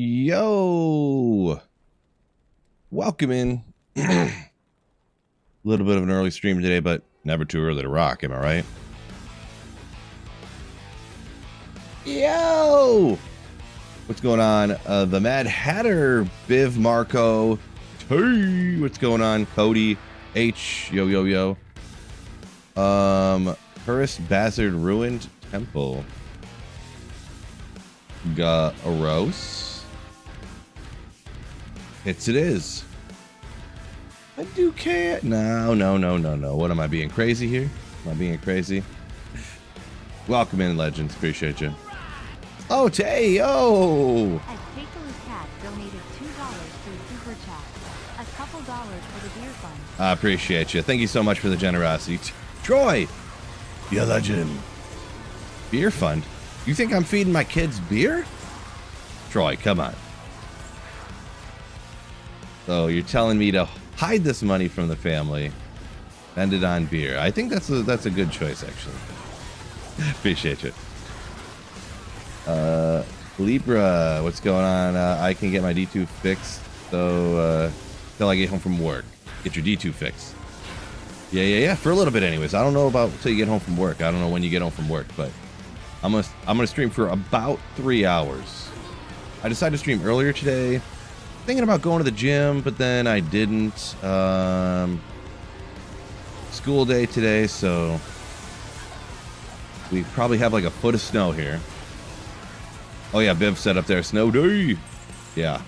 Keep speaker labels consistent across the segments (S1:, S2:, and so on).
S1: Yo, welcome in. A little bit of an early stream today, but never too early to rock, am I right? Yo, what's going on? The Mad Hatter, Biv, Marco, hey, what's going on? Cody, H, yo. Curse Bazard Ruined Temple. Garos. It is. I do care. No. What am I being crazy here? Am I being crazy? Welcome in, Legends. Appreciate you. Oh, Tay, yo!
S2: As Faithful's Cat donated $2 through Super Chat. A couple dollars for the beer fund.
S1: I appreciate you. Thank you so much for the generosity. Troy! You legend. Beer fund? You think I'm feeding my kids beer? Troy, come on. So you're telling me to hide this money from the family, spend it on beer. I think that's a good choice, actually. Appreciate you. Libra, what's going on? I can get my D2 fixed, so till I get home from work. Get your D2 fixed. Yeah. For a little bit, anyways. I don't know about till you get home from work. I don't know when you get home from work, but I'm gonna stream for about 3 hours. I decided to stream earlier today. Thinking about going to the gym, but then I didn't. School day today, so we probably have like a foot of snow here. Oh yeah, Biv set up there, snow day. Yeah.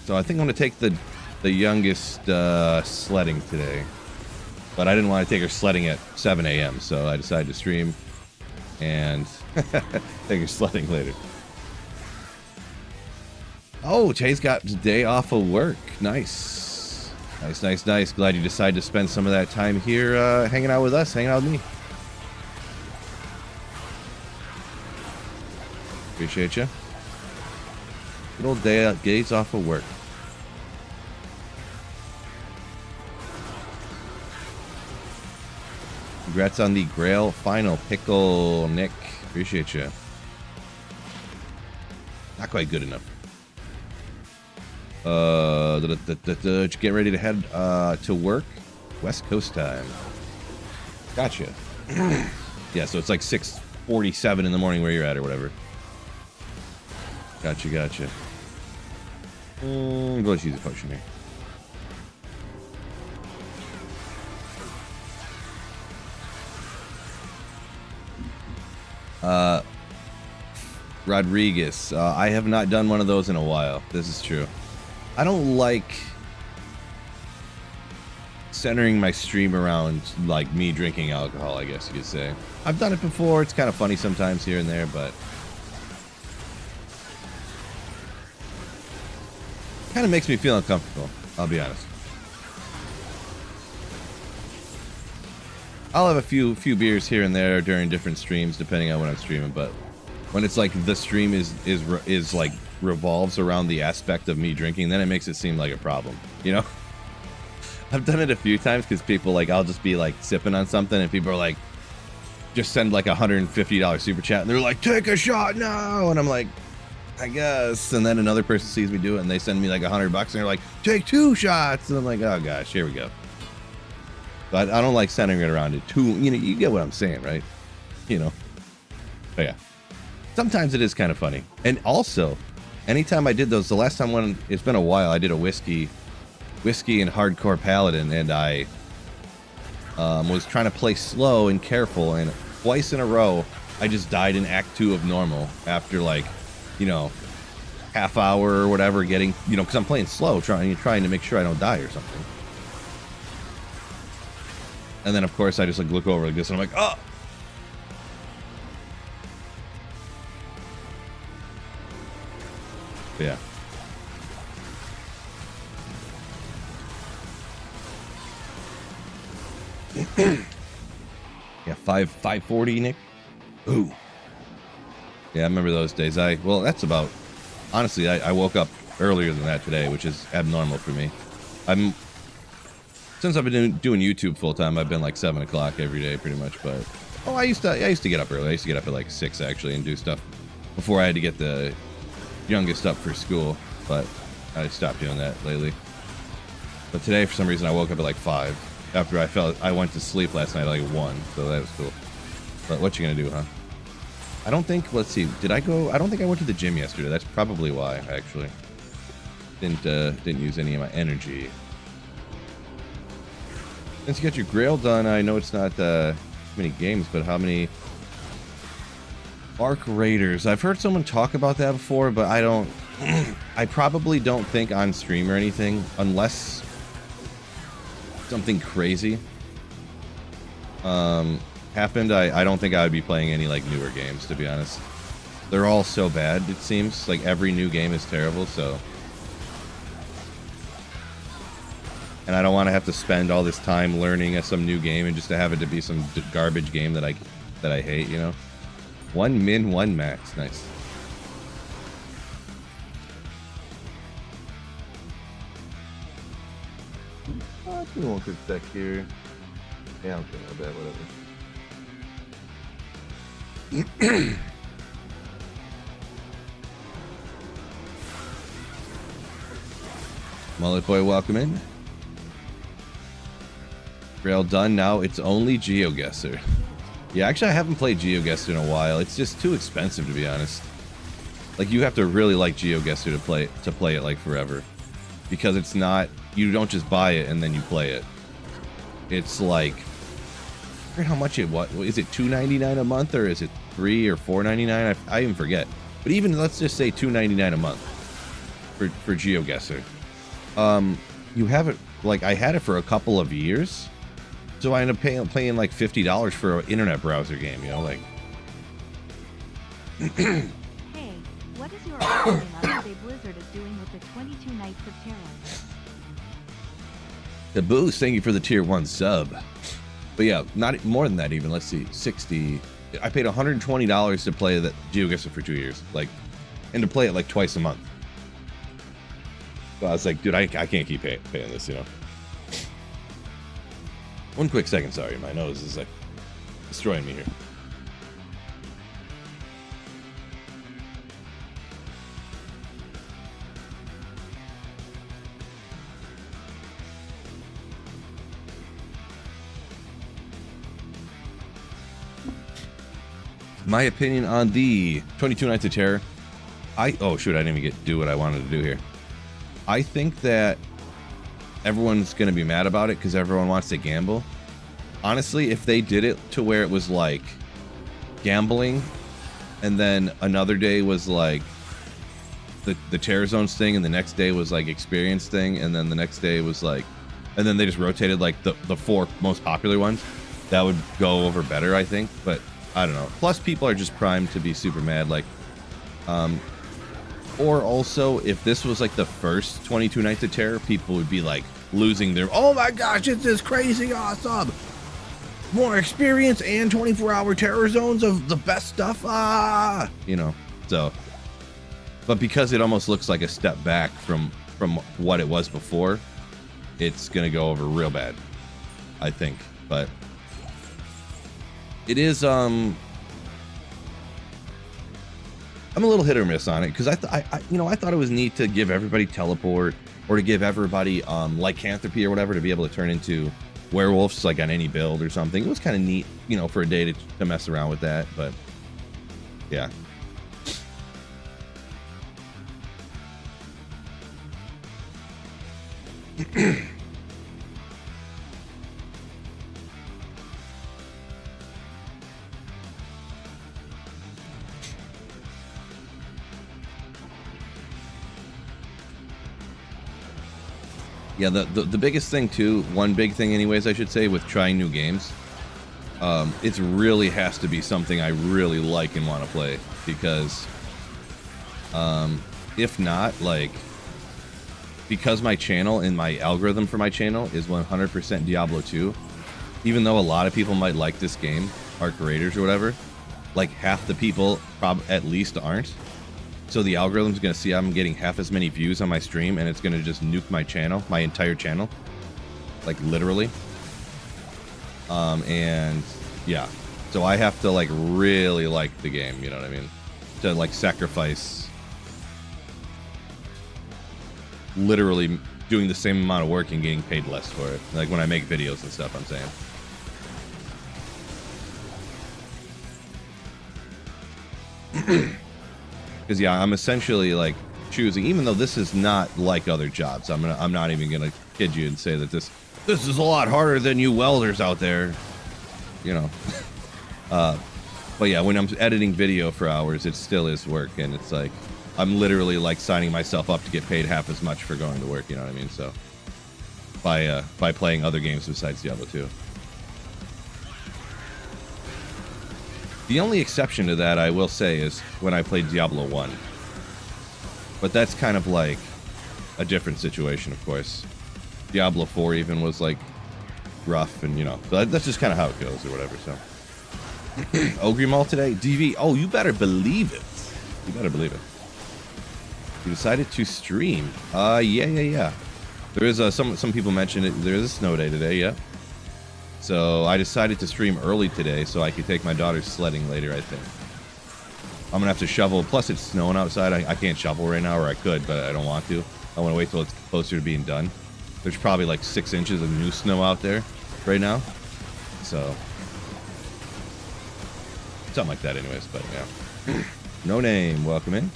S1: So I think I'm gonna take the youngest sledding today, but I didn't want to take her sledding at 7 a.m. So I decided to stream and take her sledding later. Oh, Jay's got the day off of work. Nice. Glad you decided to spend some of that time here hanging out with us, hanging out with me. Appreciate you. Good old days off of work. Congrats on the Grail final, Pickle Nick. Appreciate you. Not quite good enough. Get ready to head to work. West Coast time. Gotcha. Yeah, so it's like 6:47 in the morning where you're at or whatever. Gotcha. Go use a potion here. Rodriguez. I have not done one of those in a while. This is true. I don't like centering my stream around like me drinking alcohol, I guess you could say. I've done it before. It's kind of funny sometimes here and there, but kind of makes me feel uncomfortable, I'll be honest. I'll have a few beers here and there during different streams depending on when I'm streaming, but when it's like the stream is like revolves around the aspect of me drinking, then it makes it seem like a problem, you know? I've done it a few times because people like, I'll just be like sipping on something and people are like, just send like $150 super chat and they're like, take a shot now, and I'm like, I guess. And then another person sees me do it and they send me like $100 and they're like, take 2 shots, and I'm like, oh gosh, here we go. But I don't like centering it around it too, you know, you get what I'm saying, right? You know, but yeah, sometimes it is kind of funny. And also, anytime I did those, the last time when it's been a while, I did a whiskey and hardcore paladin, and I was trying to play slow and careful, and twice in a row I just died in Act 2 of normal after like, you know, half hour or whatever, getting, you know, because I'm playing slow, trying to make sure I don't die or something. And then of course I just like look over like this and I'm like, oh. Yeah. Yeah, 540, Nick. Ooh. Yeah, I remember those days. Well, that's about, honestly, I woke up earlier than that today, which is abnormal for me. Since I've been doing YouTube full time, I've been like 7 o'clock every day pretty much, but I used to get up early. I used to get up at like 6 actually and do stuff before I had to get the youngest up for school, but I stopped doing that lately. But today, for some reason, I woke up at like 5 after I went to sleep last night at like 1, so that was cool. But what you gonna do, huh? I don't think, let's see, did I go? I don't think I went to the gym yesterday. That's probably why, actually. Didn't use any of my energy. Since you got your grail done, I know it's not many games, but how many Arc Raiders? I've heard someone talk about that before, but I don't. I probably don't think on stream or anything, unless something crazy happened. I don't think I would be playing any like newer games, to be honest. They're all so bad, it seems. Like every new game is terrible, so. And I don't want to have to spend all this time learning some new game and just to have it to be some garbage game that I hate, you know? 1 min, 1 max. Nice. Oh, give me one quick sec here. Yeah, I'm feeling bad, whatever. Mullet Boy, welcome in. Grail done. Now it's only GeoGuessr. Yeah, actually, I haven't played GeoGuessr in a while. It's just too expensive, to be honest. Like, you have to really like GeoGuessr to play it like forever, because it's not. You don't just buy it and then you play it. It's like, I forget how much it was. Is it $2.99 a month, or is it $3 or $4.99? I even forget. But even let's just say $2.99 a month for GeoGuessr. You have it, like, I had it for a couple of years. So I ended up paying like $50 for an internet browser game, you know, like.
S2: Hey, what is your opinion on what Blizzard is doing with the 22 Nights of Terror?
S1: The Boost, thank you for the tier 1 sub. But yeah, not more than that even. Let's see, 60. I paid $120 to play that GeoGuessr for 2 years, like, and to play it like twice a month. So I was like, dude, I can't keep paying this, you know. One quick second, sorry, my nose is like destroying me here. My opinion on the 22 Nights of Terror. Oh shoot, I didn't even do what I wanted to do here. I think that everyone's going to be mad about it because everyone wants to gamble. Honestly, if they did it to where it was like gambling, and then another day was like the Terror Zones thing, and the next day was like experience thing, and then the next day was like, and then they just rotated like the 4 most popular ones, that would go over better, I think. But I don't know. Plus, people are just primed to be super mad, like, or also, if this was like the first 22 Nights of Terror, people would be like losing their, oh my gosh, it's this crazy awesome, more experience and 24-hour Terror Zones of the best stuff, you know. So, but because it almost looks like a step back from what it was before, it's gonna go over real bad, I think. But it is, I'm a little hit or miss on it, because I thought it was neat to give everybody teleport, or to give everybody lycanthropy or whatever, to be able to turn into werewolves like on any build or something. It was kind of neat, you know, for a day to mess around with that. But yeah. Yeah, the biggest thing too, one big thing anyways, I should say, with trying new games, it really has to be something I really like and want to play, because if not, like, because my channel and my algorithm for my channel is 100% Diablo 2, even though a lot of people might like this game, Arc Raiders or whatever, like half the people at least aren't. So the algorithm's going to see I'm getting half as many views on my stream, and it's going to just nuke my channel, my entire channel. Like, literally. And, yeah. So I have to, like, really like the game, you know what I mean? To, like, sacrifice literally doing the same amount of work and getting paid less for it. Like when I make videos and stuff, I'm saying. Because yeah, I'm essentially like choosing, even though this is not like other jobs. I'm not even gonna kid you and say that this is a lot harder than you welders out there, you know. But yeah, when I'm editing video for hours, it still is work, and it's like I'm literally like signing myself up to get paid half as much for going to work. You know what I mean? So by playing other games besides Diablo 2. The only exception to that, I will say, is when I played Diablo 1. But that's kind of like a different situation, of course. Diablo 4 even was like rough, and you know, but that's just kind of how it goes or whatever. So Ogre Mall today, DV. Oh, you better believe it. You better believe it. You decided to stream. Yeah. There is some people mentioned it. There is a snow day today. Yeah. So I decided to stream early today so I could take my daughter sledding later, I think. I'm gonna have to shovel. Plus, it's snowing outside. I can't shovel right now, or I could, but I don't want to. I want to wait till it's closer to being done. There's probably like 6 inches of new snow out there right now. So something like that anyways, but yeah. No name, welcome in.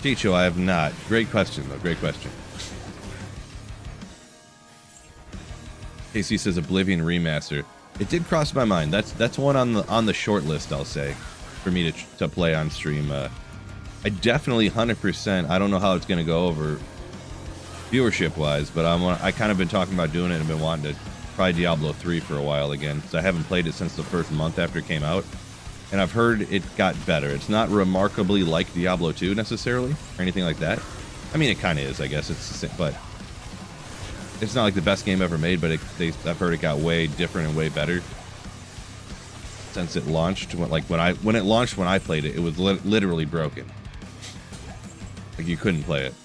S1: Chicho, I have not. Great question, though. Great question. KC says Oblivion Remaster. It did cross my mind. That's one on the short list, I'll say, for me to play on stream. I definitely 100%. I don't know how it's going to go over viewership-wise, but I kind of been talking about doing it and been wanting to try Diablo 3 for a while again, because I haven't played it since the first month after it came out. And I've heard it got better. It's not remarkably like Diablo 2 necessarily, or anything like that. I mean, it kind of is, I guess. It's the same, but it's not like the best game ever made, but I've heard it got way different and way better since it launched. When it launched, when I played it, it was literally broken. Like, you couldn't play it.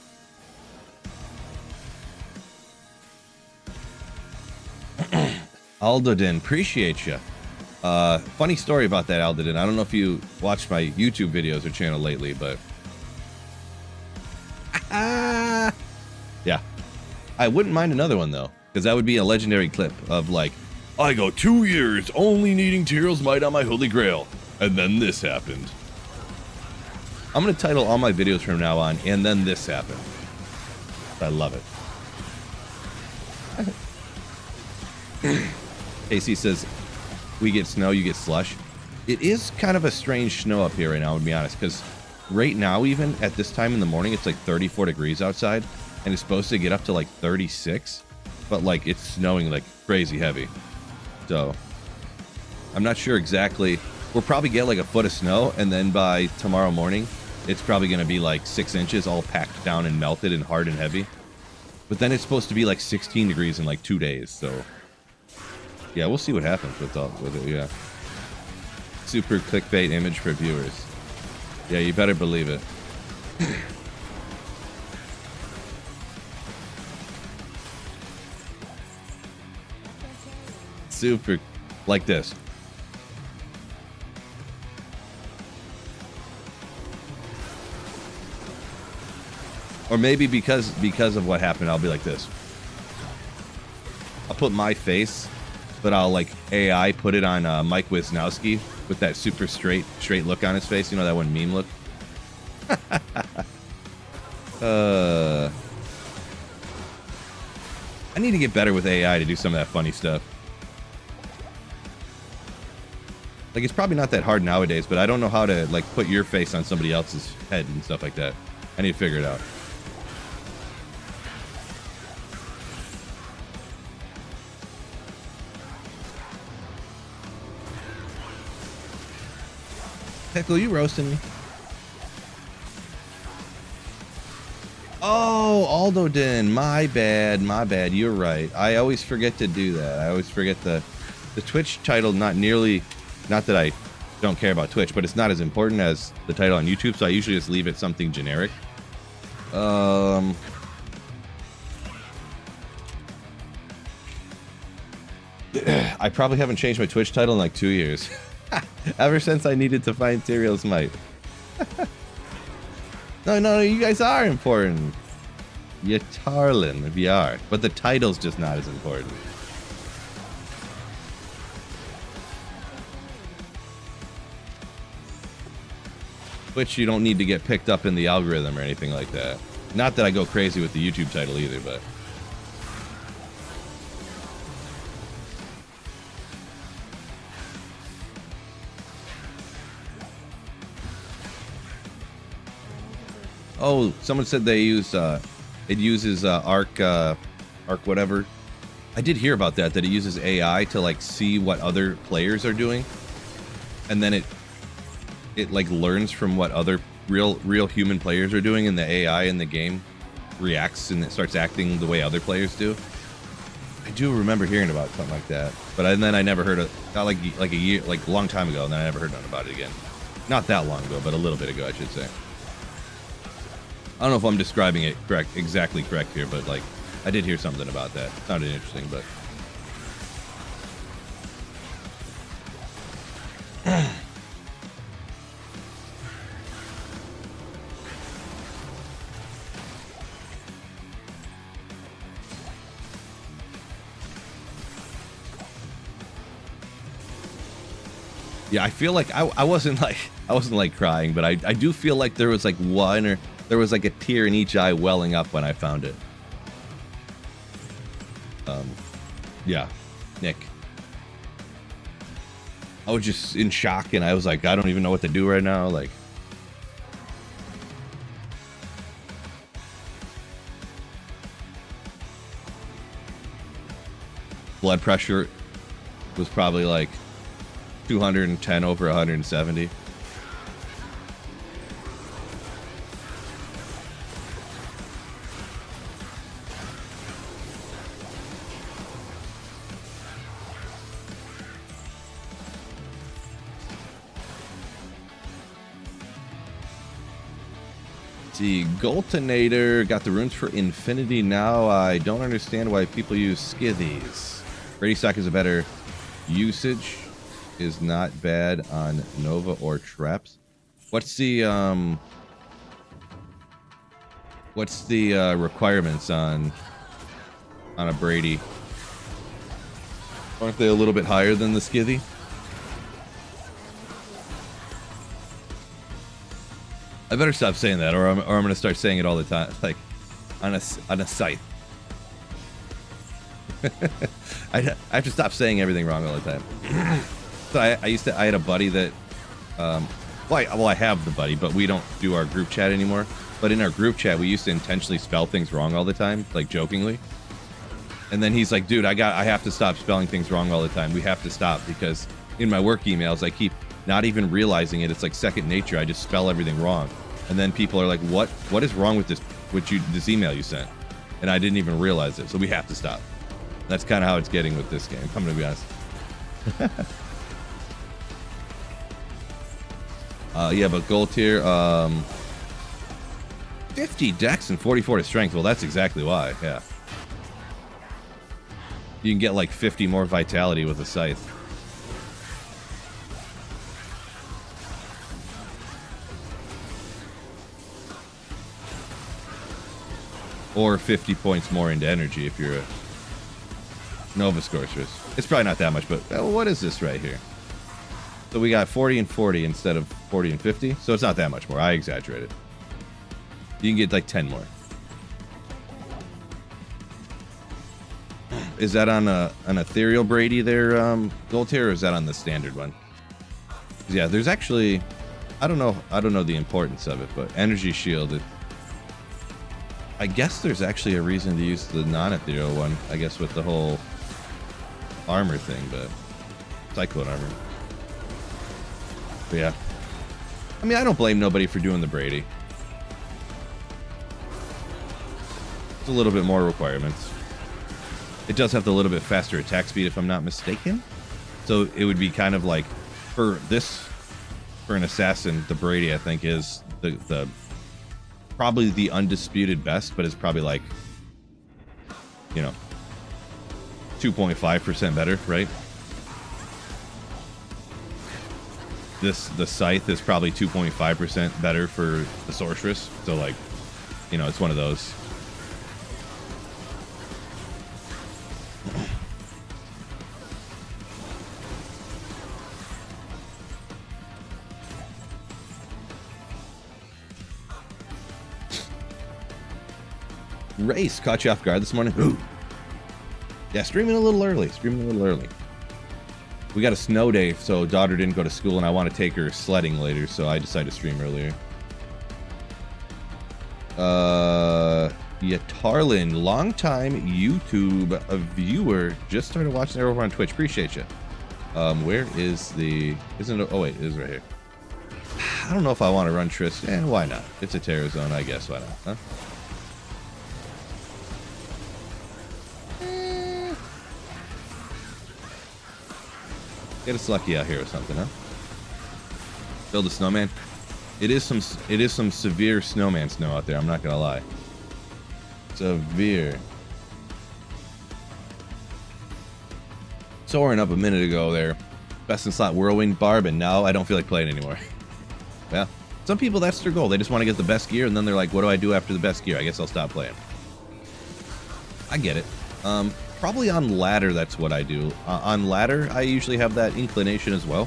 S1: Aldodin, appreciate you. Funny story about that, Aldodin. I don't know if you watched my YouTube videos or channel lately, but yeah, I wouldn't mind another one though, because that would be a legendary clip of like, I go 2 years only needing Tyrell's Might on my Holy Grail, and then this happened. I'm gonna title all my videos from now on, and then this happened. I love it. AC says, we get snow, you get slush. It is kind of a strange snow up here right now, to be honest, because right now, even at this time in the morning, it's like 34 degrees outside, and it's supposed to get up to like 36, but like it's snowing like crazy heavy. So I'm not sure exactly. We'll probably get like a foot of snow, and then by tomorrow morning, it's probably going to be like 6 inches all packed down and melted and hard and heavy. But then it's supposed to be like 16 degrees in like 2 days, so yeah, we'll see what happens with it. Yeah, super clickbait image for viewers. Yeah, you better believe it. Super, like this. Or maybe because of what happened, I'll be like this. I'll put my face, but I'll like AI put it on Mike Wisnowski with that super straight look on his face. You know that one meme look? I need to get better with AI to do some of that funny stuff. Like, it's probably not that hard nowadays, but I don't know how to like put your face on somebody else's head and stuff like that. I need to figure it out. Pickle, you roasting me? Oh, Aldodin, my bad. You're right. I always forget to do that. I always forget the Twitch title. Not that I don't care about Twitch, but it's not as important as the title on YouTube. So I usually just leave it something generic. I probably haven't changed my Twitch title in like 2 years. Ever since I needed to find Tyrell's Might. No, you guys are important. You tarlin if you are. But the title's just not as important. Which you don't need to get picked up in the algorithm or anything like that. Not that I go crazy with the YouTube title either, but... Oh, someone said they use, it uses Arc whatever. I did hear about that it uses AI to, like, see what other players are doing. And then it like learns from what other real human players are doing, and the AI in the game reacts and it starts acting the way other players do. I do remember hearing about something like that, but then I never heard of, not like a year, like a long time ago, and then I never heard nothing about it again. Not that long ago, but a little bit ago, I should say. I don't know if I'm describing it exactly correct here, but like I did hear something about that. It sounded interesting, but yeah, I feel like I wasn't like crying, but I do feel like there was like one, or there was like a tear in each eye welling up when I found it. Yeah, Nick. I was just in shock, and I was like, I don't even know what to do right now. Like, blood pressure was probably like 210 over 170. See, Goltonator got the runes for infinity now. I don't understand why people use skithies. Ready Stock is a better usage. Is not bad on Nova or Traps. What's the requirements on a Brady? Aren't they a little bit higher than the Skithy? I better stop saying that, or I'm gonna start saying it all the time, like on a site. I have to stop saying everything wrong all the time. So I had a buddy that, I have the buddy, but we don't do our group chat anymore. But in our group chat, we used to intentionally spell things wrong all the time, like jokingly. And then he's like, dude, I have to stop spelling things wrong all the time. We have to stop, because in my work emails, I keep not even realizing it. It's like second nature. I just spell everything wrong. And then people are like, what is wrong with this email you sent? And I didn't even realize it. So we have to stop. That's kind of how it's getting with this game, I'm to be honest. Yeah, but gold tier, 50 dex and 44 to strength. Well, that's exactly why, yeah. You can get like 50 more vitality with a scythe. Or 50 points more into energy if you're a Nova Scorchers. It's probably not that much, but what is this right here? So we got 40 and 40 instead of 40 and 50. So it's not that much more. I exaggerated. You can get like 10 more. Is that on an ethereal Brady there, gold tier, or is that on the standard one? Yeah, there's actually, I don't know the importance of it, but energy shield. I guess there's actually a reason to use the non-ethereal one. I guess with the whole armor thing, but cyclone armor. But yeah, I mean, I don't blame nobody for doing the Brady. It's a little bit more requirements. It does have the little bit faster attack speed, if I'm not mistaken. So it would be kind of like, for an assassin, the Brady, I think, is the probably the undisputed best, but it's probably like, 2.5% better, right? the scythe is probably 2.5% better for the sorceress. So like, you know, it's one of those. Race caught you off guard this morning. Ooh. Yeah, streaming a little early. We got a snow day, so daughter didn't go to school, and I want to take her sledding later, so I decided to stream earlier. Yatarlin, long-time YouTube viewer, just started watching over on Twitch. Appreciate you. Where is the... Isn't it... Oh, wait, it is right here. I don't know if I want to run Triss. Why not? It's a terror zone, I guess. Why not, huh? Get us lucky out here or something, huh? Build a snowman. It is some severe snowman snow out there. I'm not gonna lie. Severe. Soaring up a minute ago there. Best in slot whirlwind barb, and now I don't feel like playing anymore. Well, some people that's their goal. They just want to get the best gear, and then they're like, "What do I do after the best gear? I guess I'll stop playing." I get it. Probably on ladder, that's what I do. On ladder, I usually have that inclination as well.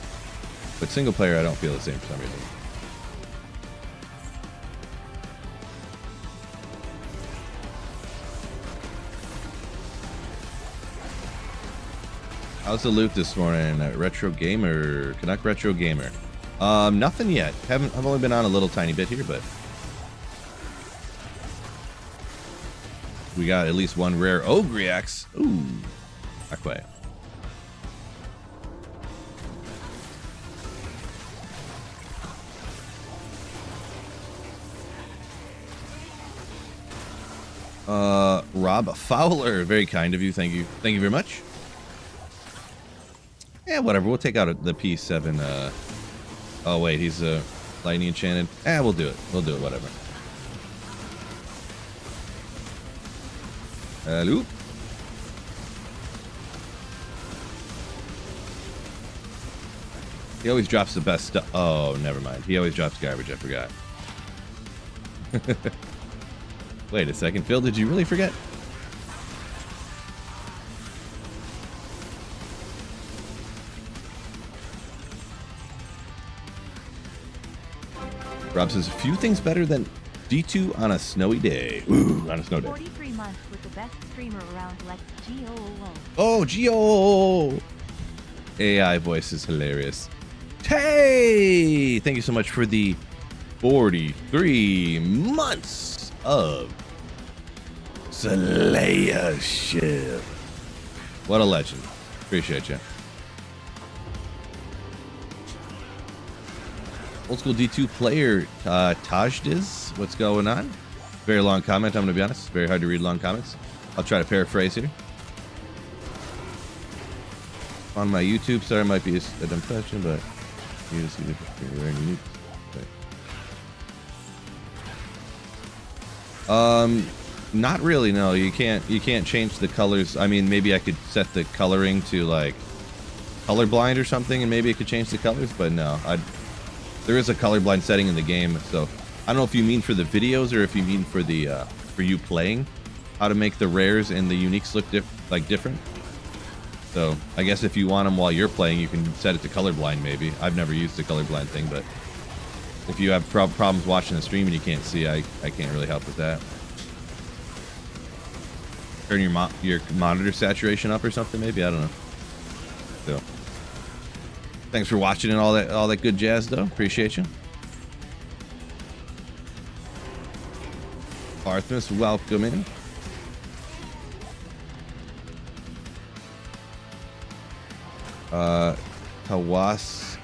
S1: But single player, I don't feel the same for some reason. How's the loot this morning? Retro Gamer, Canuck Retro Gamer. Nothing yet. I've only been on a little tiny bit here, but we got at least one rare Ogriax. Ooh, not quite. Rob Fowler, very kind of you. Thank you very much. Yeah, whatever. We'll take out the P7. Oh wait, he's lightning enchanted. We'll do it. Whatever. Hello. He always drops the best stuff. Oh, never mind. He always drops garbage. I forgot. Wait a second, Phil. Did you really forget? Rob says a few things better than D2 on a snowy day. Ooh, on a snow day.
S2: 43 months with the best streamer around, like Gio.
S1: Oh, Gio! AI voice is hilarious. Hey! Thank you so much for the 43 months of Slayership. What a legend. Appreciate you. Old school D2 player, Tajdiz, what's going on? Very long comment, I'm going to be honest. Very hard to read long comments. I'll try to paraphrase here. On my YouTube, sorry, it might be a dumb question, but you see the very unique. Okay. Not really, no. You can't change the colors. I mean, maybe I could set the coloring to like colorblind or something, and maybe it could change the colors, but no. There is a colorblind setting in the game, so I don't know if you mean for the videos or if you mean for the for you playing, how to make the rares and the uniques look different. So I guess if you want them while you're playing, you can set it to colorblind maybe. I've never used the colorblind thing, but if you have problems watching the stream and you can't see, I can't really help with that. Turn your monitor saturation up or something maybe, I don't know. So thanks for watching and all that good jazz though. Appreciate you. Arthas, welcome in.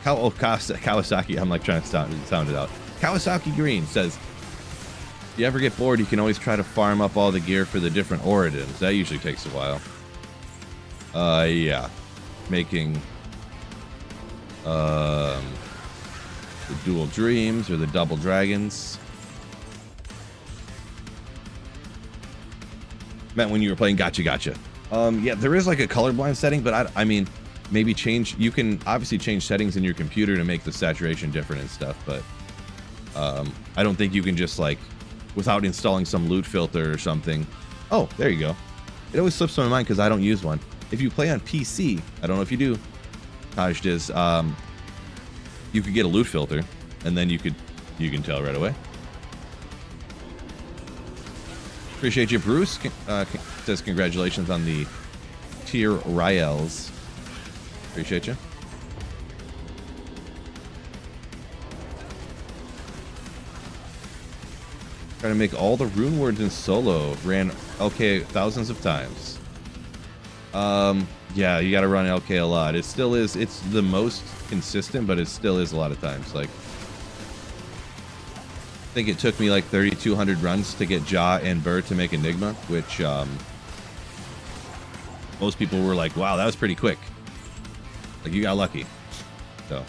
S1: Kawasaki. I'm like trying to sound it out. Kawasaki Green says, if you ever get bored, you can always try to farm up all the gear for the different Oridons. That usually takes a while. Yeah. Making the dual dreams or the double dragons. Meant when you were playing gotcha. Yeah, there is like a colorblind setting, but I mean, maybe change. You can obviously change settings in your computer to make the saturation different and stuff, but I don't think you can just like without installing some loot filter or something. Oh, there you go. It always slips my mind because I don't use one. If you play on PC, I don't know if you do, Taj does, you could get a loot filter, and then you can tell right away. Appreciate you, Bruce. Says congratulations on the tier Riels. Appreciate you. Trying to make all the rune words in solo. Ran LK thousands of times. Yeah, you gotta run LK a lot. It still is, it's the most consistent, but it still is a lot of times. Like, I think it took me like 3,200 runs to get Ja and Burr to make Enigma, which most people were like, wow, that was pretty quick. Like, you got lucky. So.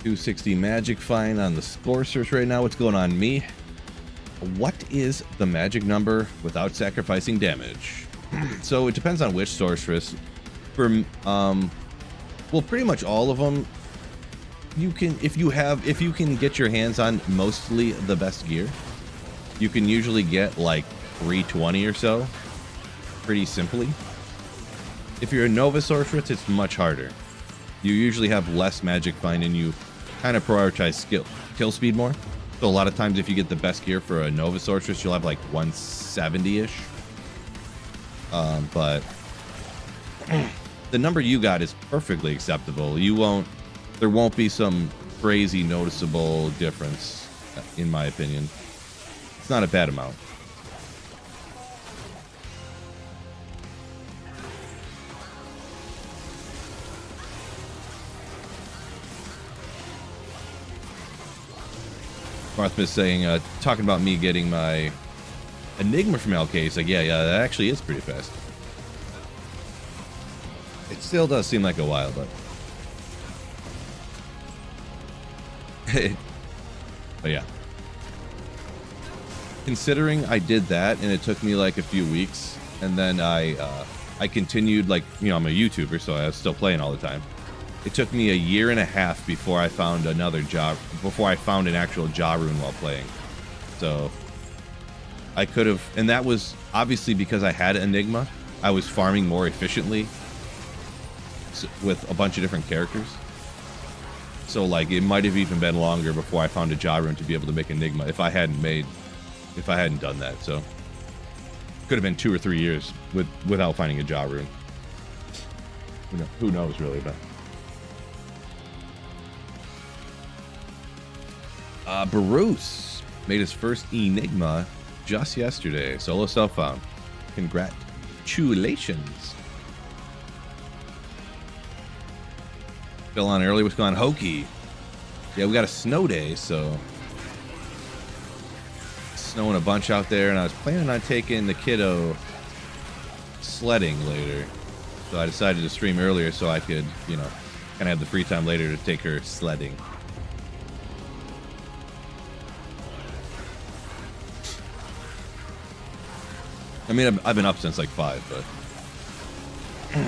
S1: $260 magic fine on the score search right now. What's going on, me? What is the magic number without sacrificing damage? So it depends on which sorceress. For well, pretty much all of them. You can, if you can get your hands on mostly the best gear, you can usually get like 320 or so, pretty simply. If you're a Nova sorceress, it's much harder. You usually have less magic find, and you kind of prioritize kill speed more. So a lot of times if you get the best gear for a Nova sorceress, you'll have like 170-ish. But the number you got is perfectly acceptable. There won't be some crazy noticeable difference, in my opinion. It's not a bad amount. Marthma saying, talking about me getting my Enigma from LK. He's like, yeah, that actually is pretty fast. It still does seem like a while, but... but yeah. Considering I did that, and it took me like a few weeks, and then I continued, like, you know, I'm a YouTuber, so I was still playing all the time. It took me a year and a half before I found before I found an actual Ja rune while playing. So I could have, and that was obviously because I had Enigma. I was farming more efficiently with a bunch of different characters. So like it might have even been longer before I found a Ja rune to be able to make Enigma if I hadn't done that. So could have been 2 or 3 years without finding a Ja rune. Who knows really, but. Bruce made his first Enigma just yesterday. Solo self-found. Congratulations. Still on early. What's going on, Hokey? Yeah, we got a snow day, so snowing a bunch out there, and I was planning on taking the kiddo sledding later. So I decided to stream earlier so I could, you know, kind of have the free time later to take her sledding. I mean, I've been up since like 5, but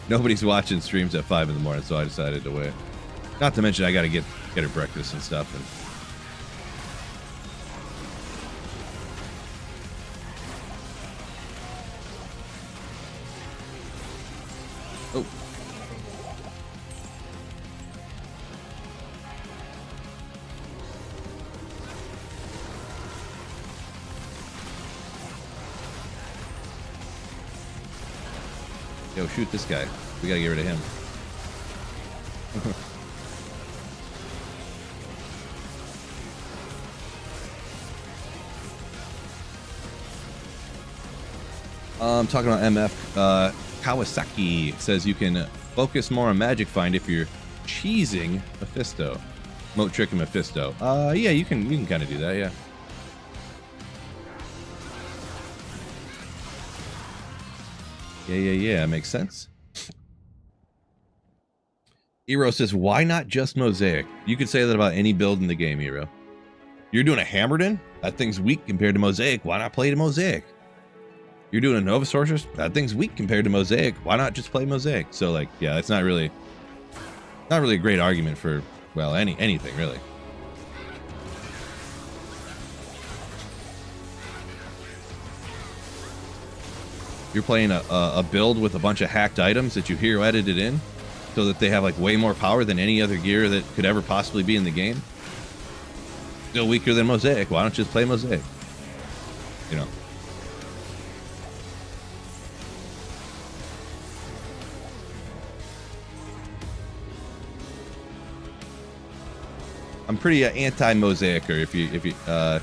S1: nobody's watching streams at 5 in the morning, so I decided to wait. Not to mention, I got to get her breakfast and stuff. And... oh. Yo, shoot this guy. We gotta get rid of him. Talking about MF, Kawasaki says you can focus more on Magic Find if you're cheesing Mephisto. Moat Trick and Mephisto. Yeah, you can kind of do that, yeah. Yeah, makes sense. Eero says, why not just Mosaic? You could say that about any build in the game, Eero. You're doing a Hammered In? That thing's weak compared to Mosaic. Why not play the Mosaic? You're doing a Nova Sorceress? That thing's weak compared to Mosaic. Why not just play Mosaic? So, like, yeah, it's not really a great argument for, well, anything, really. You're playing a build with a bunch of hacked items that you hero edited in so that they have like way more power than any other gear that could ever possibly be in the game. Still weaker than Mosaic. Why don't you just play Mosaic? You know. I'm pretty anti-Mosaicer if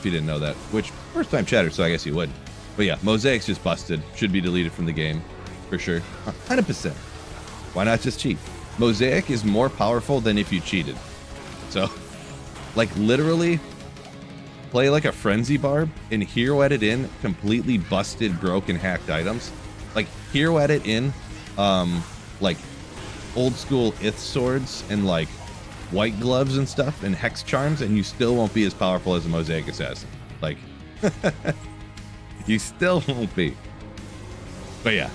S1: you didn't know that. Which first time chatter, so I guess you would. But yeah, Mosaic's just busted. Should be deleted from the game, for sure. 100%. Why not just cheat? Mosaic is more powerful than if you cheated. So, like literally, play like a Frenzy Barb and hero edit in completely busted, broken, hacked items. Like hero edit in, like old school Ith swords and like white gloves and stuff and hex charms, and you still won't be as powerful as a Mosaic assassin. Like. You still won't be. But yeah.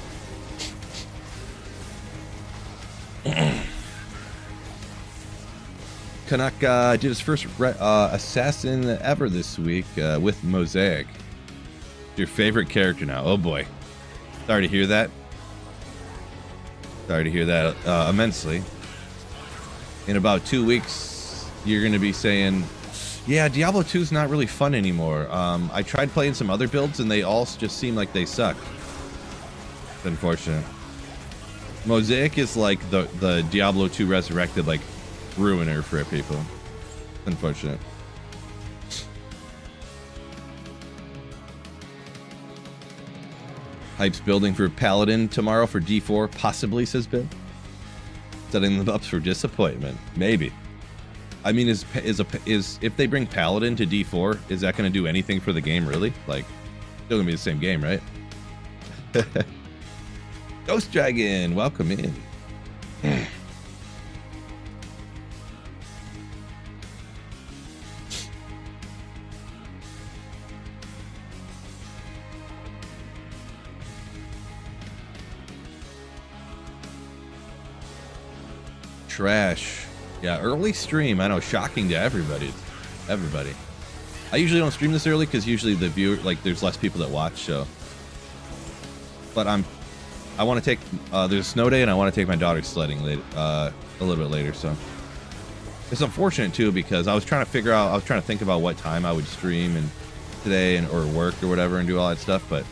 S1: Kanaka did his first assassin ever this week with Mosaic. Your favorite character now. Oh boy. Sorry to hear that. Sorry to hear that immensely. In about 2 weeks, you're going to be saying, yeah, Diablo 2 is not really fun anymore. I tried playing some other builds and they all just seem like they suck. It's unfortunate. Mosaic is like the Diablo 2 resurrected like ruiner for people. It's unfortunate. Hype's building for Paladin tomorrow for D4, possibly, says Ben. Setting them up for disappointment. Maybe. I mean, is if they bring Paladin to D4, is that going to do anything for the game, really? Like, still going to be the same game, right? Ghost Dragon, welcome in. Trash. Yeah, early stream. I know, shocking to everybody. I usually don't stream this early because usually the viewer, like, there's less people that watch. So, but I want to take. There's a snow day, and I want to take my daughter sledding later, a little bit later. So it's unfortunate too because I was trying to think about what time I would stream and today or work or whatever and do all that stuff. But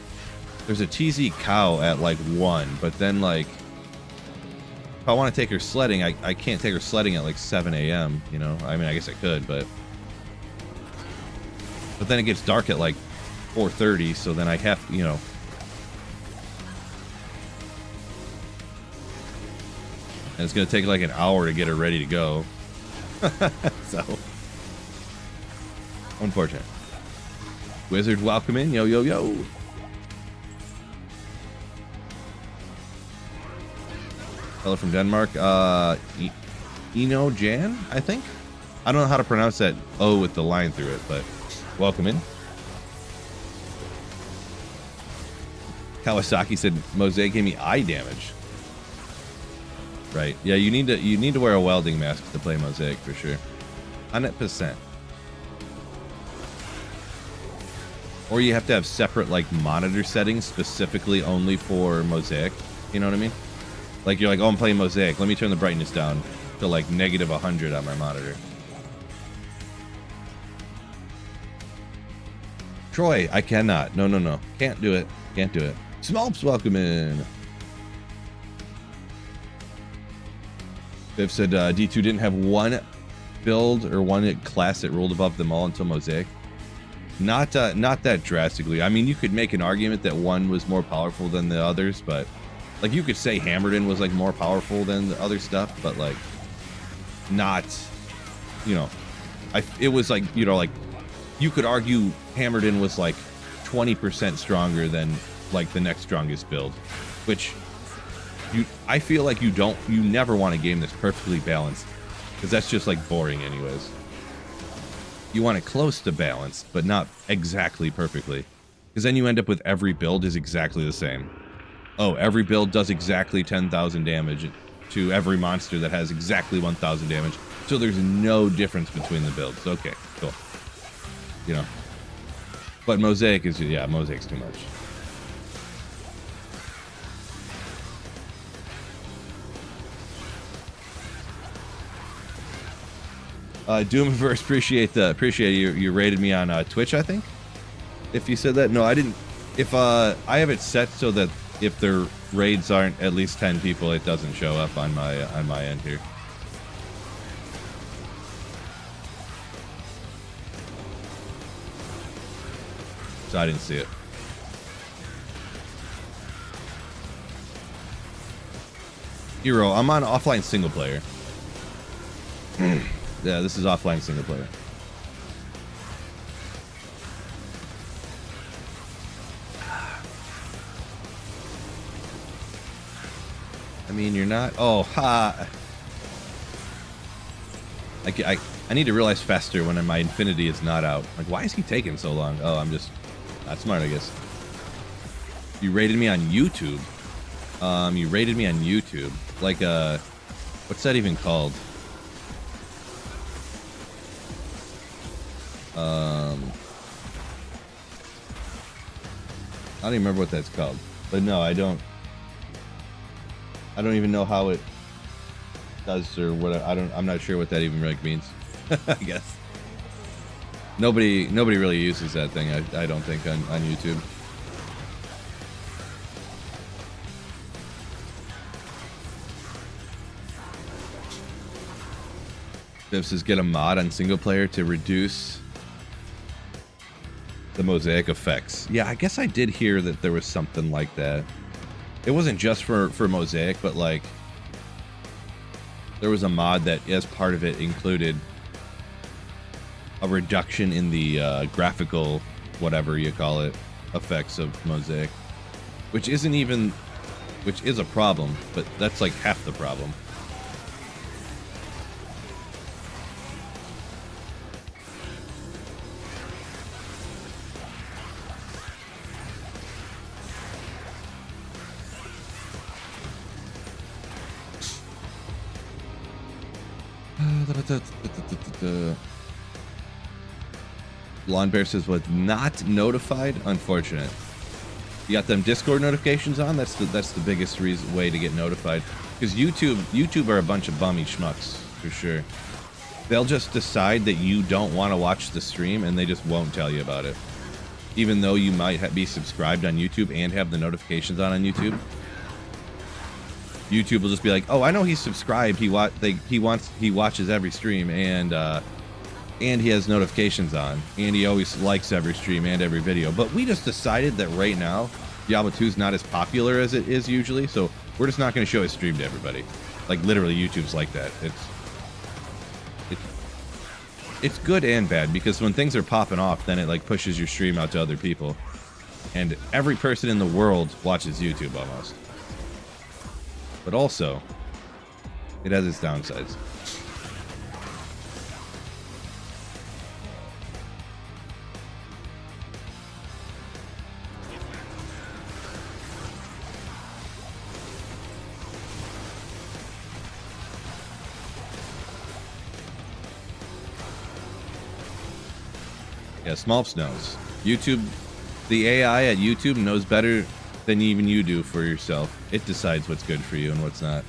S1: there's a TZ cow at like 1, but then like. If I want to take her sledding, I can't take her sledding at like 7 a.m., you know? I mean, I guess I could, but then it gets dark at like 4:30, so then I have, you know. And it's going to take like an hour to get her ready to go. So, unfortunate. Wizard, welcome in. Yo, yo, yo. Fellow from Denmark, Eno Jan, I think. I don't know how to pronounce that O with the line through it, but welcome in. Kawasaki said Mosaic gave me eye damage. Right. Yeah, you need to wear a welding mask to play Mosaic for sure. 100%. Or you have to have separate like monitor settings specifically only for Mosaic. You know what I mean? Like, you're like, oh, I'm playing Mosaic. Let me turn the brightness down to, like, -100 on my monitor. Troy, I cannot. No. Can't do it. Can't do it. Smolps, welcome in. Biff said D2 didn't have one build or one class that ruled above them all until Mosaic. Not that drastically. I mean, you could make an argument that one was more powerful than the others, but like you could say Hammerden was like more powerful than the other stuff, but like not, you know, it was like, you know, like you could argue Hammerden was like 20% stronger than like the next strongest build, which I feel like you never want a game that's perfectly balanced, because that's just like boring anyways. You want it close to balanced, but not exactly perfectly, because then you end up with every build is exactly the same. Oh, every build does exactly 10,000 damage to every monster that has exactly 1,000 damage, so there's no difference between the builds. Okay, cool. You know, but Mosaic is, yeah, Mosaic's too much. Doomverse, appreciate you rated me on Twitch, I think. If you said that, no, I didn't. If I have it set so that if their raids aren't at least 10 people, it doesn't show up on my end here. So I didn't see it. Hero, I'm on offline single player. Yeah, this is offline single player. I mean, you're not. Oh, ha! I need to realize faster when my infinity is not out. Like, why is he taking so long? Oh, I'm just not smart, I guess. You rated me on YouTube. You rated me on YouTube. Like, what's that even called? I don't even remember what that's called, but no, I don't even know how it does or what. I'm not sure what that even really means. I guess nobody really uses that thing. I don't think on YouTube. Viv says get a mod on single player to reduce the mosaic effects. Yeah, I guess I did hear that there was something like that. It wasn't just for mosaic, but like there was a mod that as part of it included a reduction in the graphical, whatever you call it, effects of mosaic, which is a problem, but that's like half the problem. Lawn Bear says was not notified. Unfortunate. You got them Discord notifications on. That's the biggest way to get notified. Because YouTube are a bunch of bummy schmucks for sure. They'll just decide that you don't want to watch the stream and they just won't tell you about it, even though you might be subscribed on YouTube and have the notifications on YouTube. YouTube will just be like, "Oh, I know he's subscribed. He watches every stream, and he has notifications on, and he always likes every stream and every video. But we just decided that right now, Diablo 2 is not as popular as it is usually, so we're just not going to show his stream to everybody." Like literally, YouTube's like that. It's good and bad, because when things are popping off, then it like pushes your stream out to other people, and every person in the world watches YouTube almost. But also, it has its downsides. Yeah, Smolps knows. YouTube, the AI at YouTube knows better than even you do for yourself. It decides what's good for you and what's not.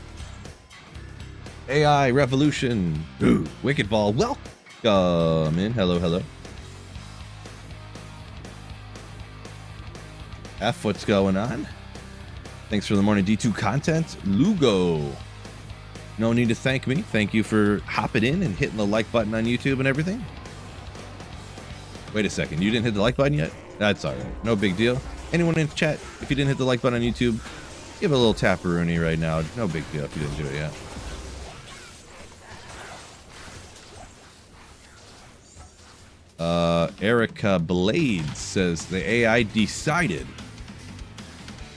S1: AI revolution. Ooh, Wicked Ball, welcome in. Hello, hello. F, what's going on? Thanks for the morning D2 content. Lugo. No need to thank me. Thank you for hopping in and hitting the like button on YouTube and everything. Wait a second, you didn't hit the like button yet? That's all right, no big deal. Anyone in chat, if you didn't hit the like button on YouTube, give a little tapperoonie right now. No big deal if you didn't do it yet. Erica Blades says the AI decided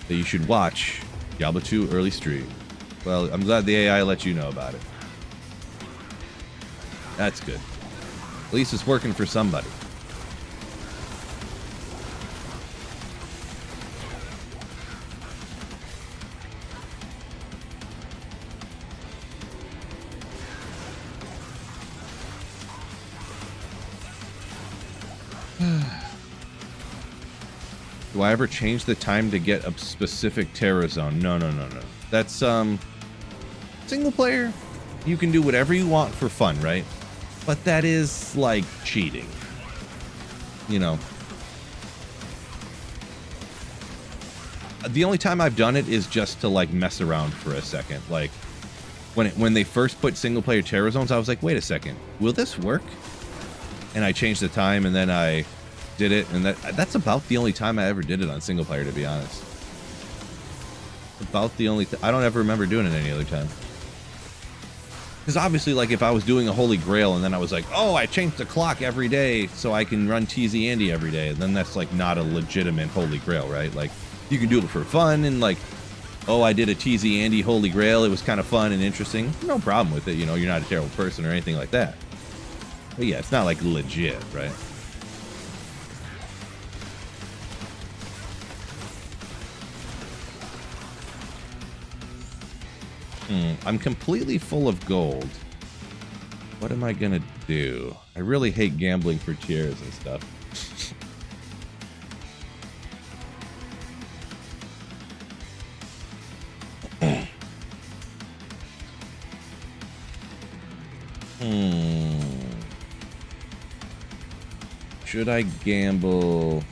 S1: that you should watch Diablo 2 early stream. Well, I'm glad the AI let you know about it. That's good. At least it's working for somebody. Do I ever change the time to get a specific Terra Zone? No. That's single player. You can do whatever you want for fun, right? But that is like cheating. You know. The only time I've done it is just to like mess around for a second. Like when they first put single player Terra Zones, I was like, wait a second, will this work? And I changed the time, and then I did it, and that's about the only time I ever did it on single player, to be honest. About the only I don't ever remember doing it any other time. Because obviously, like, if I was doing a Holy Grail and then I was like, oh, I changed the clock every day so I can run TZ Andy every day, then that's like not a legitimate Holy Grail, right? Like, you can do it for fun and like, oh, I did a TZ Andy Holy Grail, it was kind of fun and interesting. No problem with it, you know, you're not a terrible person or anything like that. But yeah, it's not like legit, right? I'm completely full of gold. What am I gonna do? I really hate gambling for tiers and stuff. Should I gamble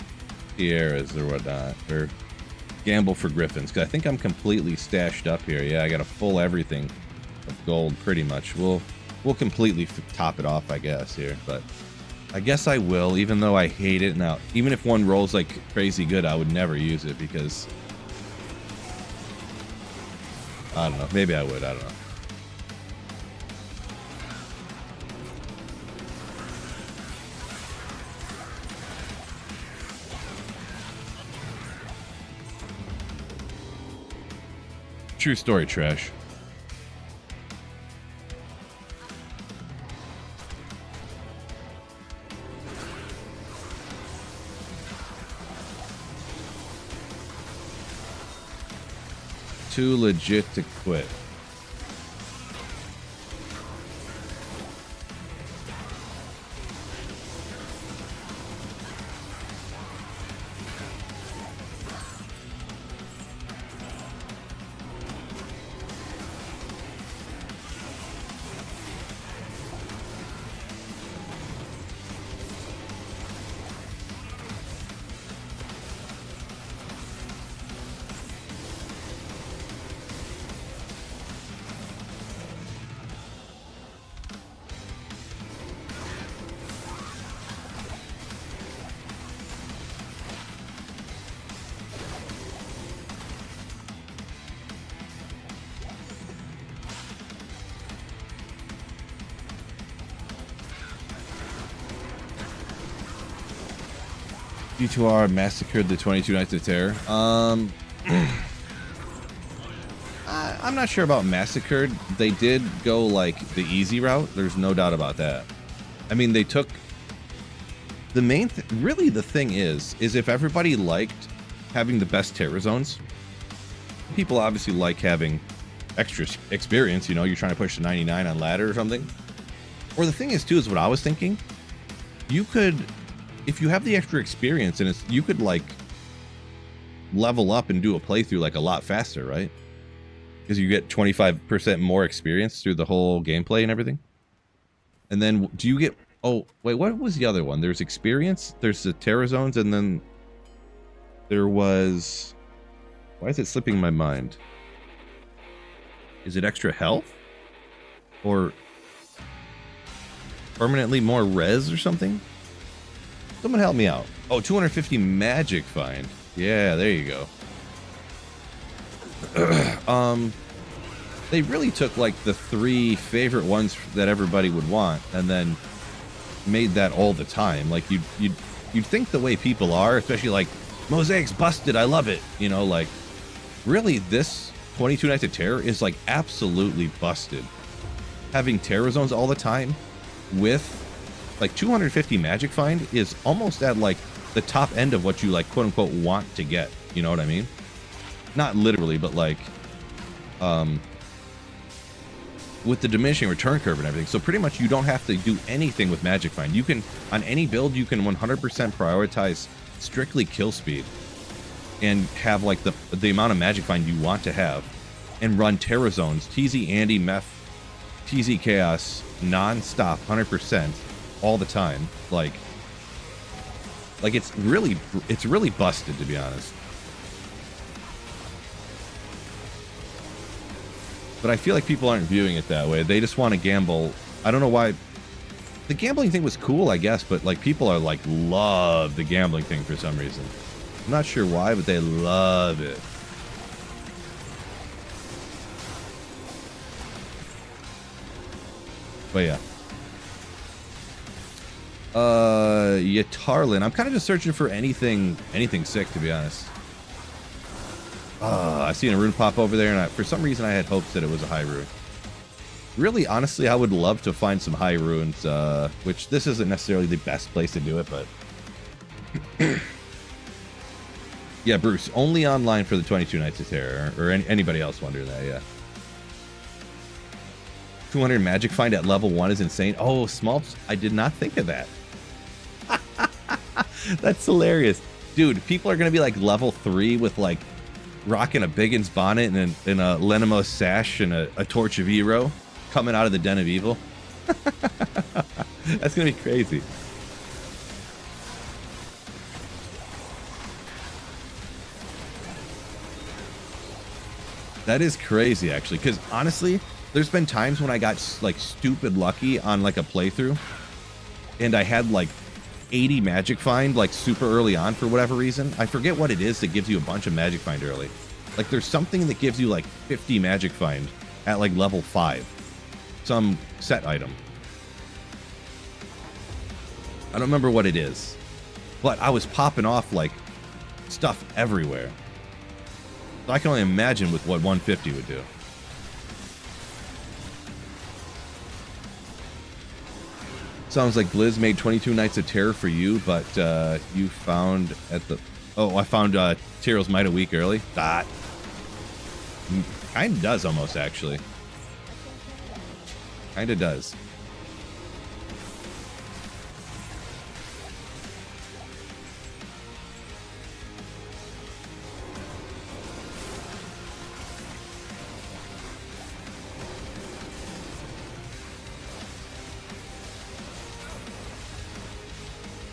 S1: tiers or whatnot? Or gamble for griffins? Because I think I'm completely stashed up here. Yeah, I got a full everything of gold pretty much. We'll completely top it off, I guess, here. But I guess I will, even though I hate it. Now, even if one rolls like crazy good, I would never use it because I don't know. Maybe I would. I don't know. True story, Trash. Too legit to quit. D2R massacred the 22 Nights of Terror. I'm not sure about massacred. They did go like the easy route. There's no doubt about that. I mean, they took the main really the thing is if everybody liked having the best Terror Zones, people obviously like having extra experience. You know, you're trying to push to 99 on ladder or something. Or the thing is too, is what I was thinking. You could, if you have the extra experience, and you could like level up and do a playthrough like a lot faster, right? Because you get 25% more experience through the whole gameplay and everything. And then do you get, oh wait, what was the other one? There's experience, there's the Terror Zones, and then there was, why is it slipping my mind? Is it extra health? Or permanently more res or something? Someone help me out. Oh, 250 magic find. Yeah, there you go. They really took like the 3 favorite ones that everybody would want and then made that all the time. Like you'd think the way people are, especially like Mosaic's busted, I love it. You know, like really this 22 Nights of Terror is like absolutely busted. Having Terror Zones all the time with like 250 magic find is almost at like the top end of what you like quote unquote want to get. You know what I mean? Not literally, but like with the diminishing return curve and everything. So pretty much you don't have to do anything with magic find. You can, on any build, you can 100% prioritize strictly kill speed and have like the amount of magic find you want to have and run Terror Zones, TZ Andy, Meth, TZ Chaos, non-stop, 100% all the time. Like it's really busted, to be honest. But I feel like people aren't viewing it that way. They just want to gamble. I don't know why. The gambling thing was cool, I guess, but like people are like love the gambling thing for some reason. I'm not sure why, but they love it. But yeah. Yatarlin. I'm kind of just searching for anything sick, to be honest. I seen a rune pop over there, and for some reason I had hopes that it was a high rune. Really, honestly, I would love to find some high runes, which this isn't necessarily the best place to do it, but... Yeah, Bruce, only online for the 22 Nights of Terror, or anybody else wondering that, yeah. 200 magic find at level 1 is insane. Oh, Smulps, I did not think of that. That's hilarious. Dude, people are going to be like level 3 with like rocking a Biggins bonnet and a Lenimos sash and a Torch of Hero coming out of the Den of Evil. That's going to be crazy. That is crazy, actually, because honestly, there's been times when I got like stupid lucky on like a playthrough and I had like 80 magic find like super early on for whatever reason. I forget what it is that gives you a bunch of magic find early. Like there's something that gives you like 50 magic find at like level 5. Some set item. I don't remember what it is, but I was popping off like stuff everywhere. So I can only imagine with what 150 would do. Sounds like Blizz made 22 Nights of Terror for you, but you found at the... Oh, I found Tyrael's Might a week early. That kind of does almost, actually. Kind of does.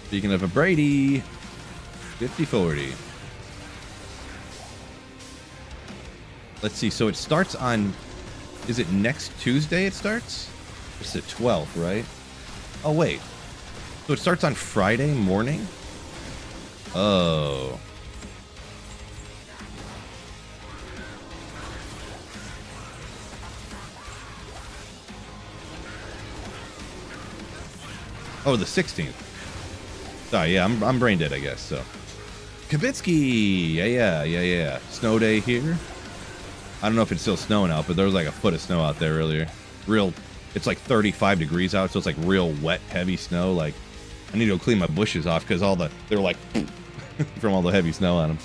S1: Speaking of a Brady, 50-40. Let's see. So it starts on, is it next Tuesday it starts? It's the 12th, right? Oh, wait. So it starts on Friday morning? Oh. Oh, the 16th. Sorry, yeah, I'm brain dead, I guess, so. Kibitsky! Yeah. Snow day here. I don't know if it's still snowing out, but there was like a foot of snow out there earlier. It's like 35 degrees out, so it's like real wet, heavy snow. Like, I need to go clean my bushes off because they're like from all the heavy snow on them.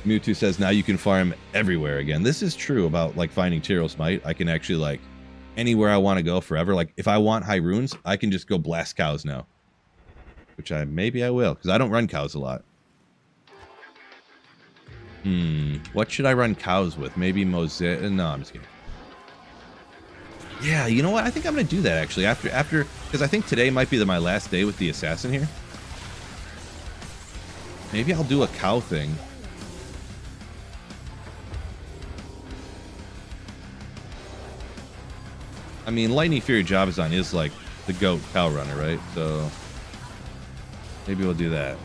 S1: Mewtwo says now you can farm everywhere again. This is true about like finding Tyrael's Might. I can actually like anywhere I want to go forever. Like if I want high runes, I can just go blast cows now. Which maybe I will, because I don't run cows a lot. What should I run cows with? Maybe Mosaic? No, I'm just kidding. Yeah, you know what? I think I'm going to do that, actually. After, because I think today might be my last day with the assassin here. Maybe I'll do a cow thing. I mean, Lightning Fury Jabazon is like the GOAT cow runner, right? So... Maybe we'll do that.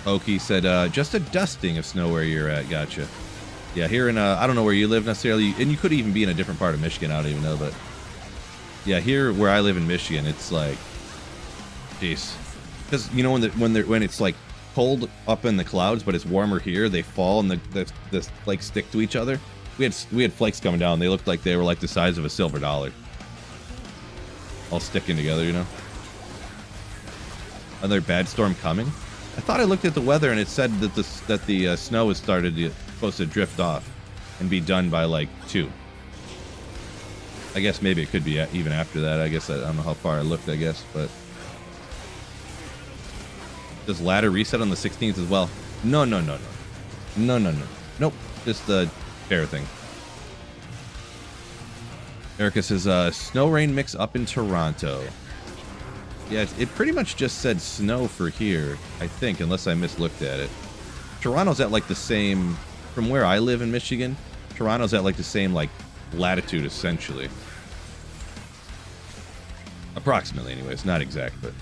S1: Oki said, just a dusting of snow where you're at. Gotcha. Yeah, here in, I don't know where you live necessarily, and you could even be in a different part of Michigan, I don't even know, but yeah, here where I live in Michigan, it's like, jeez. Because, you know, when it's like cold up in the clouds, but it's warmer here, they fall and the flakes stick to each other. We had flakes coming down, they looked like they were like the size of a silver dollar. All sticking together, you know? Another bad storm coming? I thought I looked at the weather and it said that the snow was supposed to drift off and be done by like 2. I guess maybe it could be even after that. I guess I don't know how far I looked, I guess, but does ladder reset on the 16th as well? No. Nope. Just the fair thing. Erica says, snow rain mix up in Toronto. Yeah, it pretty much just said snow for here, I think, unless I mislooked at it. Toronto's at like the same, from where I live in Michigan, Toronto's at like the same like latitude essentially. Approximately anyways, not exact, but.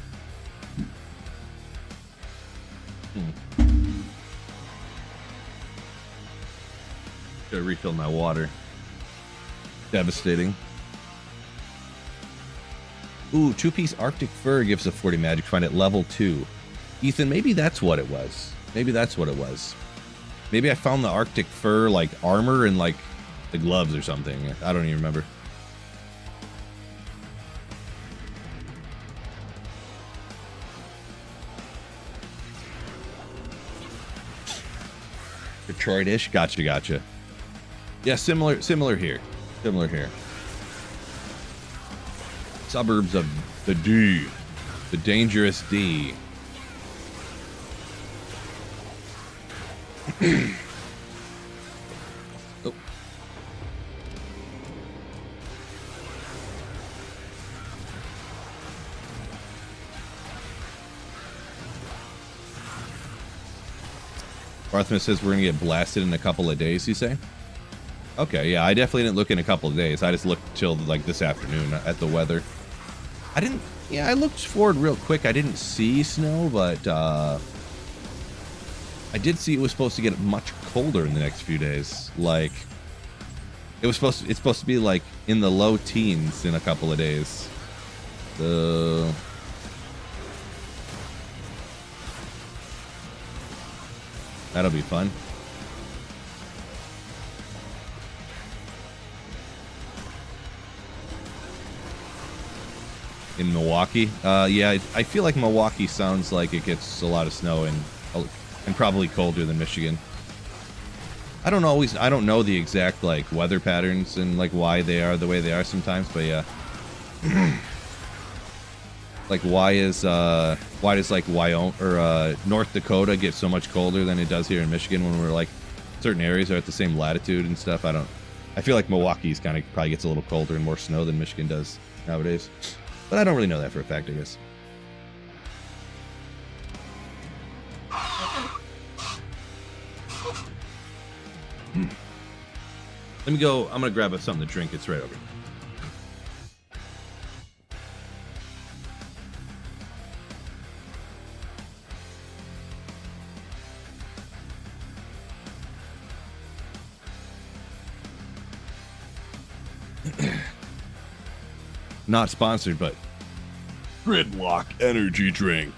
S1: Gotta refill my water. Devastating. Ooh, 2-piece Arctic fur gives a 40 magic find at level 2. Ethan, maybe that's what it was. Maybe that's what it was. Maybe I found the Arctic fur, like, armor and, like, the gloves or something. I don't even remember. Detroit-ish? Gotcha. Yeah, similar here. Similar here. Suburbs of the D. The dangerous D. Oh. Arthman says we're gonna get blasted in a couple of days, you say? Okay, yeah, I definitely didn't look in a couple of days. I just looked till like this afternoon at the weather. I looked forward real quick. I didn't see snow, but I did see it was supposed to get much colder in the next few days. Like, it's supposed to be like in the low teens in a couple of days. That'll be fun. In Milwaukee, yeah, I feel like Milwaukee sounds like it gets a lot of snow and probably colder than Michigan. I don't know the exact like weather patterns and like why they are the way they are sometimes, but yeah. Like why does like Wyoming or North Dakota get so much colder than it does here in Michigan when we're like certain areas are at the same latitude and stuff? I feel like Milwaukee's kind of probably gets a little colder and more snow than Michigan does nowadays. But I don't really know that for a fact, I guess. Let me go. I'm going to grab something to drink. It's right over here. Not sponsored, but Gridlock energy drink.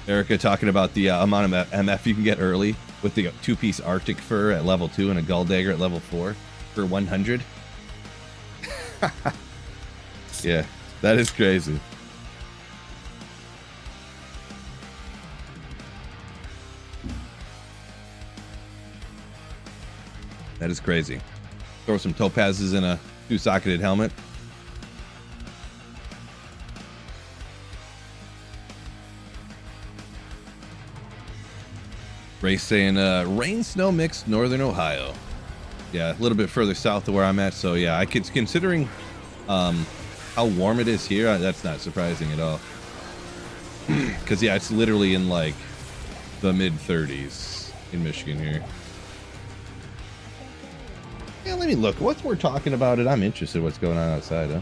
S1: Erica talking about the amount of MF you can get early with the 2-piece Arctic fur at level 2 and a Gull Dagger at level 4 for 100. Yeah, that is crazy. That is crazy. Throw some topazes in a 2-socketed helmet. Ray saying, rain snow mix, northern Ohio. Yeah, a little bit further south of where I'm at. So yeah, considering how warm it is here, that's not surprising at all. Because, yeah, it's literally in, like, the mid-30s in Michigan here. Yeah, let me look. Once we're talking about it, I'm interested in what's going on outside, huh?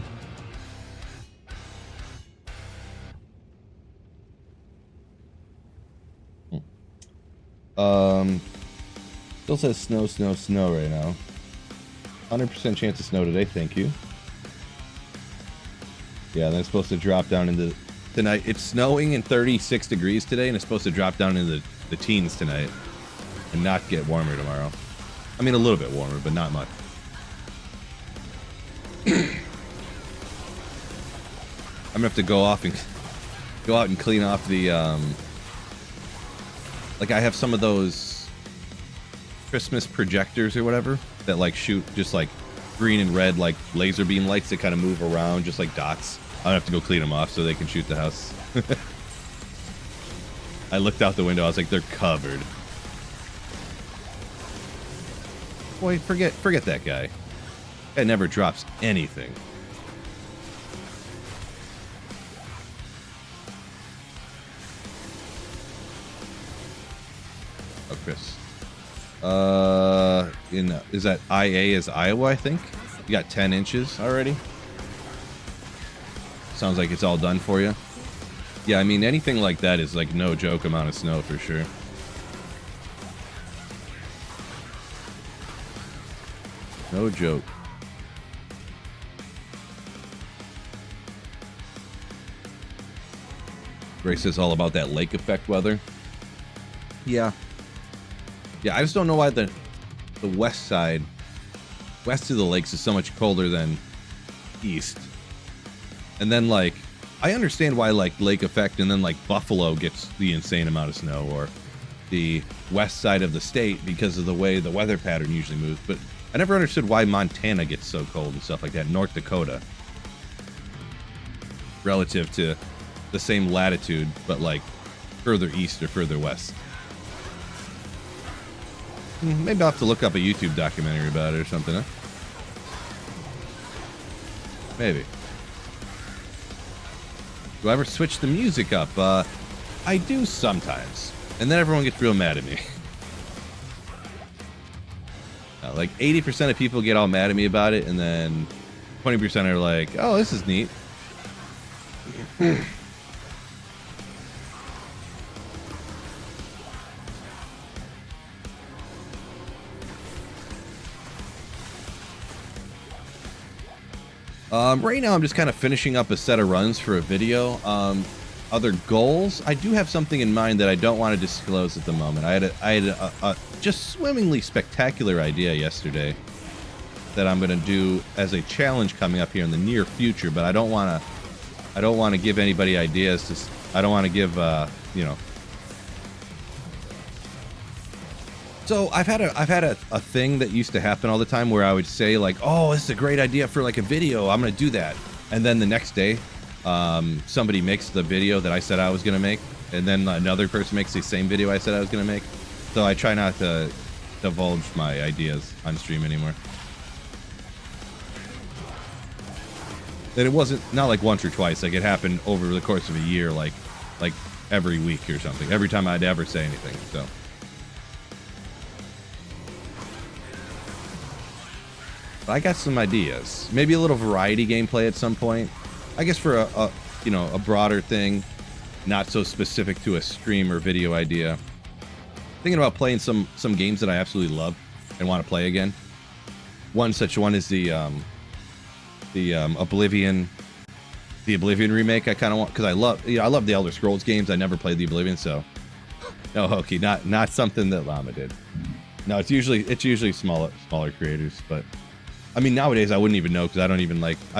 S1: Still says snow, snow, snow right now. 100% chance of snow today, thank you. Yeah, then it's supposed to drop down into tonight. It's snowing and 36 degrees today, and it's supposed to drop down into the teens tonight and not get warmer tomorrow. I mean, a little bit warmer, but not much. I'm gonna have to go out and clean off the like I have some of those Christmas projectors or whatever that like shoot just like green and red like laser beam lights that kind of move around just like dots. I have to go clean them off so they can shoot the house. I looked out the window, I was like, they're covered. Boy, forget that guy. Guy never drops anything. Oh, Chris. Is that IA is Iowa, I think? You got 10 inches already? Sounds like it's all done for you. Yeah, I mean, anything like that is like no joke amount of snow for sure. No joke. Grace is all about that lake effect weather. Yeah. Yeah, I just don't know why the west side, west of the lakes is so much colder than east. And then, like, I understand why, like, lake effect and then, like, Buffalo gets the insane amount of snow, or the west side of the state because of the way the weather pattern usually moves. But I never understood why Montana gets so cold and stuff like that. North Dakota. Relative to the same latitude, but, like, further east or further west. Maybe I'll have to look up a YouTube documentary about it or something, huh? Maybe. Do I ever switch the music up? I do sometimes. And then everyone gets real mad at me. Like 80% of people get all mad at me about it, and then 20% are like, oh, this is neat. Right now I'm just kind of finishing up a set of runs for a video. Other goals, I do have something in mind that I don't want to disclose at the moment. I had a just swimmingly spectacular idea yesterday that I'm going to do as a challenge coming up here in the near future, but I don't want to give anybody ideas. I don't want to give you know. So I've had a thing that used to happen all the time where I would say like, oh, this is a great idea for like a video, I'm gonna do that, and then the next day somebody makes the video that I said I was gonna make, and then another person makes the same video I said I was gonna make. So I try not to divulge my ideas on stream anymore. And it wasn't not like once or twice, like it happened over the course of a year, like every week or something, every time I'd ever say anything. So I got some ideas. Maybe a little variety gameplay at some point. I guess for a you know, a broader thing, not so specific to a stream or video idea. Thinking about playing some games that I absolutely love and want to play again. One such one is the Oblivion remake. I kind of want, because I love the Elder Scrolls games. I never played the Oblivion, so no, okay, not something that Llama did. No, it's usually smaller creators, but I mean, nowadays I wouldn't even know, because I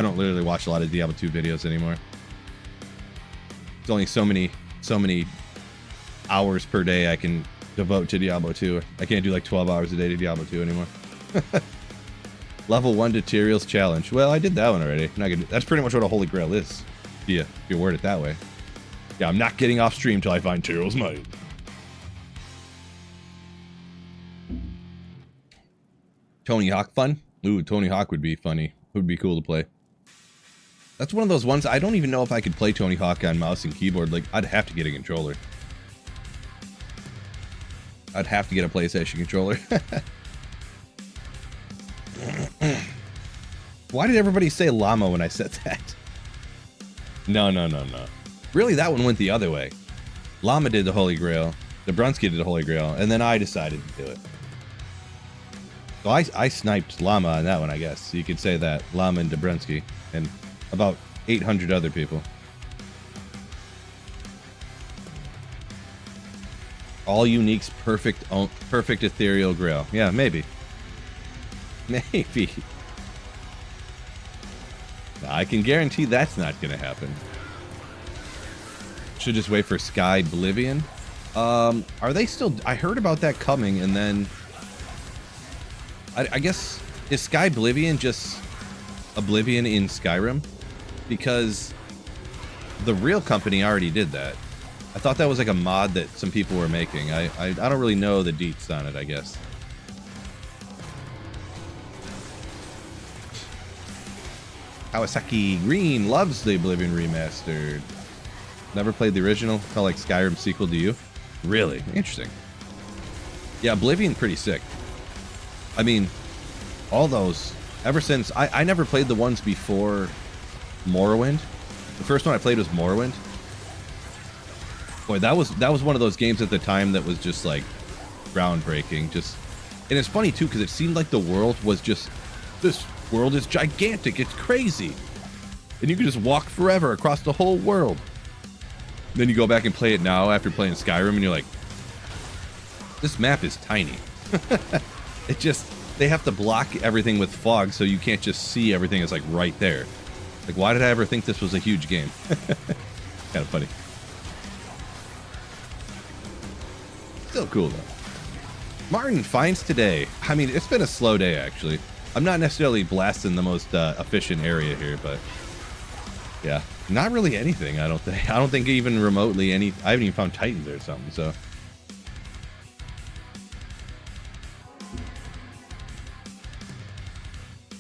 S1: don't literally watch a lot of Diablo 2 videos anymore. There's only so many hours per day I can devote to Diablo 2. I can't do like 12 hours a day to Diablo 2 anymore. Level 1 tutorials challenge. Well, I did that one already. That's pretty much what a Holy Grail is. If you word it that way. Yeah, I'm not getting off stream till I find Tyrell's Might. Tony Hawk fun? Ooh, Tony Hawk would be funny. Would be cool to play. That's one of those ones, I don't even know if I could play Tony Hawk on mouse and keyboard. Like, I'd have to get a controller. I'd have to get a PlayStation controller. Why did everybody say llama when I said that? No. Really, that one went the other way. Llama did the Holy Grail. Dabrowski did the Holy Grail. And then I decided to do it. So I sniped llama on that one, I guess. You could say that. Llama and Dabrowski. And about 800 other people. All uniques, perfect ethereal grail. Yeah, maybe. Maybe. I can guarantee that's not going to happen. Should just wait for Sky Oblivion. Are they still... I heard about that coming, and then... I guess... Is Sky Oblivion just Oblivion in Skyrim? Because the real company already did that. I thought that was like a mod that some people were making. I don't really know the deets on it, I guess. Kawasaki Green loves the Oblivion remastered. Never played the original. Felt like Skyrim sequel to you. Really? Interesting. Yeah, Oblivion pretty sick. I mean, all those, ever since, I never played the ones before Morrowind. The first one I played was Morrowind. Boy, that was one of those games at the time that was just like groundbreaking. Just, and it's funny too because it seemed like the world was just, this world is gigantic. It's crazy, and you can just walk forever across the whole world. Then you go back and play it now after playing Skyrim, and you're like, this map is tiny. It just, they have to block everything with fog so you can't just see everything. It's like right there. Like, why did I ever think this was a huge game? Kind of funny. Still cool though. Martin finds today. I mean, it's been a slow day actually. I'm not necessarily blasting the most efficient area here, but yeah, not really anything. I don't think even remotely any. I haven't even found Titans or something. So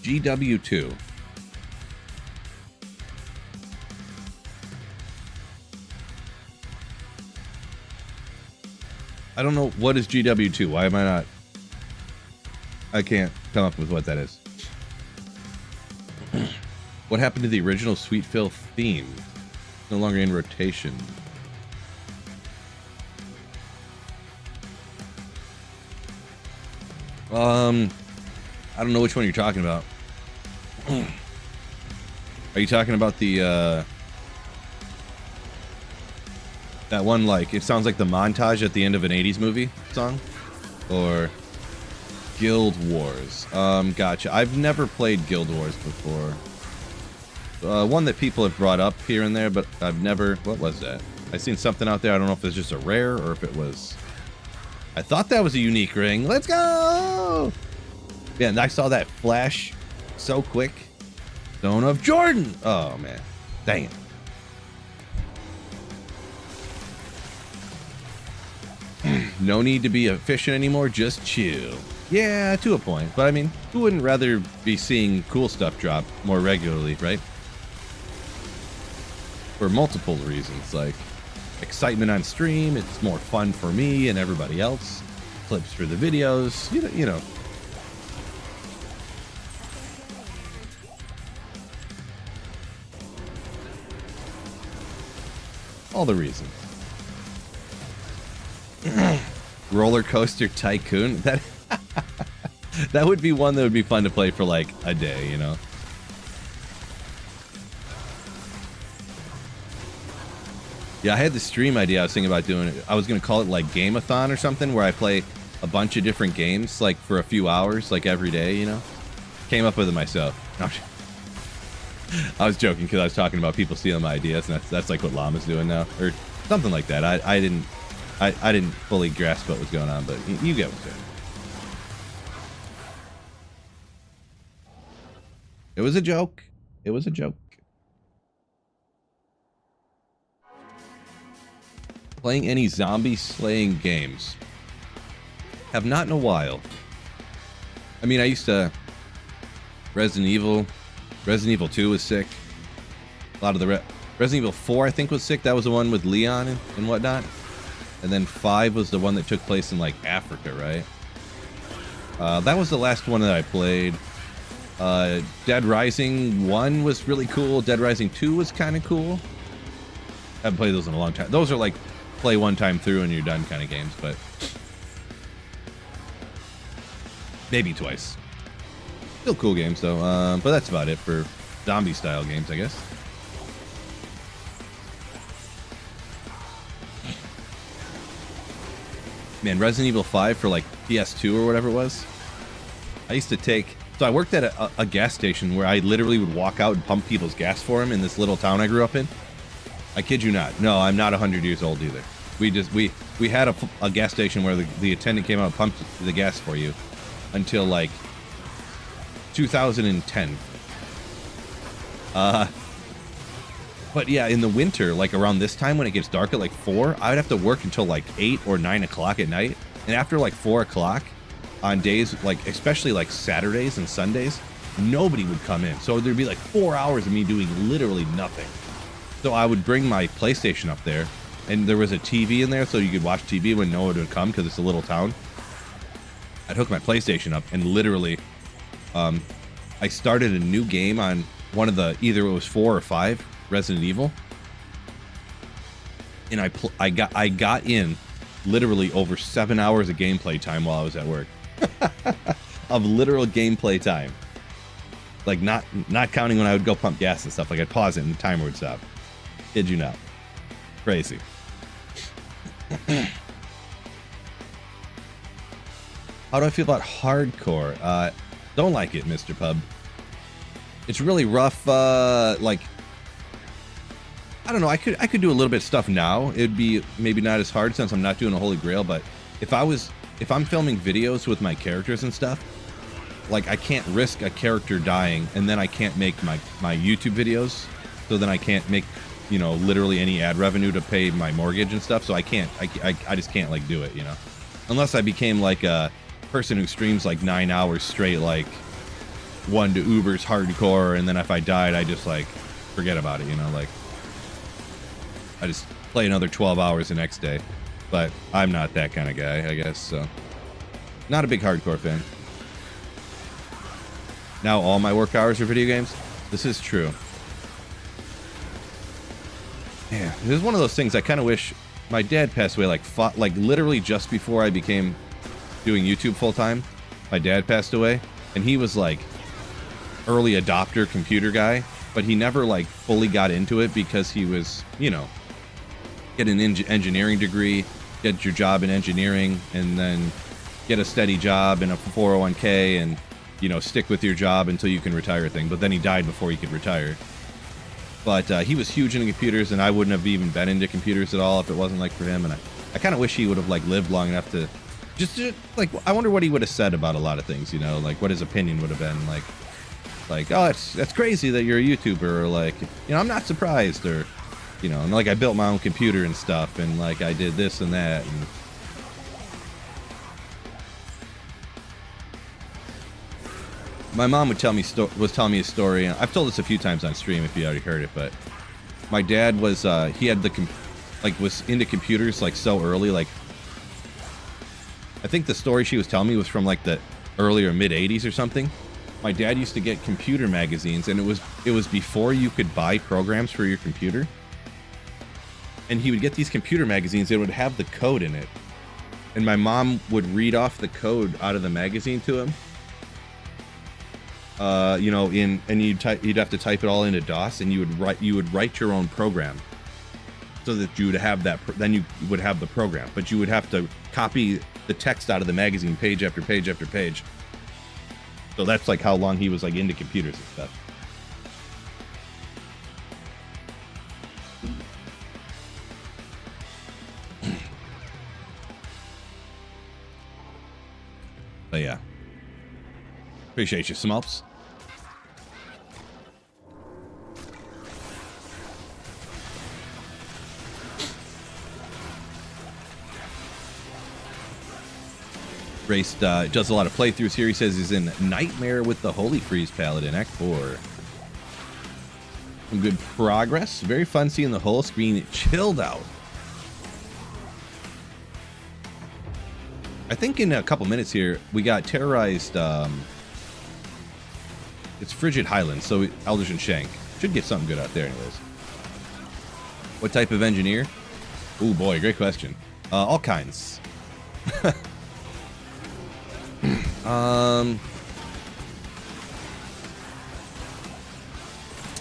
S1: GW2. I don't know what is GW2. Why am I not? I can't come up with what that is. What happened to the original Sweet Phil theme? No longer in rotation. I don't know which one you're talking about. Are you talking about the that one, like, it sounds like the montage at the end of an 80s movie song? Or Guild Wars? Gotcha. I've never played Guild Wars before. One that people have brought up here and there, but I've never... What was that? I seen something out there. I don't know if it's just a rare or if it was... I thought that was a unique ring. Let's go! Yeah, and I saw that flash so quick. Stone of Jordan! Oh, man. Dang it. No need to be efficient anymore, just chill. Yeah, to a point. But I mean, who wouldn't rather be seeing cool stuff drop more regularly, right? For multiple reasons, like excitement on stream, it's more fun for me and everybody else. Clips for the videos, you know. All the reasons. Roller Coaster Tycoon. That that would be one that would be fun to play for like a day, you know. Yeah, I had the stream idea. I was thinking about doing it. I was gonna call it like Game-a-thon or something, where I play a bunch of different games like for a few hours, like every day, you know. Came up with it myself. I was joking because I was talking about people stealing my ideas, and that's like what Llama's doing now, or something like that. I didn't fully grasp what was going on, but you get what I'm saying. It was a joke. It was a joke. Playing any zombie slaying games? Have not in a while. I mean, I used to... Resident Evil 2 was sick. A lot of the Resident Evil 4, I think, was sick. That was the one with Leon and whatnot. And then 5 was the one that took place in, like, Africa, right? That was the last one that I played. Dead Rising 1 was really cool. Dead Rising 2 was kind of cool. I haven't played those in a long time. Those are like play one time through and you're done kind of games, but maybe twice. Still cool games though. But that's about it for zombie style games, I guess. Man, Resident Evil 5 for like PS2 or whatever it was. I used to take... So I worked at a gas station where I literally would walk out and pump people's gas for them in this little town I grew up in. I kid you not. No, I'm not 100 years old either. We had a gas station where the attendant came out and pumped the gas for you until like 2010. But yeah, in the winter, like around this time when it gets dark at like 4, I would have to work until like 8 or 9 o'clock at night. And after like 4 o'clock on days, like especially like Saturdays and Sundays, nobody would come in. So there'd be like 4 hours of me doing literally nothing. So I would bring my PlayStation up there, and there was a TV in there so you could watch TV when no one would come because it's a little town. I'd hook my PlayStation up, and literally, I started a new game on one of the, either it was 4 or 5 Resident Evil, and I got in literally over 7 hours of gameplay time while I was at work. Of literal gameplay time, like not counting when I would go pump gas and stuff. Like I'd pause it and the timer would stop. Kid you not. Crazy. How do I feel about hardcore? Don't like it, Mr. Pub. It's really rough. Like, I don't know. I could do a little bit of stuff now. It'd be maybe not as hard since I'm not doing a Holy Grail. But if I'm filming videos with my characters and stuff, like I can't risk a character dying and then I can't make my YouTube videos. So then I can't make, you know, literally any ad revenue to pay my mortgage and stuff. So I just can't like do it, you know, unless I became like a person who streams like 9 hours straight, like one to Uber's hardcore. And then if I died, I just like forget about it, you know, like I just play another 12 hours the next day. But I'm not that kind of guy, I guess. So not a big hardcore fan. Now all my work hours are video games. This is true. Yeah, this is one of those things I kind of wish. My dad passed away like literally just before I became doing YouTube full time. My dad passed away, and he was like early adopter computer guy, but he never like fully got into it because he was, you know, get an engineering degree, get your job in engineering, and then get a steady job in a 401k, and you know, stick with your job until you can retire thing. But then he died before he could retire. But he was huge into computers, and I wouldn't have even been into computers at all if it wasn't like for him. And I kind of wish he would have like lived long enough to just like, I wonder what he would have said about a lot of things, you know, like what his opinion would have been like, oh, that's crazy that you're a YouTuber, or like, you know, I'm not surprised, or, you know, and like I built my own computer and stuff, and like I did this and that. And my mom would telling me a story, and I've told this a few times on stream if you already heard it, but my dad was he had was into computers like so early. Like I think the story she was telling me was from like the early or mid 80s or something. My dad used to get computer magazines, and it was before you could buy programs for your computer. And he would get these computer magazines that would have the code in it, and my mom would read off the code out of the magazine to him. You know, and you'd have to type it all into DOS, and you would write your own program, so that you would have that. Then you would have the program, but you would have to copy the text out of the magazine page after page after page. So that's like how long he was like into computers and stuff. But yeah. Appreciate you, Smulps. Raced does a lot of playthroughs here. He says he's in Nightmare with the Holy Freeze Paladin, Act 4. Some good progress. Very fun seeing the whole screen chilled out. I think in a couple minutes here, we got terrorized. It's Frigid Highlands, so Eldritch and Shank. Should get something good out there anyways. What type of engineer? Oh boy, great question. All kinds.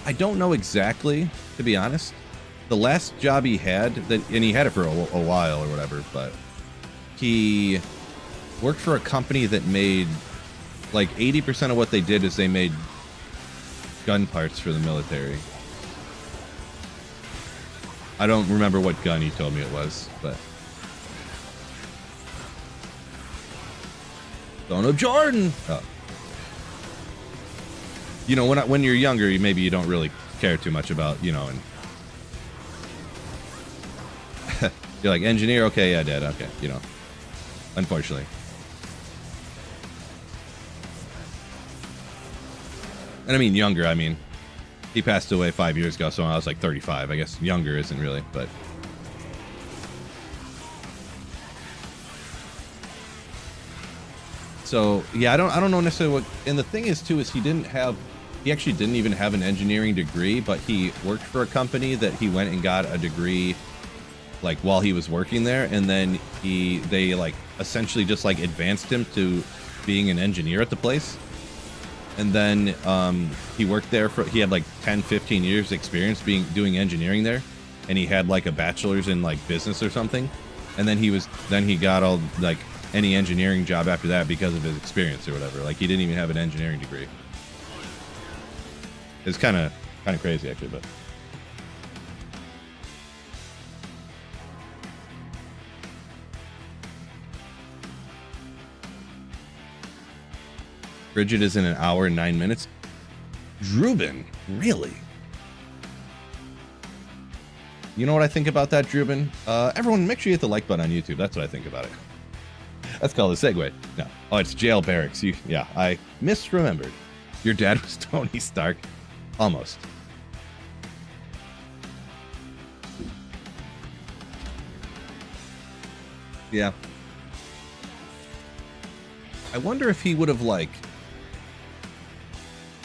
S1: I don't know exactly, to be honest. The last job he had, and he had it for a while or whatever, but he worked for a company that made, like 80% of what they did is they made gun parts for the military. I don't remember what gun he told me it was, but... Son of Jordan! Oh. You know, when you're younger, maybe you don't really care too much about, you know, and... You're like, engineer? Okay, yeah, dad, okay, you know. Unfortunately. And I mean younger, I mean... He passed away 5 years ago, so I was like 35. I guess younger isn't really, but... So, yeah, I don't know necessarily what... And the thing is, too, is he actually didn't even have an engineering degree, but he worked for a company that he went and got a degree, like, while he was working there, and then they, like, essentially just, like, advanced him to being an engineer at the place. And then he worked there he had like 10, 15 years experience doing engineering there. And he had like a bachelor's in like business or something. And then he got all like any engineering job after that because of his experience or whatever. Like he didn't even have an engineering degree. It's kind of crazy actually, but. Frigid is in an hour and 9 minutes. Drubin, really? You know what I think about that, Drubin? Everyone, make sure you hit the like button on YouTube. That's what I think about it. That's called a segue. No. Oh, it's jail barracks. Yeah, I misremembered. Your dad was Tony Stark. Almost. Yeah. I wonder if he would have, like...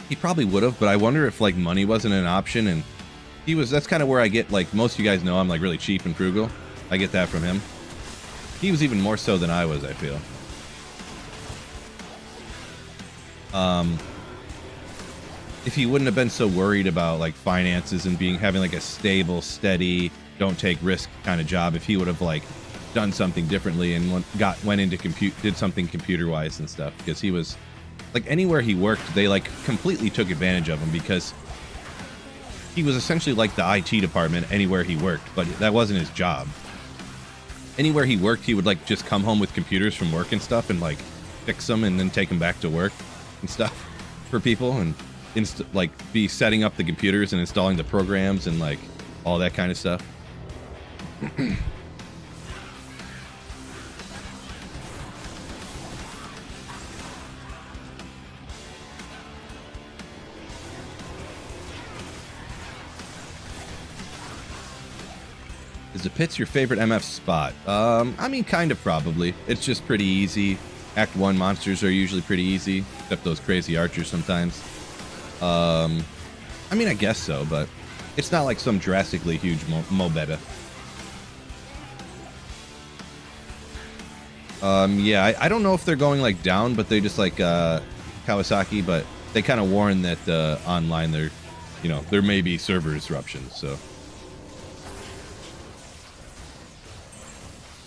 S1: He probably would have, but I wonder if, like, money wasn't an option, and that's kind of where I get, like, most of you guys know I'm, like, really cheap and frugal. I get that from him. He was even more so than I was, I feel. If he wouldn't have been so worried about, like, finances and having, like, a stable, steady, don't take risk kind of job, if he would have, like, done something differently and went into did something computer-wise and stuff, because he was... Like, anywhere he worked, they, like, completely took advantage of him because he was essentially like the IT department anywhere he worked, but that wasn't his job. Anywhere he worked, he would, like, just come home with computers from work and stuff and, like, fix them and then take them back to work and stuff for people and, like, be setting up the computers and installing the programs and, like, all that kind of stuff. Is the pits your favorite MF spot? I mean, kind of probably. It's just pretty easy. Act 1 monsters are usually pretty easy, except those crazy archers sometimes. I mean, I guess so, but it's not like some drastically huge meta. Yeah, I don't know if they're going, like, down, but they just, like, Kawasaki, but they kind of warn that online there may be server disruptions, so...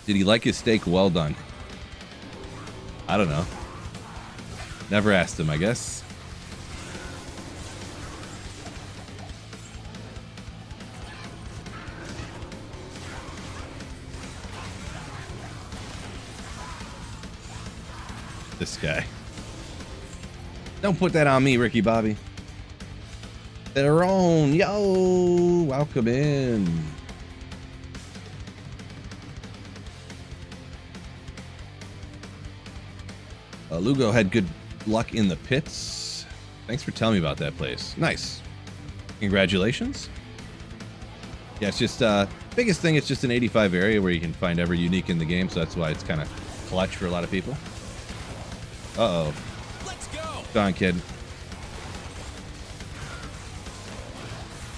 S1: Did he like his steak well done? I don't know. Never asked him, I guess. This guy. Don't put that on me, Ricky Bobby. Their own. Yo, welcome in. Lugo had good luck in the pits. Thanks for telling me about that place. Nice. Congratulations. Yeah, it's just biggest thing. It's just an 85 area where you can find every unique in the game, so that's why it's kind of clutch for a lot of people. Uh-oh.
S3: Let's go.
S1: Go on, kid.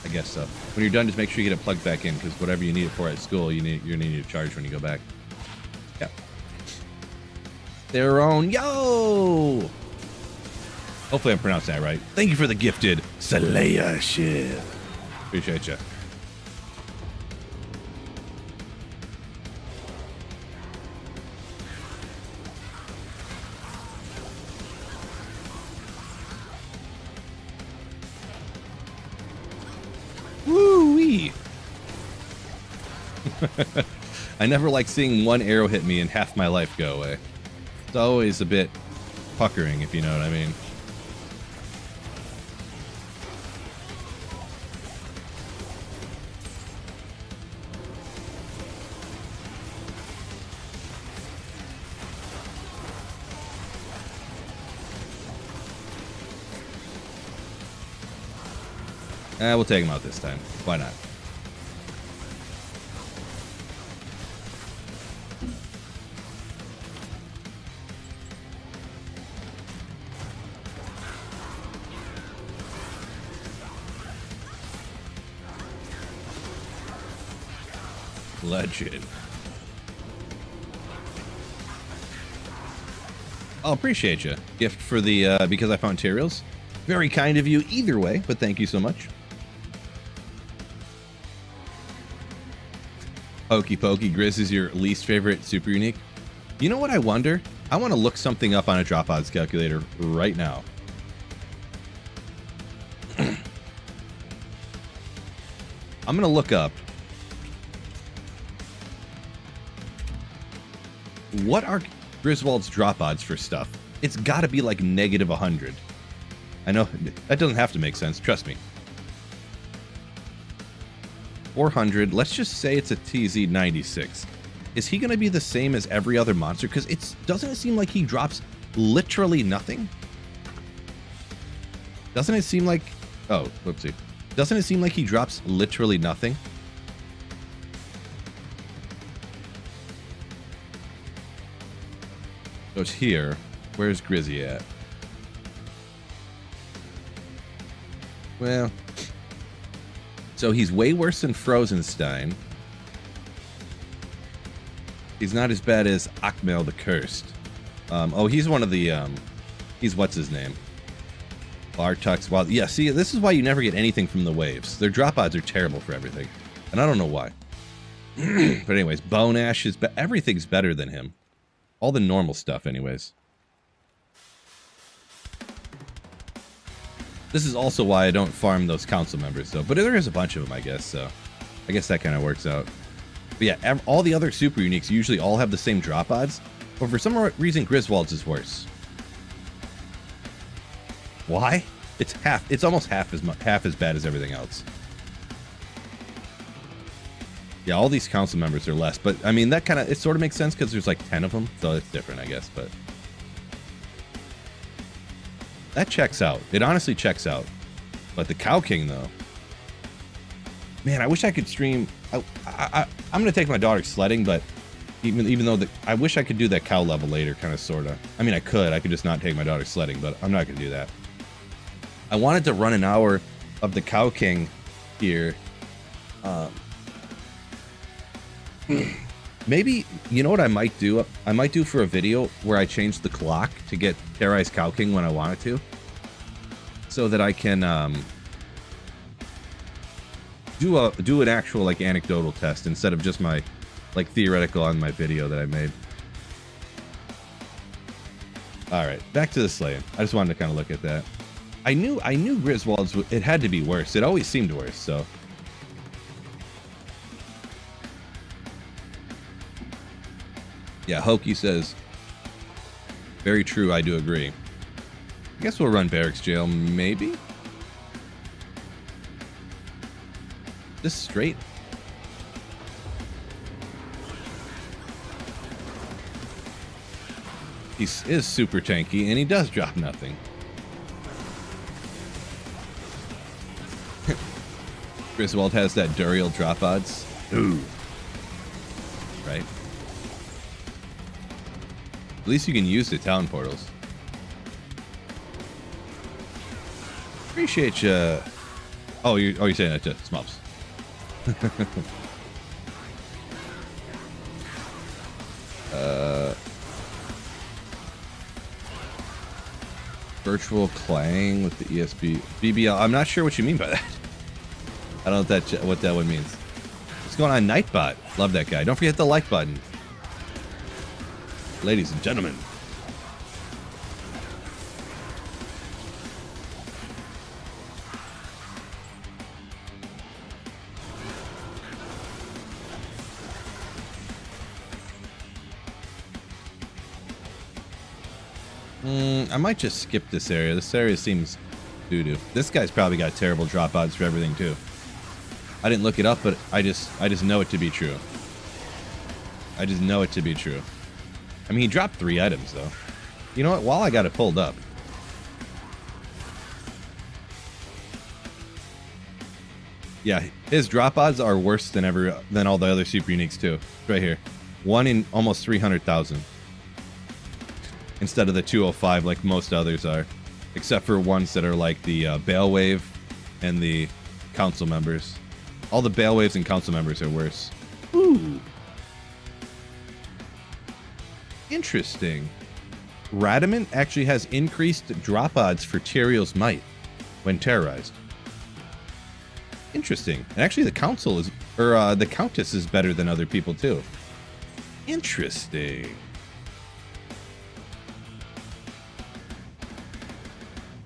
S1: I guess so. When you're done, just make sure you get it plugged back in, because whatever you need it for at school, you're gonna need to charge when you go back. Yeah. Their own. Yo! Hopefully I'm pronouncing that right. Thank you for the gifted Salaya shit. Appreciate you. Woo-wee. I never like seeing one arrow hit me and half my life go away. It's always a bit puckering, if you know what I mean. We'll take him out this time. Why not? Legend. I'll appreciate you. Gift for the, because I found materials. Very kind of you either way, but thank you so much. Hokey Pokey, Grizz is your least favorite super unique. You know what I wonder? I want to look something up on a drop odds calculator right now. I'm going to look up what are Griswold's drop odds for stuff. It's got to be like negative 100. I know that doesn't have to make sense. Trust me. 400. Let's just say it's a TZ 96. Is he going to be the same as every other monster? Because doesn't it seem like he drops literally nothing? Doesn't it seem like... Oh, whoopsie. Doesn't it seem like he drops literally nothing? So it's here. Where's Grizzy at? Well... So he's way worse than Frozenstein. He's not as bad as Akmel the Cursed. Oh, he's one of the... he's what's his name? Bartux. Well, yeah, see, this is why you never get anything from the waves. Their drop odds are terrible for everything. And I don't know why. But anyways, Bone Ash is... everything's better than him. All the normal stuff, anyways. This is also why I don't farm those council members, though. But there is a bunch of them, I guess, so... I guess that kind of works out. But yeah, all the other super uniques usually all have the same drop odds. But for some reason, Griswold's is worse. Why? It's almost half as bad as everything else. Yeah, all these council members are less. But, I mean, it sort of makes sense because there's like 10 of them. So it's different, I guess, but... That checks out. It honestly checks out. But the Cow King, though... Man, I wish I could stream... I'm going to take my daughter sledding, but... Even though... I wish I could do that cow level later, kind of, sort of. I mean, I could just not take my daughter sledding, but I'm not going to do that. I wanted to run an hour of the Cow King here. Maybe, you know what I might do? I might do for a video where I change the clock to get Terrorize Cow King when I want it to. So that I can do an actual like anecdotal test instead of just my like theoretical on my video that I made. Alright, back to the slaying. I just wanted to kind of look at that. I knew Griswold's, it had to be worse. It always seemed worse, so... Yeah, Hokey says, very true, I do agree. I guess we'll run Barracks Jail, maybe? This straight? He is super tanky, and he does drop nothing. Griswold has that Duriel drop odds. Ooh. Right. At least you can use the town portals. Appreciate you. Oh, you're saying that to Smups. Virtual clang with the ESP BBL. I'm not sure what you mean by that. I don't know what that one means. What's going on, Nightbot? Love that guy. Don't forget the like button, ladies and gentlemen. I might just skip this area. This area seems doo-doo. This guy's probably got terrible drop odds for everything too. I didn't look it up, but I just know it to be true. I just know it to be true. I mean, he dropped 3 items though. You know what? While I got it pulled up, yeah, his drop odds are worse than all the other super uniques too. Right here, 1 in almost 300,000. Instead of the 205 like most others are, except for ones that are like the Bale Wave and the council members. All the Bale Waves and council members are worse. Ooh. Interesting. Radamant actually has increased drop odds for Tyrael's Might when terrorized. Interesting. And actually the council is, or the Countess is better than other people too. Interesting.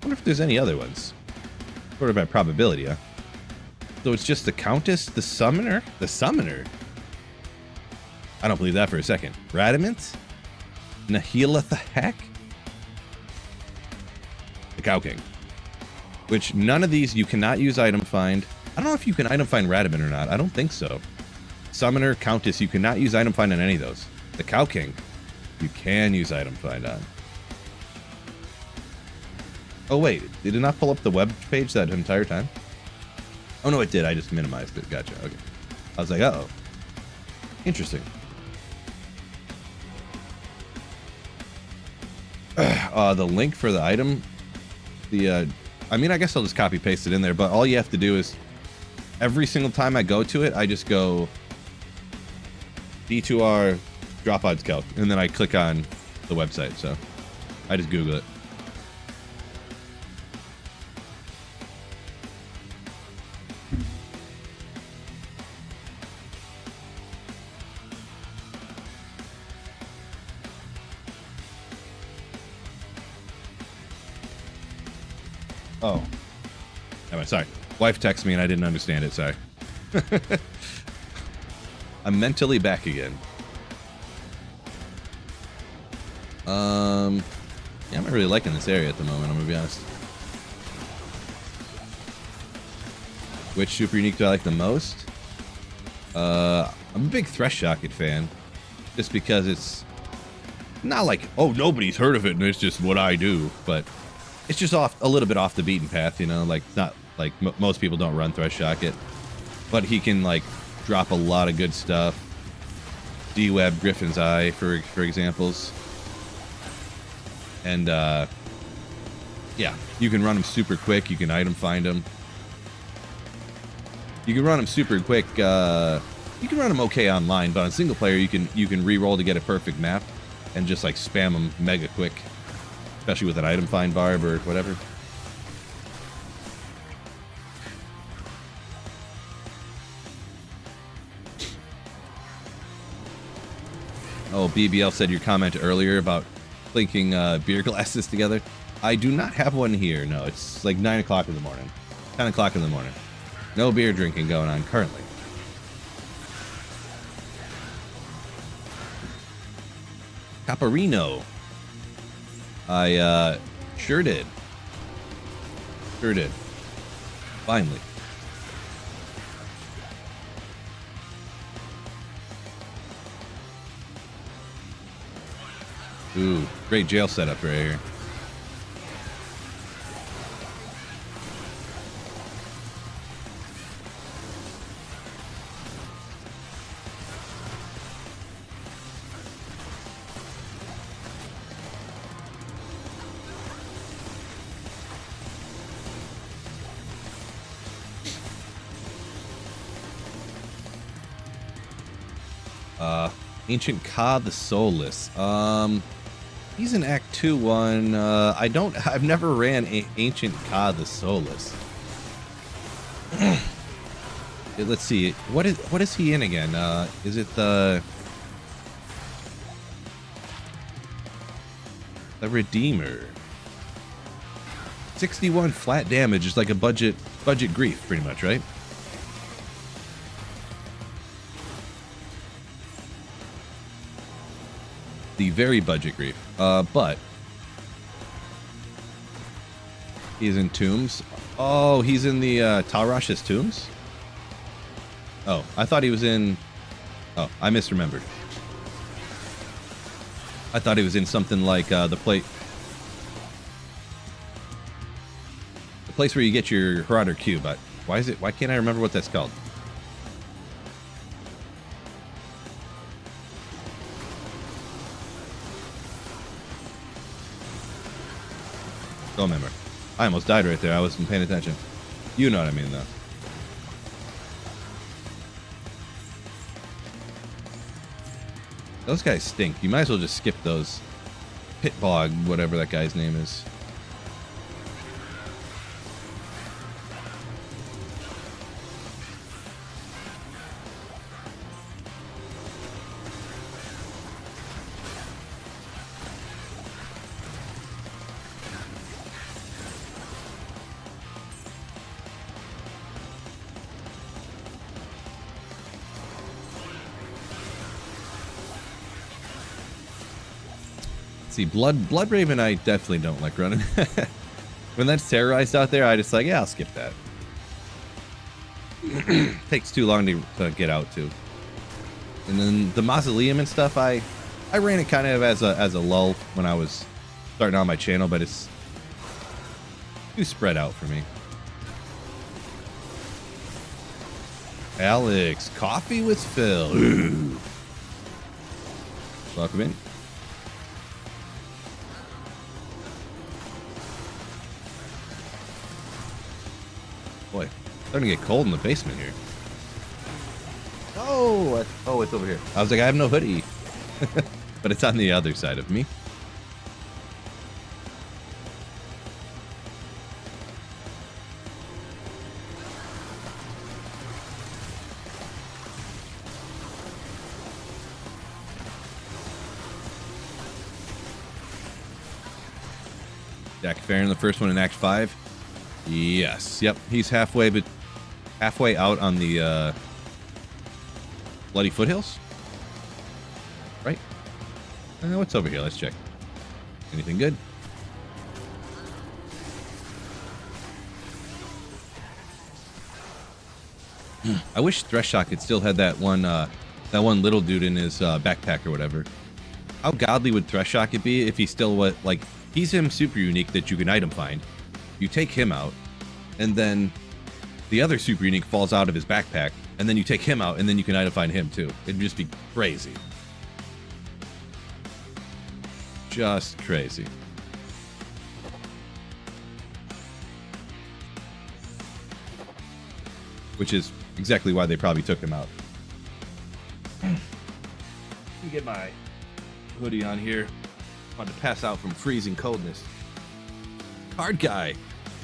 S1: I wonder if there's any other ones. Sort of by probability, huh? So it's just the Countess, the Summoner? The Summoner? I don't believe that for a second. Radamant? Nahila the Heck? The Cow King. Which none of these you cannot use item find. I don't know if you can item find Radamant or not. I don't think so. Summoner, Countess, you cannot use item find on any of those. The Cow King, you can use item find on. Oh wait, did it not pull up the web page that entire time? Oh no, it did. I just minimized it. Gotcha. Okay. I was like, uh-oh. Interesting. The link for the item, I mean, I guess I'll just copy paste it in there, but all you have to do is every single time I go to it, I just go D2R drop odds calc, and then I click on the website. So I just Google it. Oh. Anyway, sorry. Wife texted me and I didn't understand it. Sorry. I'm mentally back again. Yeah, I'm not really liking this area at the moment, I'm gonna be honest. Which super unique do I like the most? I'm a big Thresh Socket fan. Just because it's not like, oh, nobody's heard of it and it's just what I do, but it's just a little bit off the beaten path, you know, like not like most people don't run Thresh Socket, but he can like drop a lot of good stuff. D-Web, Griffin's Eye, for examples. And yeah, you can run him super quick. You can item find him. You can run him super quick. You can run him okay online, but on single player, you can re-roll to get a perfect map and just like spam him mega quick. Especially with an item find barb or whatever. Oh, BBL said your comment earlier about clinking beer glasses together. I do not have one here. No, it's like 9 o'clock in the morning. 10 o'clock in the morning. No beer drinking going on currently. Caparino. I sure did. Sure did. Finally. Ooh, great jail setup right here. Ancient Ka the Soulless. He's in Act 2 one. I've never ran Ancient Ka the Soulless. Let's see. What is he in again? Is it the Redeemer? 61 flat damage is like a budget grief, pretty much, right? The very budget grief. But he's in Tombs. Oh, he's in the Talrash's Tombs? Oh, I thought he was in... Oh, I misremembered. I thought he was in something like the place where you get your Marauder Cube. But why can't I remember what that's called? Don't remember. I almost died right there. I wasn't paying attention. You know what I mean, though. Those guys stink. You might as well just skip those. Pitbog, whatever that guy's name is. See, Blood Raven I definitely don't like running. When that's terrorized out there, I just like, yeah, I'll skip that. Takes too long to get out to. And then the Mausoleum and stuff, I ran it kind of as a lull when I was starting on my channel, but it's too spread out for me. Alex, coffee with Phil. Ooh. Welcome in. Boy, starting to get cold in the basement here. Oh, it's over here. I was like, I have no hoodie. But it's on the other side of me. Jack Farron, the first one in Act 5. Yes. Yep. He's halfway out on the Bloody Foothills. Right? What's over here? Let's check. Anything good? I wish Threshock still had that one little dude in his backpack or whatever. How godly would Threshock be if he still he's him super unique that you can item find. You take him out, and then the other super unique falls out of his backpack, and then you take him out, and then you can item find him too. It'd just be crazy. Just crazy. Which is exactly why they probably took him out. Let me get my hoodie on here. I'm about to pass out from freezing coldness. Card guy.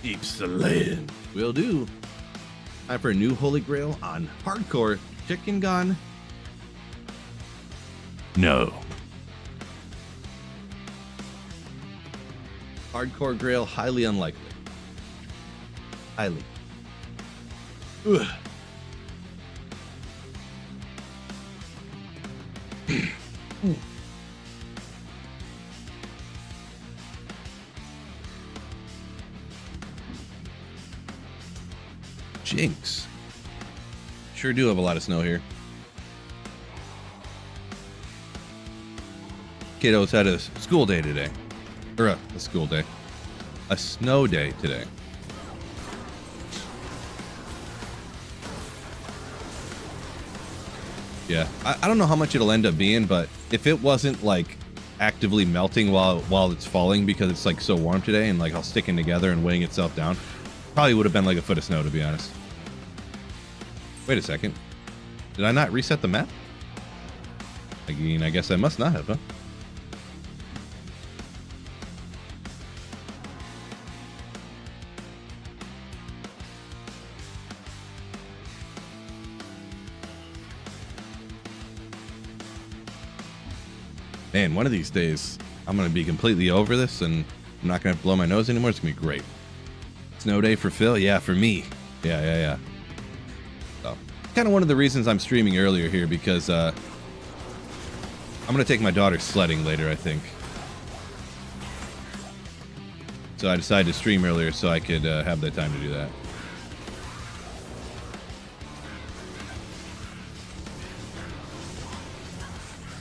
S1: Keeps the land. Will do. Time for a new holy grail on hardcore chicken gun. No. Hardcore grail, highly unlikely. Highly. Ugh. Jinx. Sure do have a lot of snow here. Kiddos had a school day today. Or a school day. A snow day today. Yeah, I don't know how much it'll end up being, but if it wasn't like actively melting while it's falling because it's like so warm today and like all sticking together and weighing itself down, probably would have been like a foot of snow, to be honest. Wait a second. Did I not reset the map? I mean, I guess I must not have, huh? Man, one of these days, I'm going to be completely over this, and I'm not going to blow my nose anymore. It's going to be great. Snow day for Phil? Yeah, for me. Yeah. So, kind of one of the reasons I'm streaming earlier here, because I'm going to take my daughter sledding later, I think. So I decided to stream earlier so I could have that time to do that.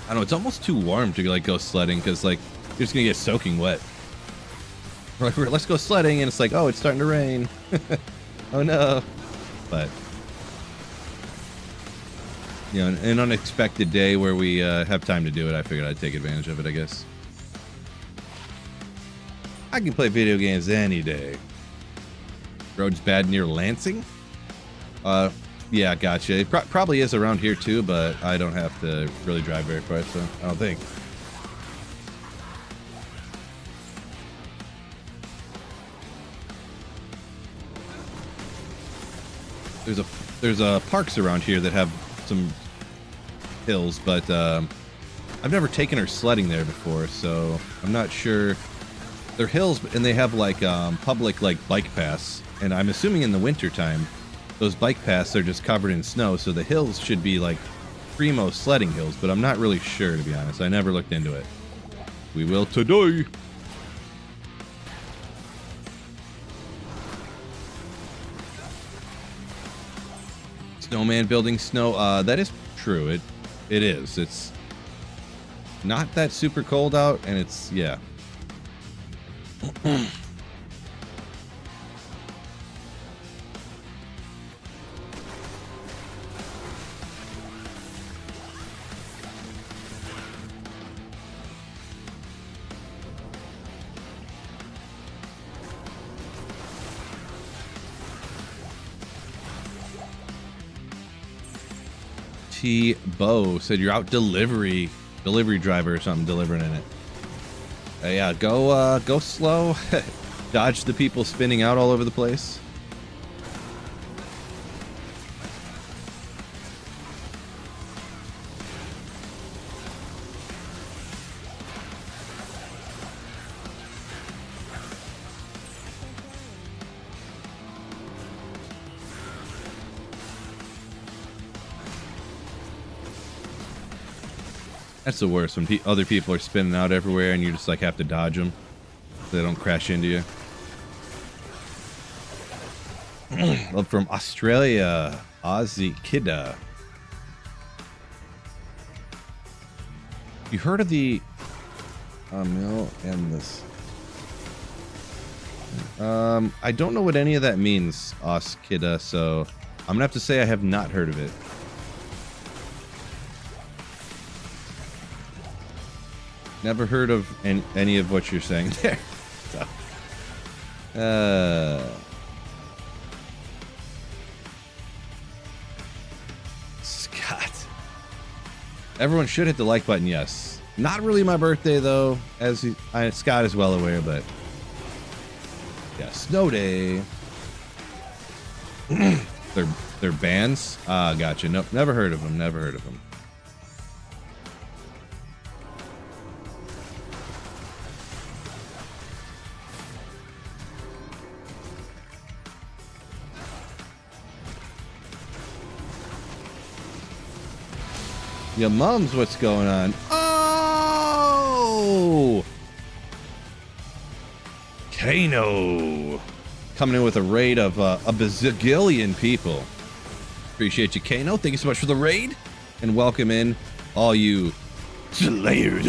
S1: I don't know, it's almost too warm to like go sledding because like you're just gonna get soaking wet. We're like, let's go sledding, and it's like, oh, it's starting to rain. Oh no! But you know, an unexpected day where we have time to do it, I figured I'd take advantage of it. I guess I can play video games any day. Road's bad near Lansing. Yeah, gotcha. It probably is around here too, but I don't have to really drive very far, so I don't think. There's parks around here that have some hills, but I've never taken her sledding there before, so I'm not sure. They're hills, and they have like public like bike paths, and I'm assuming in the winter time those bike paths are just covered in snow, so the hills should be like primo sledding hills, but I'm not really sure, to be honest. I never looked into it. We will today. Snowman building snow. That is true. It is. It's not that super cold out, and it's, yeah. Bo said you're out delivery driver or something, delivering in it. Yeah, go slow. Dodge the people spinning out all over the place. That's the worst, when other people are spinning out everywhere and you just like have to dodge them so they don't crash into you. Love from Australia, Aussie Kidda. You heard of the mill and this? I don't know what any of that means, Aus Kidda, so I'm gonna have to say I have not heard of it. Never heard of any of what you're saying there. So, Scott. Everyone should hit the like button, yes. Not really my birthday, though, as Scott is well aware, but yeah, snow day. They're bands? Ah, gotcha. Nope, never heard of them. Never heard of them. Your mom's what's going on. Oh! Kano. Coming in with a raid of a bazillion people. Appreciate you, Kano. Thank you so much for the raid. And welcome in all you Slayers.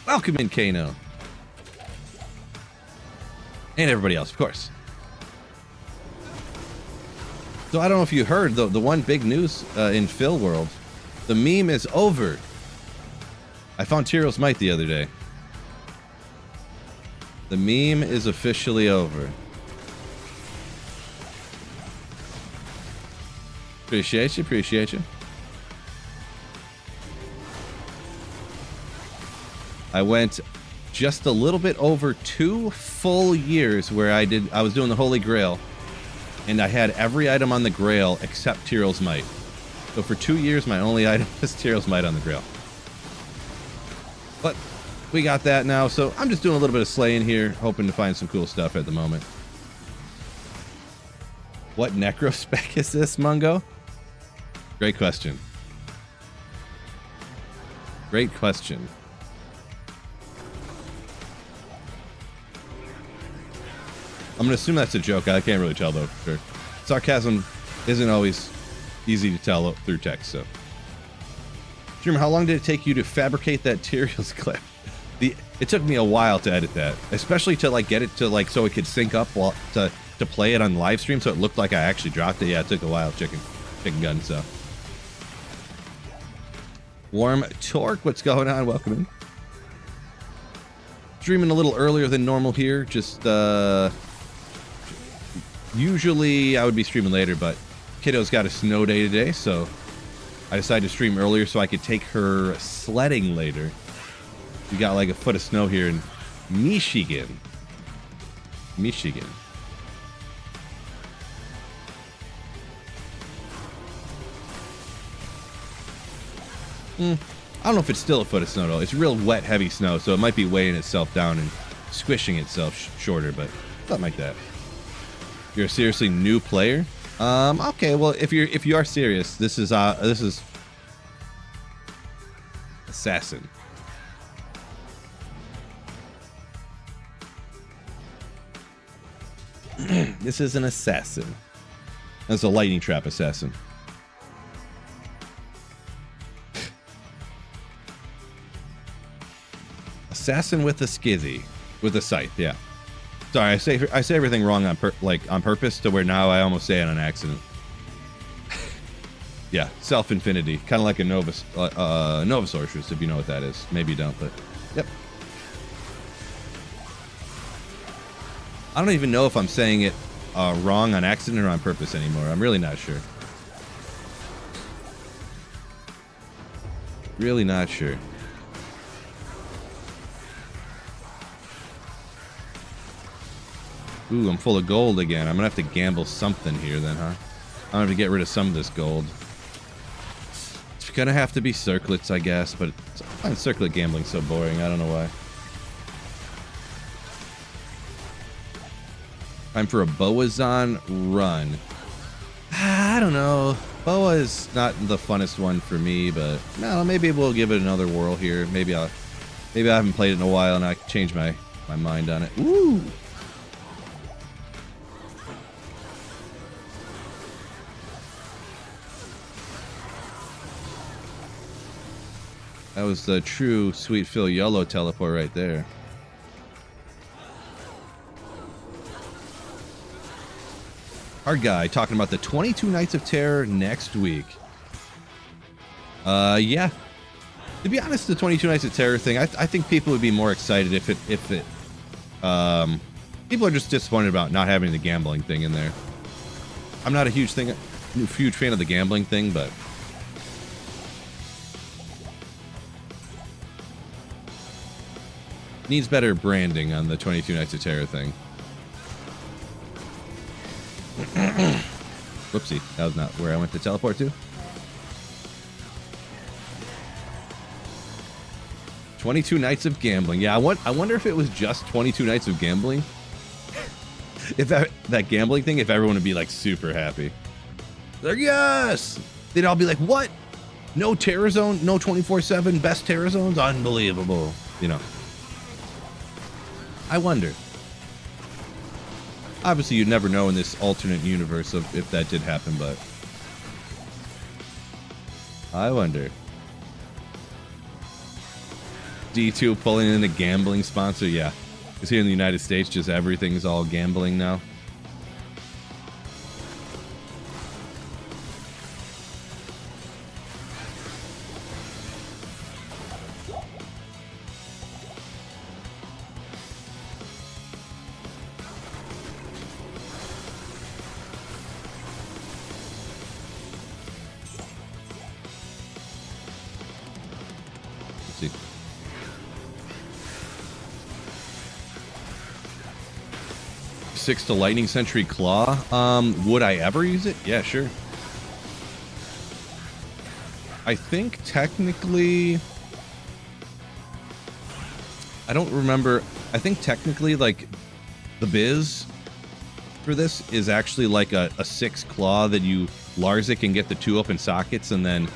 S1: Welcome in, Kano. And everybody else, of course. So I don't know if you heard the one big news in Phil world. The meme is over. I found Tyro's Might the other day. The meme is officially over. Appreciate you, appreciate you. I went just a little bit over 2 full years where I was doing the Holy Grail, and I had every item on the Grail except Tyrell's Might. So for 2 years, my only item was Tyrell's Might on the Grail. But we got that now, so I'm just doing a little bit of slaying here, hoping to find some cool stuff at the moment. What necro spec is this, Mungo? Great question. Great question. I'm gonna assume that's a joke. I can't really tell though. Sure. Sarcasm isn't always easy to tell through text. So, Dreamer, how long did it take you to fabricate that Tyrell's clip? It took me a while to edit that, especially to like get it to like so it could sync up while to play it on live stream, so it looked like I actually dropped it. Yeah, it took a while. Chicken gun. So, Warm Torque, what's going on? Welcome in. Streaming a little earlier than normal here. Just usually I would be streaming later, but kiddo's got a snow day today, so I decided to stream earlier so I could take her sledding later. We got like a foot of snow here in Michigan. Michigan. I don't know if it's still a foot of snow though. It's real wet, heavy snow, so it might be weighing itself down and squishing itself shorter, but something like that. You're a seriously new player? Okay, well if you are serious, this is Assassin. This is an assassin. That's a lightning trap assassin. Assassin with a skizzy, with a scythe. Yeah. Sorry, I say everything wrong on purpose to where now I almost say it on accident. Yeah, self-infinity, kind of like a Nova Sorceress, if you know what that is. Maybe you don't, but yep. I don't even know if I'm saying it wrong on accident or on purpose anymore. I'm really not sure. Really not sure. Ooh, I'm full of gold again. I'm gonna have to gamble something here then, huh? I'm gonna have to get rid of some of this gold. It's gonna have to be circlets, I guess, but I find circlet gambling so boring. I don't know why. Time for a Boazon run. I don't know. Boa is not the funnest one for me, but no, maybe we'll give it another whirl here. Maybe I haven't played it in a while and I can change my mind on it. Ooh. That was the true Sweet Phil YOLO teleport right there. Hard guy talking about the 22 Nights of Terror next week. Yeah. To be honest, the 22 Nights of Terror thing, I think people would be more excited if it people are just disappointed about not having the gambling thing in there. I'm not a huge fan of the gambling thing, but needs better branding on the 22 Nights of Terror thing. Whoopsie, that was not where I went to teleport to. 22 Nights of Gambling. Yeah, I wonder if it was just 22 Nights of Gambling. If that gambling thing, if everyone would be like super happy. Like, yes! They'd all be like, what? No Terror Zone? No 24/7 best Terror Zones? Unbelievable. You know. I wonder. Obviously, you'd never know in this alternate universe if that did happen, but I wonder. D2 pulling in a gambling sponsor, yeah. Because here in the United States, just everything's all gambling now. 6 to Lightning Sentry Claw. Would I ever use it? Yeah, sure. I think technically, I don't remember. I think technically, like, the biz for this is actually like a 6 claw that you Larzik and get the 2 open sockets, and then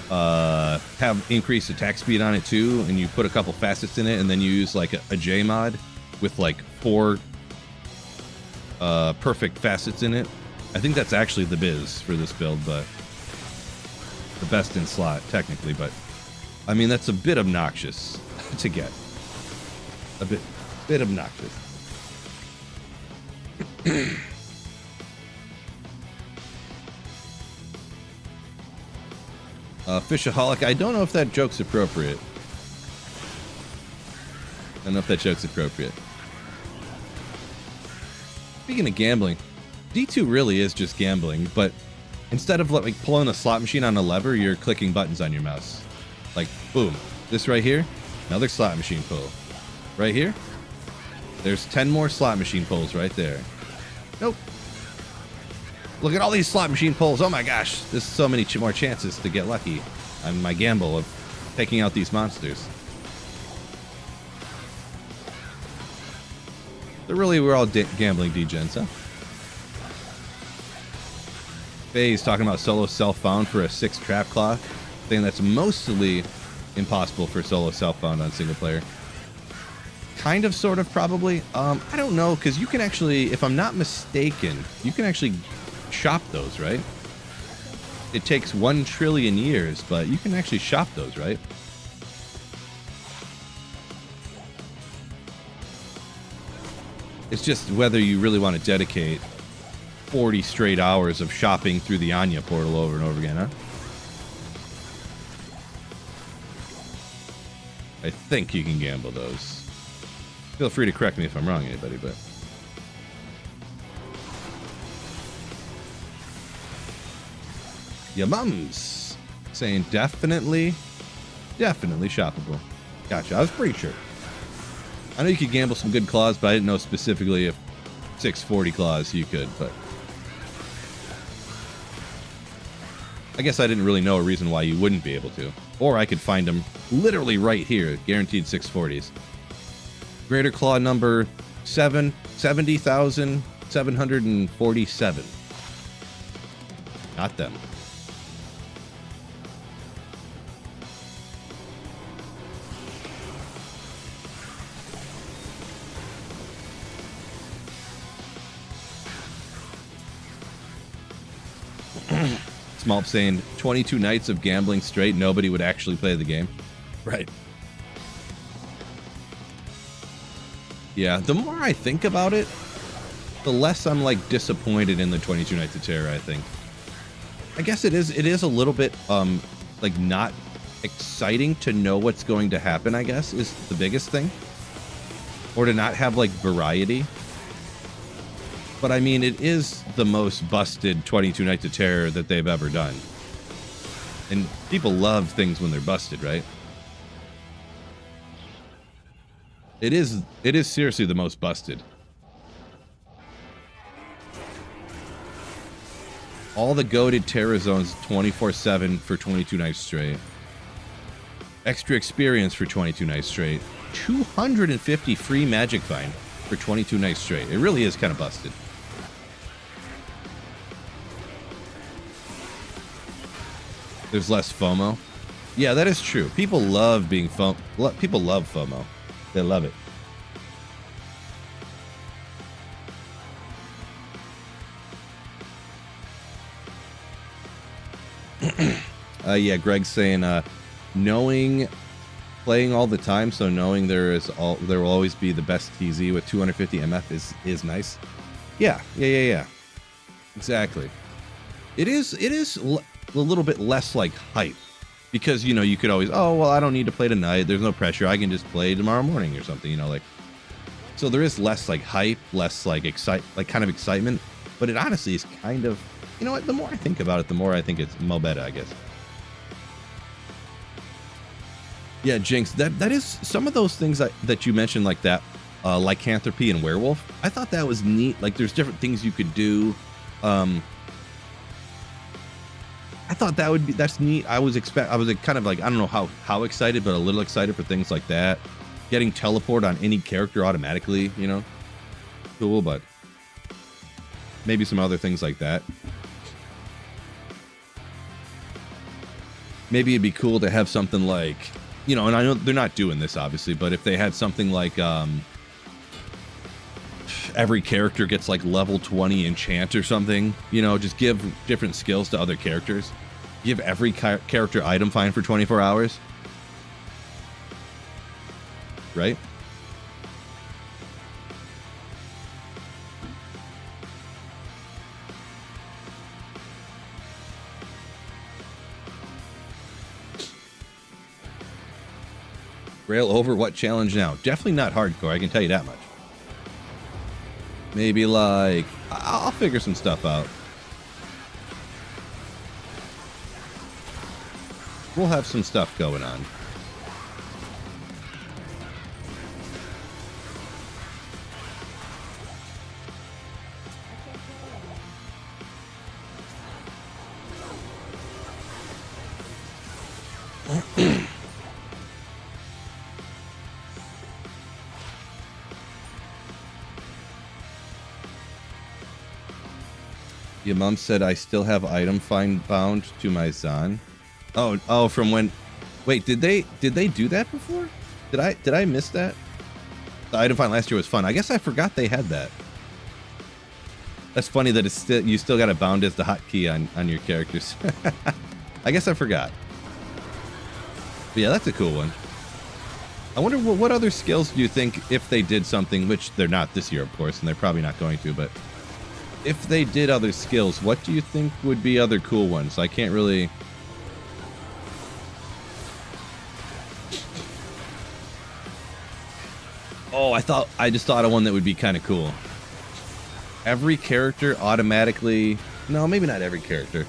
S1: have increased attack speed on it too, and you put a couple facets in it, and then you use like a J mod with like 4 perfect facets in it. I think that's actually the biz for this build, but the best in slot technically. But I mean, that's a bit obnoxious to get. A bit obnoxious. Fishaholic, I don't know if that joke's appropriate. I don't know if that joke's appropriate. Speaking of gambling, D2 really is just gambling, but instead of like pulling a slot machine on a lever, you're clicking buttons on your mouse. Like, boom. This right here, another slot machine pull. Right here, there's 10 more slot machine pulls right there. Nope. Look at all these slot machine pulls. Oh my gosh, there's so many more chances to get lucky on my gamble of taking out these monsters. So really, we're all gambling degens, huh? Faye's talking about solo self-found for a 6 trap claw, saying that's mostly impossible for solo self-found on single player. Kind of, sort of, probably. I don't know, because you can actually, if I'm not mistaken, you can actually shop those, right? It takes 1 trillion years, but you can actually shop those, right? It's just whether you really want to dedicate 40 straight hours of shopping through the Anya portal over and over again, huh? I think you can gamble those. Feel free to correct me if I'm wrong, anybody, but... Ya mums saying definitely shoppable. Gotcha. I was pretty sure. I know you could gamble some good claws, but I didn't know specifically if 640 claws you could, but I guess I didn't really know a reason why you wouldn't be able to. Or I could find them literally right here, guaranteed 640s. Greater Claw number 70,747. Not them. Small saying 22 nights of gambling straight, nobody would actually play the game. Right. Yeah, the more I think about it, the less I'm like disappointed in the 22 Nights of Terror, I think. I guess it is a little bit like not exciting to know what's going to happen, I guess, is the biggest thing. Or to not have like variety. But I mean, it is the most busted 22 Nights of Terror that they've ever done. And people love things when they're busted, right? It is seriously the most busted. All the goated Terror zones 24/7 for 22 nights straight. Extra experience for 22 nights straight. 250 free magic find for 22 nights straight. It really is kind of busted. There's less FOMO. Yeah, that is true. People love being people love FOMO. They love it. Yeah, Greg's saying playing all the time, so knowing there will always be the best TZ with 250 MF is nice. Yeah. Exactly. It is a little bit less like hype, because you could always, oh well, I don't need to play tonight, there's no pressure, I can just play tomorrow morning or something, like, so there is less like hype, less like kind of excitement, but it honestly is kind of, what, the more I think about it, the more I think it's mo better, I guess. Yeah, Jinx, that is some of those things that you mentioned, like that lycanthropy and werewolf. I thought that was neat. Like there's different things you could do. I thought that's neat. I was kind of like, I don't know how excited, but a little excited for things like that. Getting teleport on any character automatically, you know, cool, but maybe some other things like that. Maybe it'd be cool to have something like, you know, and I know they're not doing this obviously, but if they had something like every character gets like level 20 enchant or something, you know, just give different skills to other characters. Give every character item find for 24 hours. Right? Rail over what challenge now? Definitely not hardcore, I can tell you that much. Maybe like, I'll figure some stuff out. We'll have some stuff going on. Your mom said I still have item find bound to my Zon. Oh, from when? Wait, did they do that before? Did I miss that? The item find last year was fun. I guess I forgot they had that. That's funny that it's still, you still got it bound as the hotkey on your characters. I guess I forgot. But yeah, that's a cool one. I wonder what other skills do you think, if they did something, which they're not this year, of course, and they're probably not going to, but if they did other skills, what do you think would be other cool ones? I can't really... Oh, I just thought of one that would be kind of cool. Every character automatically... No, maybe not every character.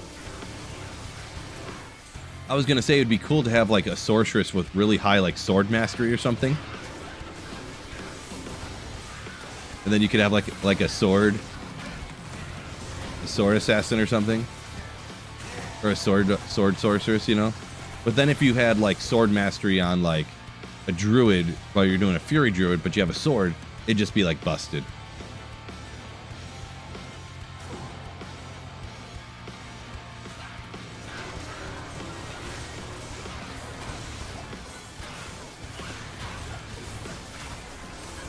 S1: I was going to say it would be cool to have like a sorceress with really high like sword mastery or something. And then you could have like a sword assassin or something. Or a sword sorceress, you know? But then if you had like sword mastery on like a druid while you're doing a fury druid, but you have a sword, it'd just be like busted.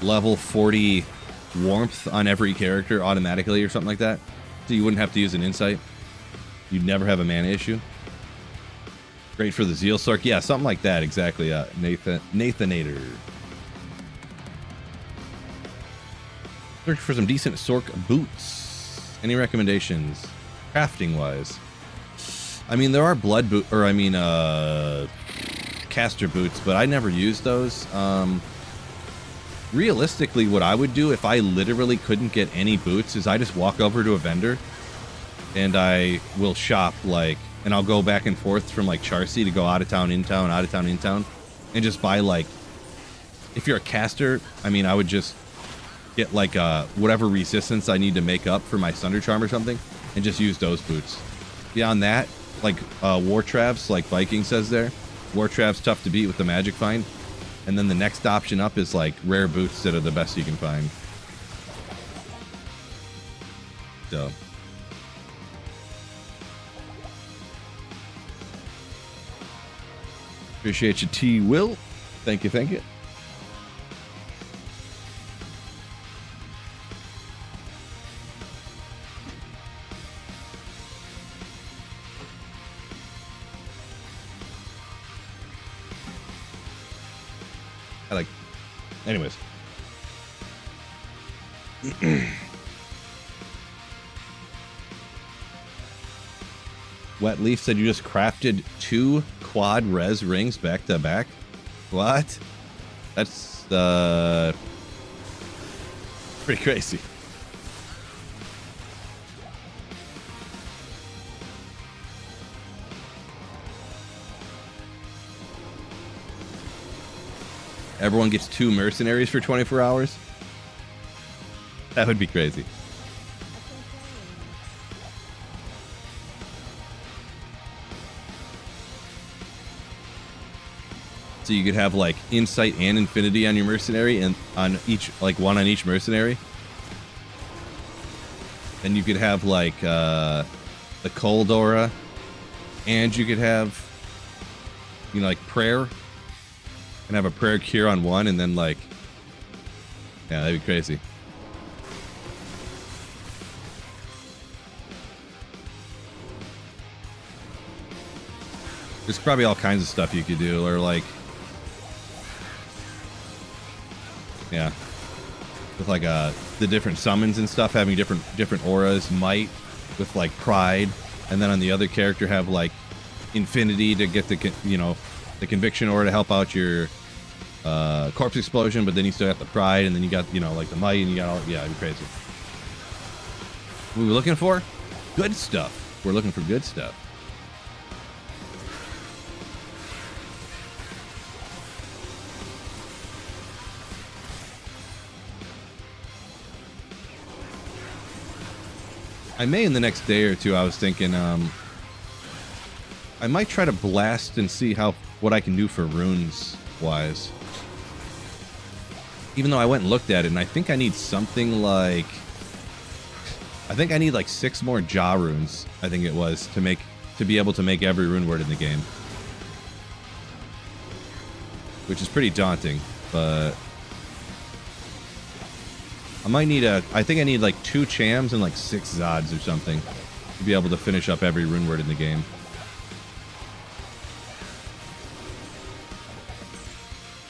S1: Level 40 warmth on every character automatically or something like that. So you wouldn't have to use an insight. You'd never have a mana issue. Great for the Zeal Sork. Yeah, something like that, exactly. Nathanator. Search for some decent Sork boots. Any recommendations? Crafting wise. I mean, there are blood boot, or I mean, caster boots, but I never use those. Realistically, what I would do if I literally couldn't get any boots is I just walk over to a vendor and I will shop, like, and I'll go back and forth from like Charcy to go out of town, in town, out of town, in town, and just buy like, if you're a caster, I mean, I would just get like whatever resistance I need to make up for my Thunder Charm or something, and just use those boots. Beyond that, like War Travs, like Viking says there, War Travs tough to beat with the Magic Find. And then the next option up is like rare boots that are the best you can find. So. Appreciate you, T. Will. Thank you, thank you. Anyways. Wet Leaf said you just crafted 2 quad res rings back to back. What? That's pretty crazy. Everyone gets 2 mercenaries for 24 hours. That would be crazy. So you could have like insight and infinity on your mercenary, and on each, like one on each mercenary. And you could have like the cold aura, and you could have, you know, like prayer, and have a prayer cure on one, and then like, yeah, that'd be crazy. There's probably all kinds of stuff you could do, or like, yeah, with like the different summons and stuff, having different auras, might with like pride, and then on the other character have like infinity to get the, you know, the conviction aura to help out your corpse explosion, but then you still got the pride, and then you got, you know, like the might, and you got all, yeah, it'd be crazy. What are we looking for? Good stuff. We're looking for good stuff. I may in the next day or two. I was thinking I might try to blast and see what I can do for runes wise. Even though I went and looked at it, and I think I need something like, I think I need like 6 more Jaw runes, I think it was, to be able to make every rune word in the game. Which is pretty daunting, but I might need I think I need like 2 Chams and like 6 Zods or something to be able to finish up every rune word in the game.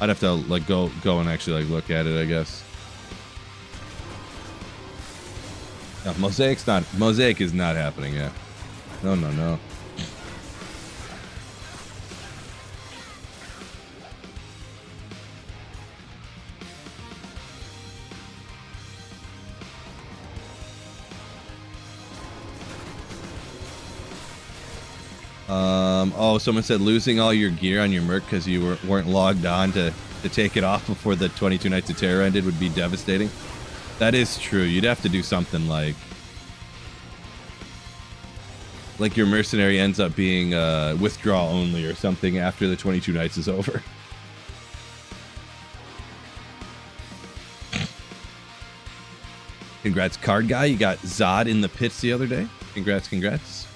S1: I'd have to like go and actually like look at it, I guess. No, Mosaic is not happening, yeah. No. Oh, someone said losing all your gear on your Merc because you weren't logged on to take it off before the 22 Nights of Terror ended would be devastating. That is true. You'd have to do something like your mercenary ends up being withdraw only or something after the 22 Nights is over. Congrats, Card Guy. You got Zod in the pits the other day. Congrats.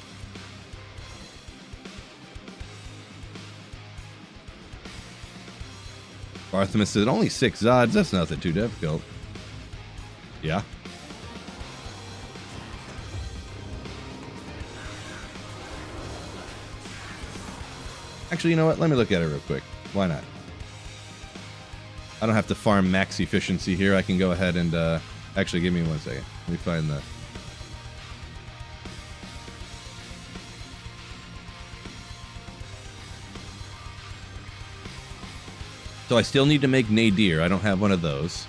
S1: Barthemus said only 6 Zods. That's nothing too difficult. Yeah. Actually, you know what? Let me look at it real quick. Why not? I don't have to farm max efficiency here. I can go ahead and actually give me 1 second. Let me find the. So I still need to make Nadir. I don't have one of those.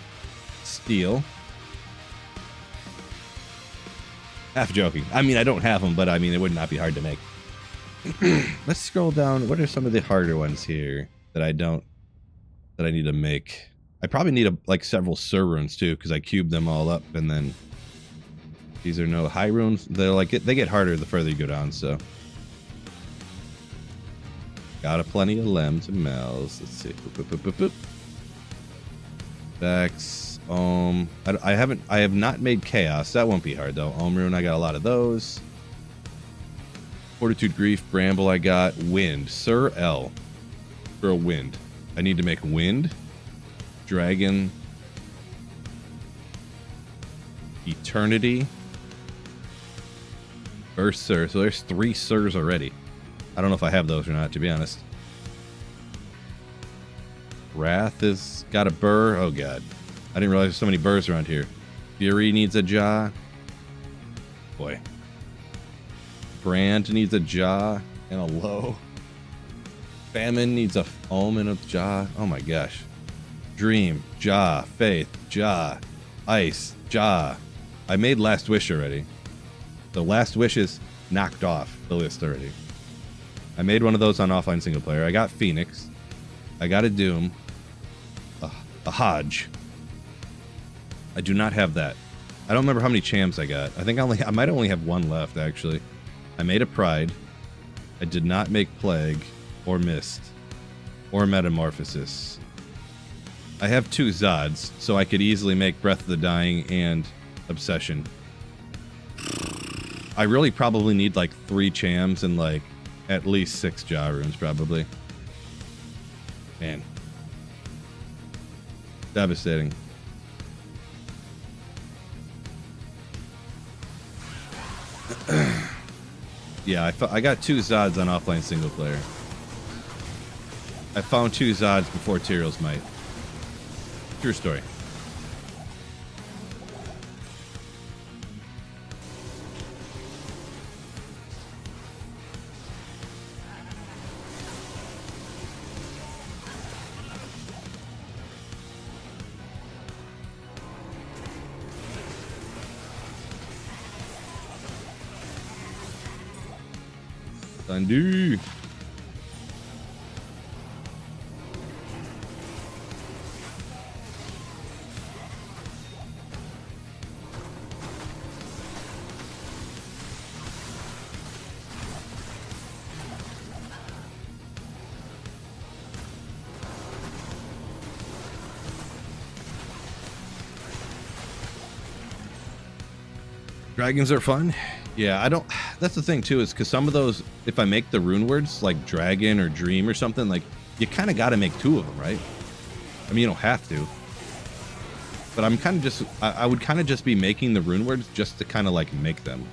S1: Steel. Half joking. I mean, I don't have them, but I mean, it would not be hard to make. Let's scroll down. What are some of the harder ones here that I need to make? I probably need like several Sur runes too, because I cubed them all up, and then these are no high runes. They get harder the further you go down. So got a plenty of Lems and Mels. Let's see. Boop. Vex, Ohm. I have not made Chaos. That won't be hard though. Ohm rune, I got a lot of those. Fortitude, Grief, Bramble, I got. Wind. Sir L. For a Wind. I need to make Wind. Dragon. Eternity. First Sir. So there's 3 Sirs already. I don't know if I have those or not, to be honest. Wrath has got a burr. Oh, God. I didn't realize there's so many burrs around here. Fury needs a jaw. Boy. Brand needs a jaw and a low. Famine needs a ohm and a jaw. Oh, my gosh. Dream, jaw. Faith, jaw. Ice, jaw. I made Last Wish already. The Last Wish is knocked off the list already. I made one of those on offline single player. I got Phoenix. I got a Doom. A Hodge. I do not have that. I don't remember how many chams I got. I think I might only have one left, actually. I made a Pride. I did not make Plague, or Mist, or Metamorphosis. I have 2 Zods, so I could easily make Breath of the Dying and Obsession. I really probably need like 3 chams and like at least 6 Jaw runes, probably. Man. Devastating. Yeah, I got 2 Zods on offline single player. I found 2 Zods before Tyrell's might. True story. Undo. Dragons are fun. Yeah, I don't. That's the thing too, is because some of those, if I make the rune words like dragon or dream or something, like you kind of got to make 2 of them, right? I mean, you don't have to, but I'm kind of just, I would kind of just be making the rune words just to kind of like make them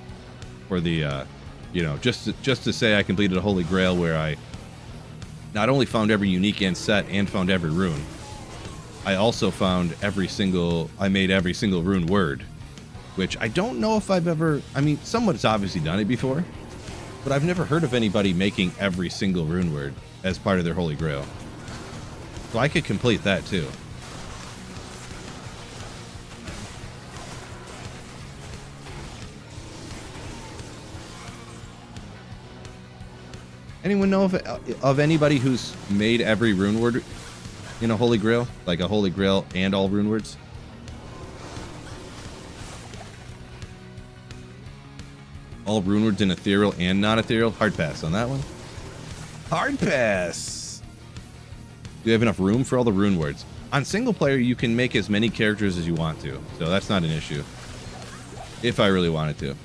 S1: for the, you know, just to say I completed a Holy Grail where I not only found every unique and set and found every rune, I also found I made every single rune word. Which I don't know if I've ever, I mean, someone's obviously done it before, but I've never heard of anybody making every single rune word as part of their Holy Grail. So I could complete that too. Anyone know of anybody who's made every rune word in a Holy Grail? Like a Holy Grail and all rune words? All rune words in ethereal and non-ethereal? Hard pass on that one. Hard pass. Do you have enough room for all the rune words? On single player, you can make as many characters as you want to, so that's not an issue. If I really wanted to.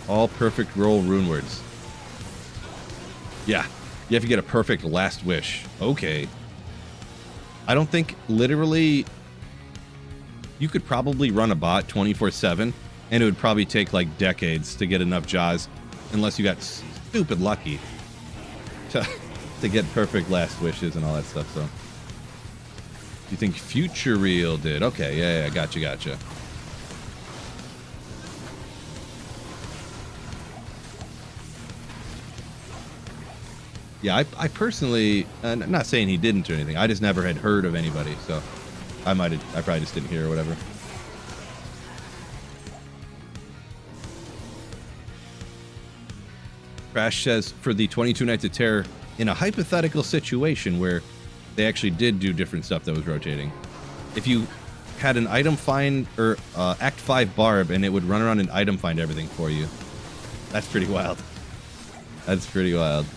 S1: All perfect roll rune words. Yeah, you have to get a perfect last wish. Okay. I don't think, literally, you could probably run a bot 24/7, and it would probably take like decades to get enough jaws, unless you got stupid lucky to get perfect last wishes and all that stuff. So, you think Future Real did? Okay, yeah, gotcha. Yeah, I personally, I'm not saying he didn't or anything. I just never had heard of anybody, so I probably just didn't hear or whatever. Crash says, for the 22 Nights of Terror, in a hypothetical situation where they actually did do different stuff that was rotating, if you had an item find or Act 5 Barb and it would run around and item find everything for you, that's pretty wild. That's pretty wild.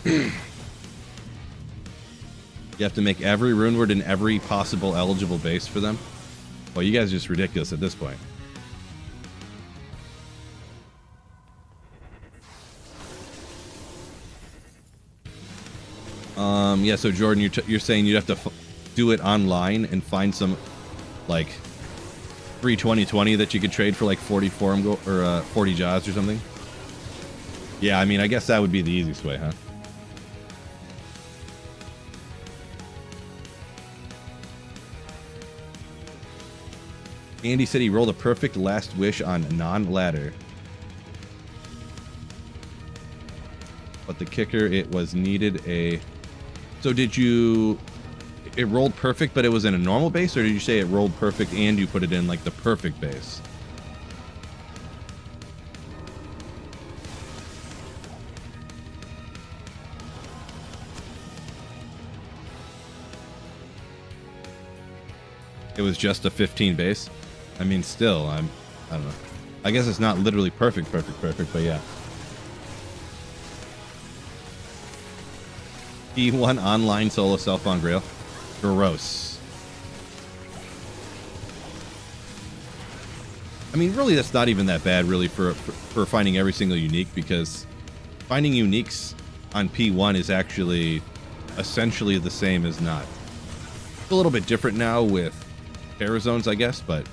S1: You have to make every rune word in every possible eligible base for them. Well, you guys are just ridiculous at this point. Yeah, so Jordan, you're saying you'd have to do it online and find some, like, free 2020 that you could trade for, like, 40 forum or 40 jaws or something? Yeah, I mean, I guess that would be the easiest way, huh? Andy said he rolled a perfect last wish on non-ladder. But the kicker, it was needed a... So did you... It rolled perfect, but it was in a normal base? Or did you say it rolled perfect and you put it in, like, the perfect base? it was just a 15 base. I mean, still, I don't know. I guess it's not literally perfect, but yeah. P1 online solo self on Grail. Gross. I mean, really, that's not even that bad, really, for finding every single unique, because finding uniques on P1 is actually essentially the same as not. It's a little bit different now with Terror Zones, I guess, but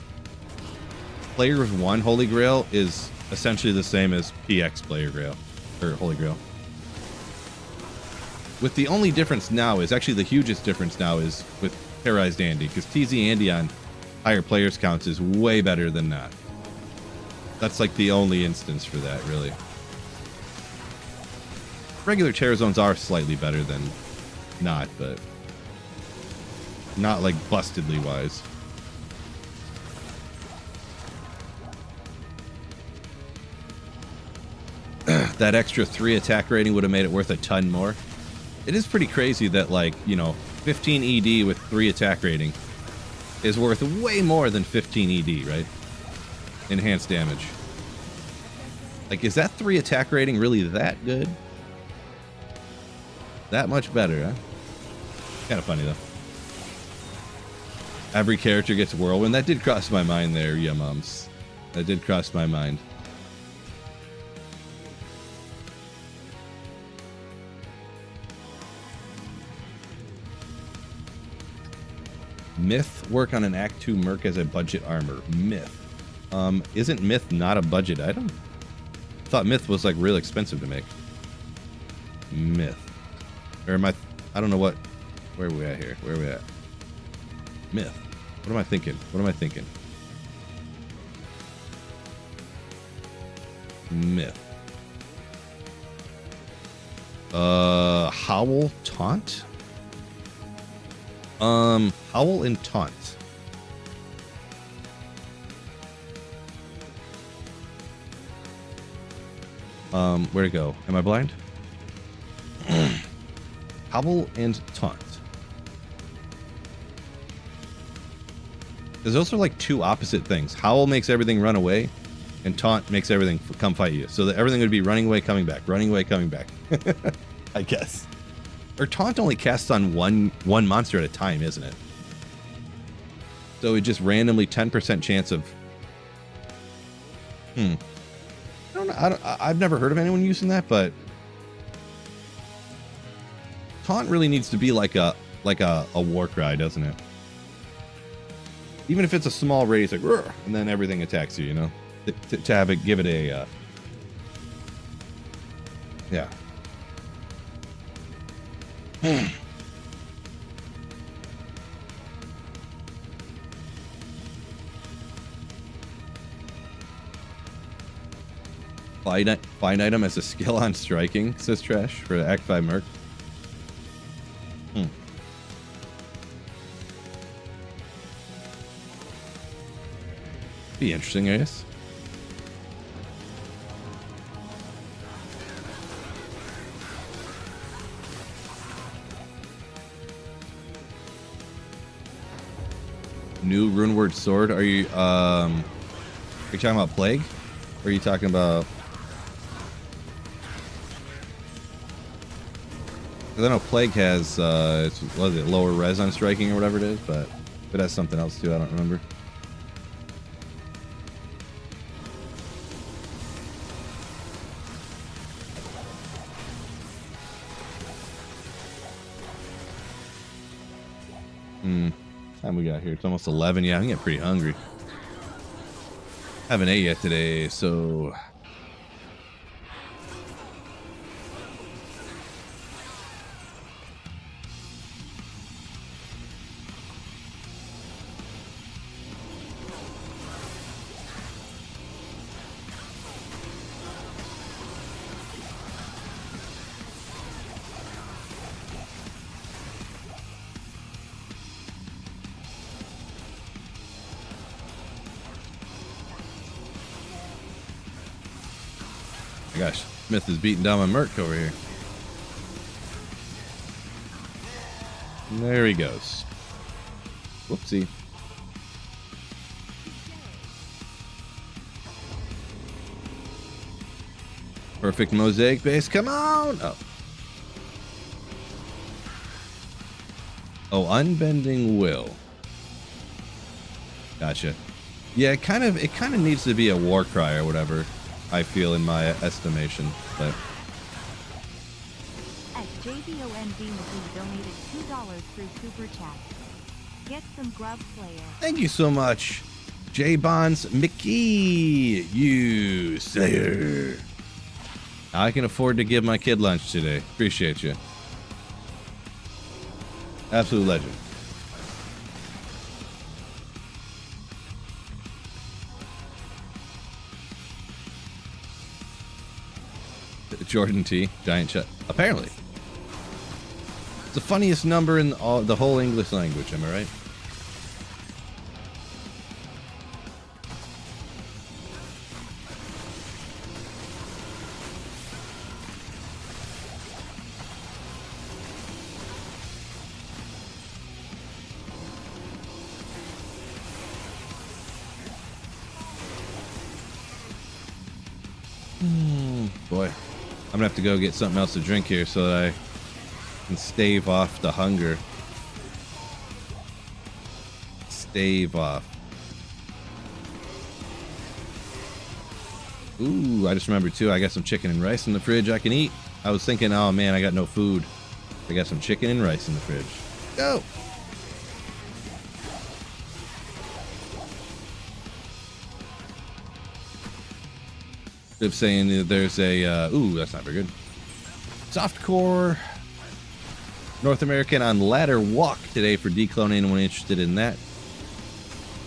S1: Players 1 Holy Grail is essentially the same as PX Player Grail, or Holy Grail. With the only difference now is, actually the hugest difference now is with Terrorized Andy, because TZ Andy on higher players counts is way better than not. That's like the only instance for that, really. Regular Terror Zones are slightly better than not, but not like bustedly wise. That extra 3 attack rating would have made it worth a ton more. It is pretty crazy that, like, you know, 15 ED with 3 attack rating is worth way more than 15 ED, right? Enhanced damage. Like, is that 3 attack rating really that good? That much better, huh? Kind of funny, though. Every character gets Whirlwind. That did cross my mind there, yeah, mums. That did cross my mind. Myth work on an Act 2 Merc as a budget armor. Myth. Isn't Myth not a budget item? I thought Myth was like real expensive to make. Myth. Or am I don't know what. Where are we at here? Where are we at? Myth. What am I thinking? What am I thinking? Myth. Howl Taunt? Howl and Taunt. Where to go? Am I blind? Howl and Taunt. Because those are like two opposite things. Howl makes everything run away, and Taunt makes everything come fight you. So that everything would be running away, coming back, running away, coming back. I guess. Or Taunt only casts on one monster at a time, isn't it? So it just randomly 10% chance of. I don't know. I've never heard of anyone using that, but Taunt really needs to be like a war cry, doesn't it? Even if it's a small radius, like "Rrr," and then everything attacks you, you know, to have it, give it a yeah. Find item as a skill on striking, says Trash, for the Act 5 Merc. Be interesting, I guess. New Runeward Sword. Are you talking about Plague? Or are you talking about? Because I know Plague has what is it, lower res on striking or whatever it is, but it has something else too. I don't remember. Time we got here? It's almost 11. Yeah, I'm getting pretty hungry. Haven't ate yet today, so gosh, Smith is beating down my Merc over here. And there he goes. Whoopsie. Perfect mosaic base. Come on. Oh. Oh, unbending will. Gotcha. Yeah, it kind of needs to be a war cry or whatever, I feel, in my estimation. But
S2: JBOND McGee donated $2 through Super Chat. Get some grub, player.
S1: Thank you so much, J Bonds McKee, you slayer. I can afford to give my kid lunch today. Appreciate you. Absolute legend. Jordan T, giant chat. Apparently. It's the funniest number in the whole English language, am I right? Boy, I'm gonna have to go get something else to drink here so that I can stave off the hunger. Stave off. Ooh, I just remembered too, I got some chicken and rice in the fridge I can eat. I was thinking, oh man, I got no food. I got some chicken and rice in the fridge. Go! Of saying that there's a ooh, that's not very good. Softcore North American on ladder walk today for decloning. Anyone interested in that?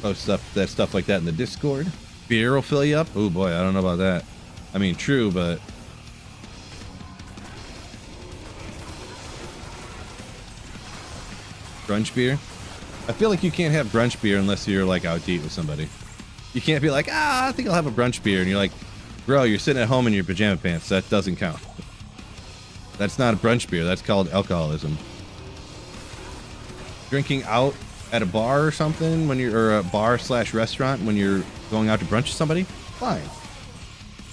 S1: Post stuff like that in the Discord. Beer will fill you up. Oh boy, I don't know about that. I mean, true, but brunch beer. I feel like you can't have brunch beer unless you're like out to eat with somebody. You can't be like, I think I'll have a brunch beer, and you're like, bro, you're sitting at home in your pajama pants. That doesn't count. That's not a brunch beer. That's called alcoholism. Drinking out at a bar or something when you're, or a bar/restaurant when you're going out to brunch with somebody, fine.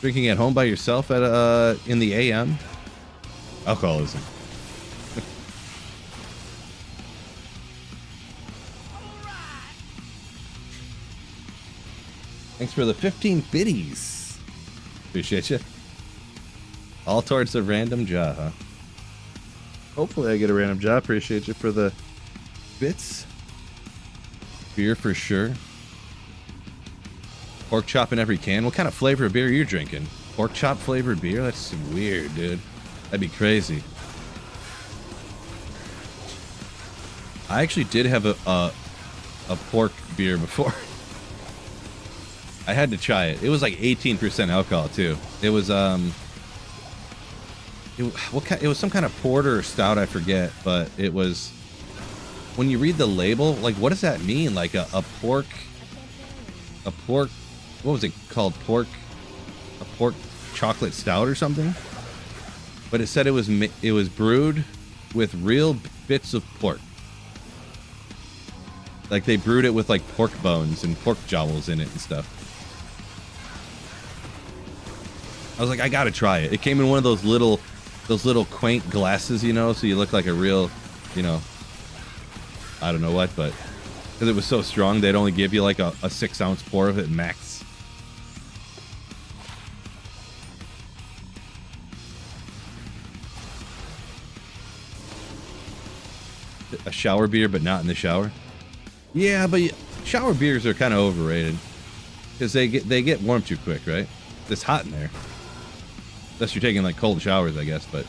S1: Drinking at home by yourself at in the AM, alcoholism. Thanks for the 15 biddies. Appreciate you. All towards a random job, huh? Hopefully I get a random job. Appreciate you for the bits. Beer for sure. Pork chop in every can. What kind of flavor of beer are you drinking? Pork chop flavored beer? That's weird, dude. That'd be crazy. I actually did have a pork beer before. I had to try it. It was like 18% alcohol too. It was it was some kind of porter or stout, I forget, but it was, when you read the label, like, what does that mean? Like a pork, what was it called? A pork chocolate stout or something? But it said it was brewed with real bits of pork. Like they brewed it with like pork bones and pork jowls in it and stuff. I was like, I gotta try it. It came in one of those little quaint glasses, you know, so you look like a real, you know, I don't know what, but because it was so strong, they'd only give you like a 6-ounce pour of it max. A shower beer, but not in the shower. Yeah, but shower beers are kind of overrated because they get warm too quick, right? It's hot in there. Unless you're taking like cold showers, I guess, but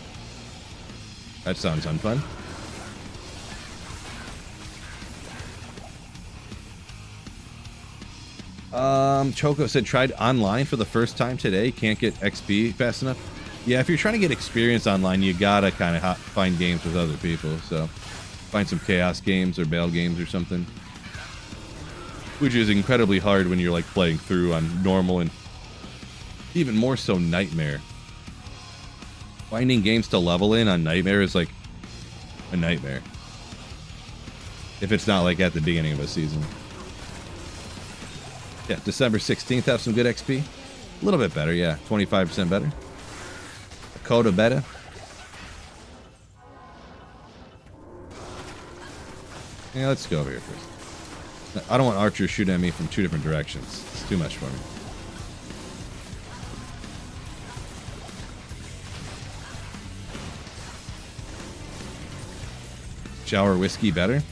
S1: that sounds unfun. Choco said tried online for the first time today. Can't get XP fast enough. Yeah, if you're trying to get experience online, you gotta kind of find games with other people. So find some chaos games or bail games or something, which is incredibly hard when you're like playing through on normal, and even more so nightmare. Finding games to level in on Nightmare is like a nightmare. If it's not like at the beginning of a season. Yeah, December 16th, have some good XP. A little bit better, yeah. 25% better. Dakota better. Yeah, let's go over here first. I don't want archers shooting at me from 2 different directions. It's too much for me. Shower whiskey better?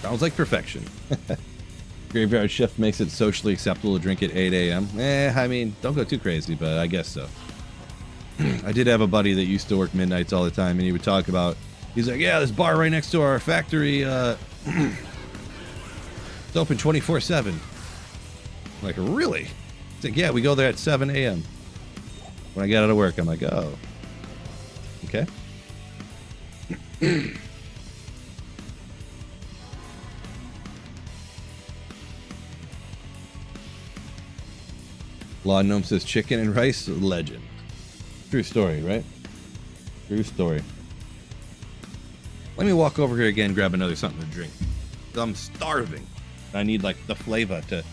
S1: Sounds like perfection. Graveyard shift makes it socially acceptable to drink at 8 a.m. I mean, don't go too crazy, but I guess so. I did have a buddy that used to work midnights all the time, and he would talk about, he's like, yeah, this bar right next to our factory, it's open 24/7. I'm like, really? He's like, yeah, we go there at 7 a.m. When I get out of work, I'm like, oh. Okay. Law Gnome says chicken and rice, legend. True story, right? True story. Let me walk over here again and grab another something to drink. I'm starving. I need like the flavor to...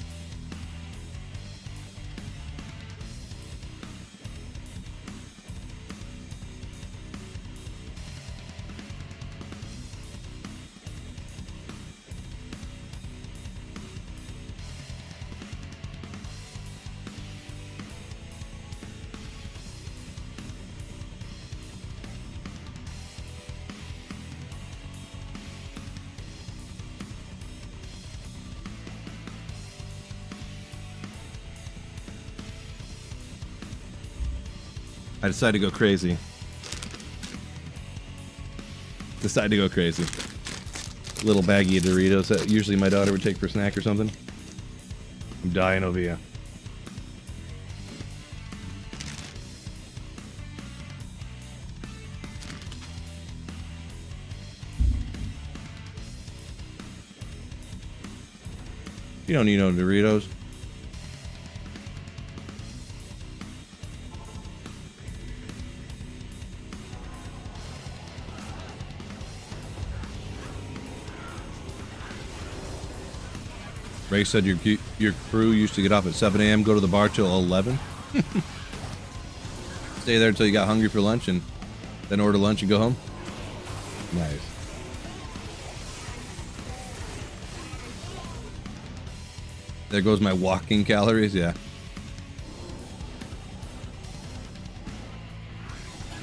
S1: I decided to go crazy. Little baggie of Doritos that usually my daughter would take for a snack or something. I'm dying over here. You don't need no Doritos. Ray said your crew used to get off at 7 a.m., go to the bar till 11. Stay there until you got hungry for lunch and then order lunch and go home. Nice. There goes my walking calories, yeah.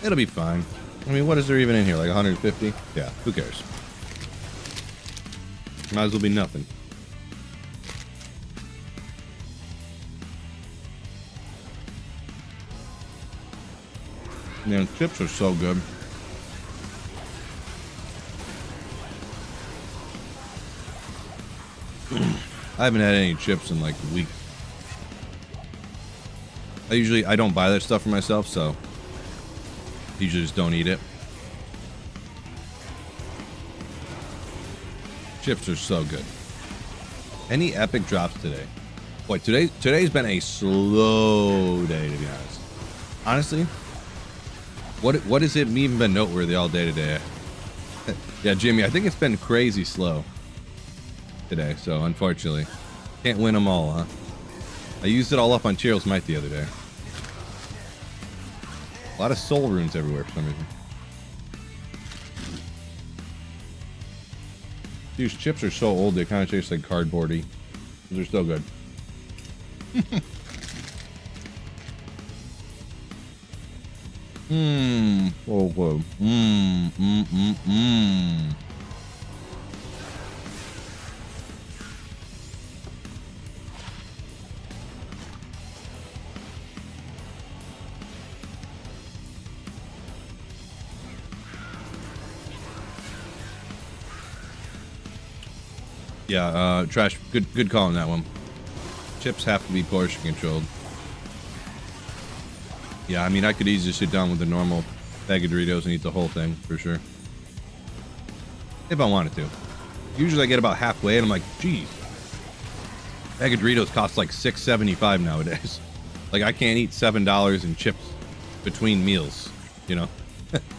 S1: It'll be fine. I mean, what is there even in here? Like 150? Yeah, who cares? Might as well be nothing. Man, chips are so good. I haven't had any chips in like weeks. I don't buy that stuff for myself, so I usually just don't eat it. Chips are so good. Any epic drops today? Boy, today's been a slow day, to be honest. Honestly, what has it even been noteworthy all day today? Yeah, Jimmy, I think it's been crazy slow today, so unfortunately can't win them all, huh? I used it all up on Cheryl's Might the other day. A lot of soul runes everywhere for some reason. These chips are so old they kind of taste like cardboardy. They're still good. Oh, whoa. Yeah, Trash, good call on that one. Chips have to be portion controlled. Yeah, I mean, I could easily sit down with a normal bag of Doritos and eat the whole thing, for sure. If I wanted to. Usually I get about halfway and I'm like, geez. Bag of Doritos costs like $6.75 nowadays. Like, I can't eat $7 in chips between meals, you know?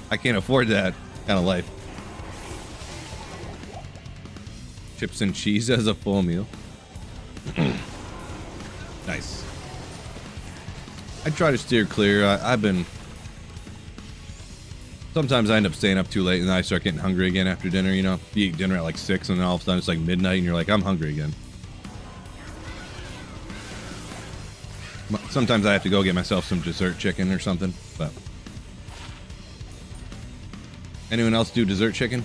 S1: I can't afford that kind of life. Chips and cheese as a full meal. Nice. I try to steer clear. I've been... Sometimes I end up staying up too late and then I start getting hungry again after dinner, you know? You eat dinner at like 6 and then all of a sudden it's like midnight and you're like, I'm hungry again. Sometimes I have to go get myself some dessert chicken or something, but... Anyone else do dessert chicken?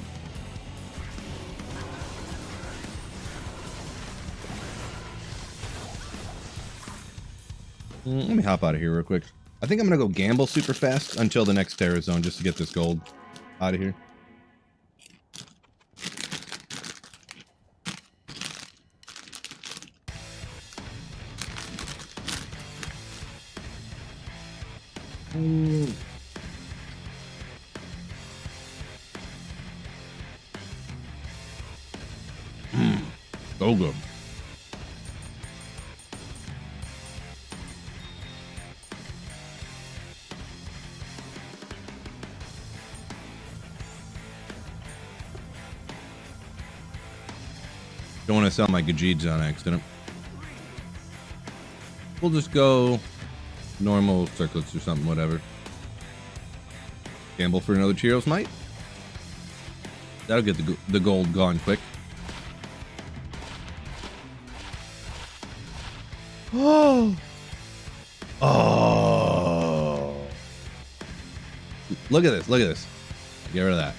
S1: Let me hop out of here real quick. I think I'm gonna go gamble super fast until the next Terror Zone just to get this gold out of here. So good. Don't want to sell my Gajeeds on accident. We'll just go normal circlets or something, whatever. Gamble for another Cheerios Mite. That'll get the gold gone quick. Oh! Oh! Look at this, look at this. Get rid of that.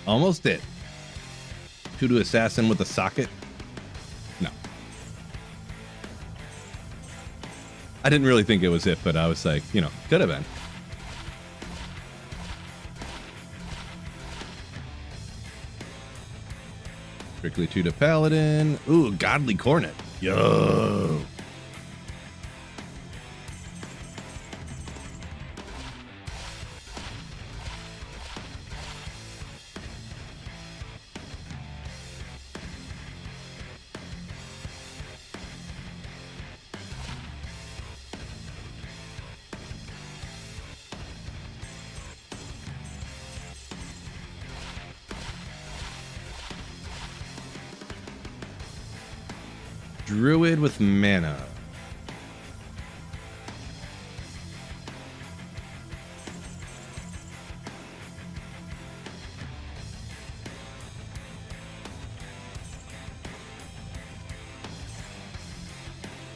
S1: Almost it. Tutu Assassin with a socket? No. I didn't really think it was it, but I was like, you know, could have been. Strictly Tutu Paladin. Ooh, Godly Cornet. Yo. Druid with mana.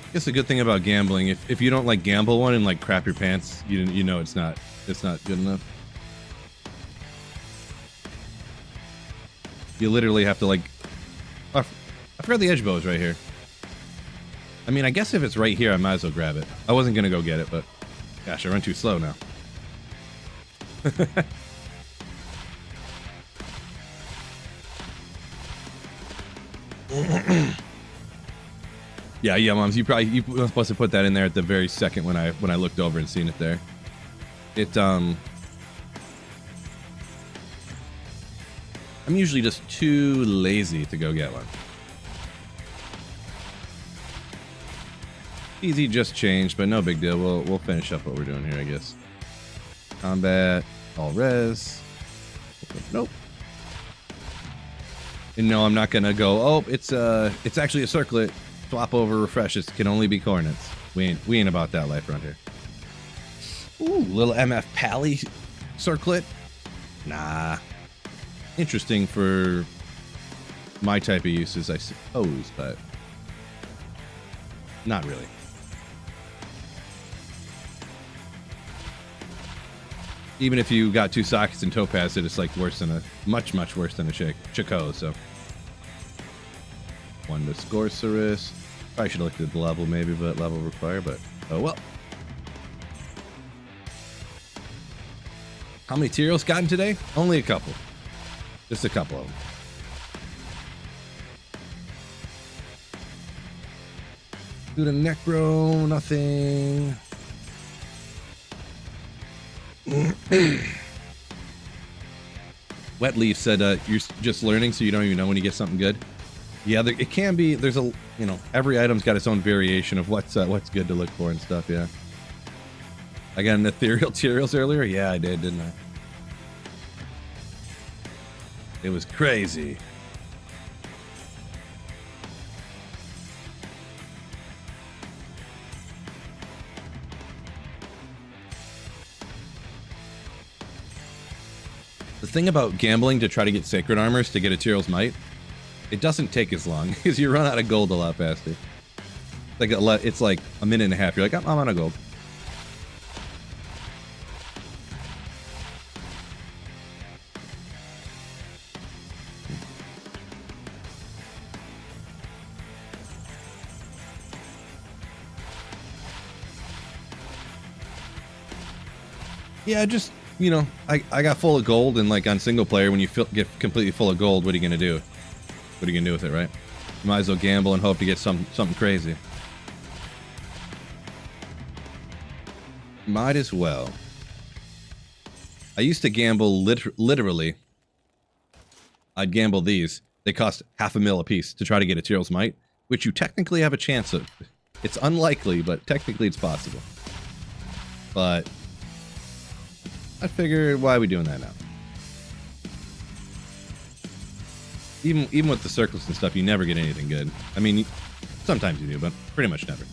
S1: I guess the good thing about gambling, if you don't like gamble one and like crap your pants, you know it's not good enough. You literally have to like, I forgot the edge bow is right here. I mean, I guess if it's right here, I might as well grab it. I wasn't gonna go get it, but gosh, I run too slow now. Yeah, moms. You were supposed to put that in there at the very second when I looked over and seen it there. I'm usually just too lazy to go get one. Easy just changed, but no big deal. We'll finish up what we're doing here, I guess. Combat, all res. Nope. And no, I'm not gonna go. Oh, it's actually a circlet. Swap over, refresh. It can only be cornets. We ain't about that life around here. Ooh, little MF Pally circlet. Nah. Interesting for my type of uses, I suppose, but not really. Even if you got 2 sockets and topaz, it's like worse than much worse than a Chico, so. 1 to Scorcerus. Probably should have looked at the level maybe, but level required, but oh well. How many Tyraels gotten today? Only a couple. Just a couple of them. Do the Necro, nothing. Wet Leaf said, you're just learning, so you don't even know when you get something good. Yeah, it can be. There's a, you know, every item's got its own variation of what's good to look for and stuff. Yeah. I got an ethereal Tyraels earlier. Yeah, I did, didn't I? It was crazy. The thing about gambling to try to get sacred armors to get a Tyrell's Might, it doesn't take as long because you run out of gold a lot faster. It's like a minute and a half. You're like, I'm out of gold. Yeah, just, you know, I got full of gold, and like on single player, when you get completely full of gold, what are you gonna do? What are you gonna do with it, right? You might as well gamble and hope to get something crazy. Might as well. I used to gamble literally. I'd gamble these. They cost $500,000 a piece to try to get a Tyrell's Might, which you technically have a chance of. It's unlikely, but technically it's possible. But I figured, why are we doing that now? Even with the circles and stuff, you never get anything good. I mean, sometimes you do, but pretty much never.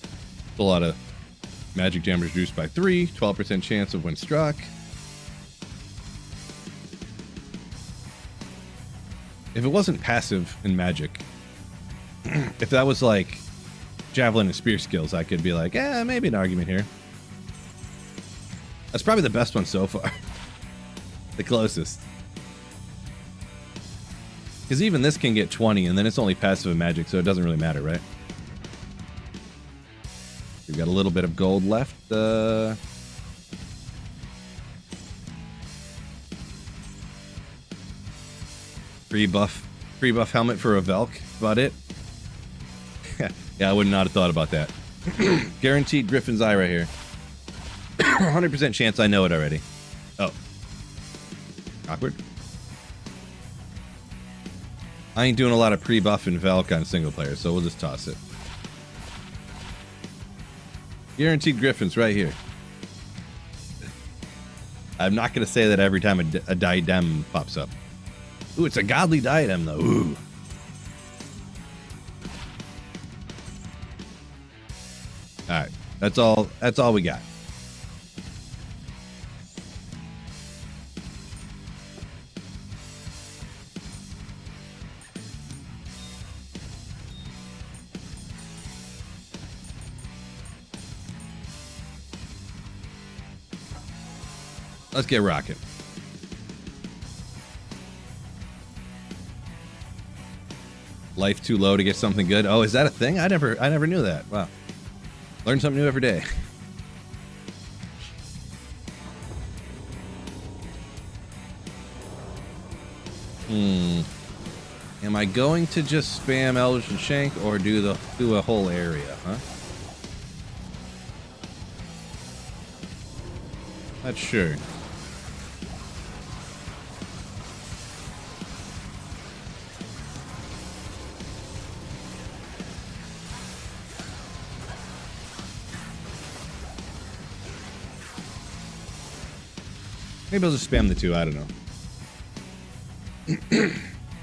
S1: It's a lot of magic damage reduced by 3, 12% chance of when struck. If it wasn't passive in magic, if that was like javelin and spear skills, I could be like, maybe an argument here. That's probably the best one so far. The closest. Because even this can get 20, and then it's only passive in magic, so it doesn't really matter, right? We've got a little bit of gold left. Free buff helmet for a Velk. About it. Yeah, I would not have thought about that. Guaranteed Griffin's Eye right here. 100% chance I know it already. Oh. Awkward. I ain't doing a lot of pre-buff and Velk on single player, so we'll just toss it. Guaranteed Griffins right here. I'm not going to say that every time a diadem pops up. Ooh, it's a godly diadem, though. Ooh. Alright, that's all we got. Let's get rocking. Life too low to get something good. Oh, is that a thing? I never knew that. Wow. Learn something new every day. Am I going to just spam Eldritch and Shank or do a whole area, huh? Not sure. Maybe I'll just spam the two, I don't know.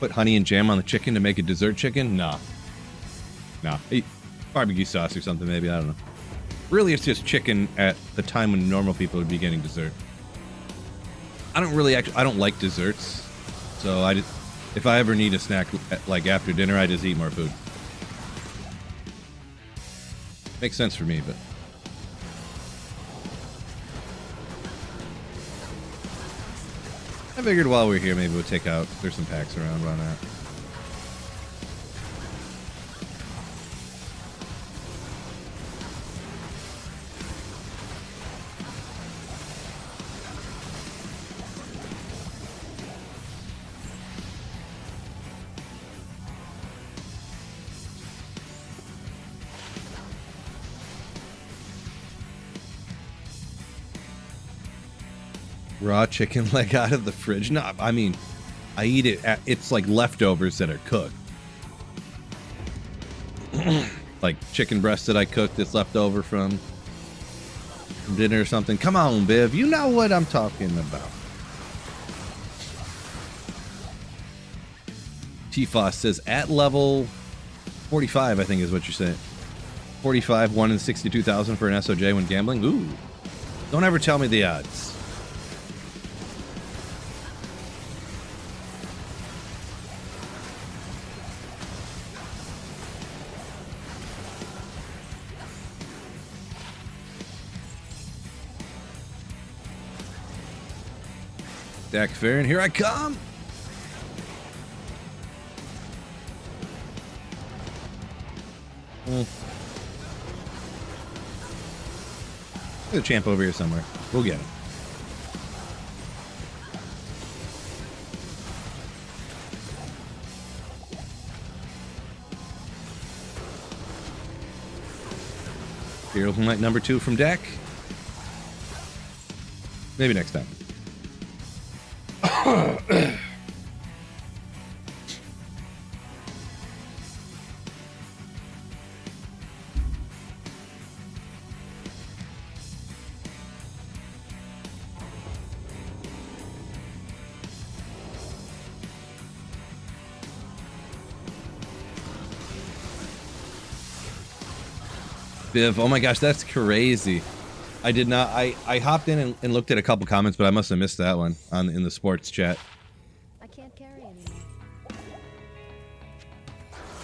S1: Put honey and jam on the chicken to make a dessert chicken? Nah. Nah. Eat barbecue sauce or something maybe, I don't know. Really, it's just chicken at the time when normal people would be getting dessert. I don't like desserts. So if I ever need a snack like after dinner, I just eat more food. Makes sense for me, but I figured while we're here, maybe we'll take out. There's some packs around. Why not? Raw chicken leg out of the fridge? No, I mean, I eat it. It's like leftovers that are cooked. Like chicken breast that I cooked that's left over from dinner or something. Come on, Biv. You know what I'm talking about. T-Foss says at level 45, I think is what you're saying. 45, 1 in 62,000 for an SOJ when gambling. Ooh. Don't ever tell me the odds. Dak Farron, here I come. There's a champ over here somewhere. We'll get him. Hero Night number 2 from Dak. Maybe next time. Biv, oh my gosh, that's crazy. I did not. I hopped in and looked at a couple comments, but I must have missed that one in the sports chat.
S2: I can't carry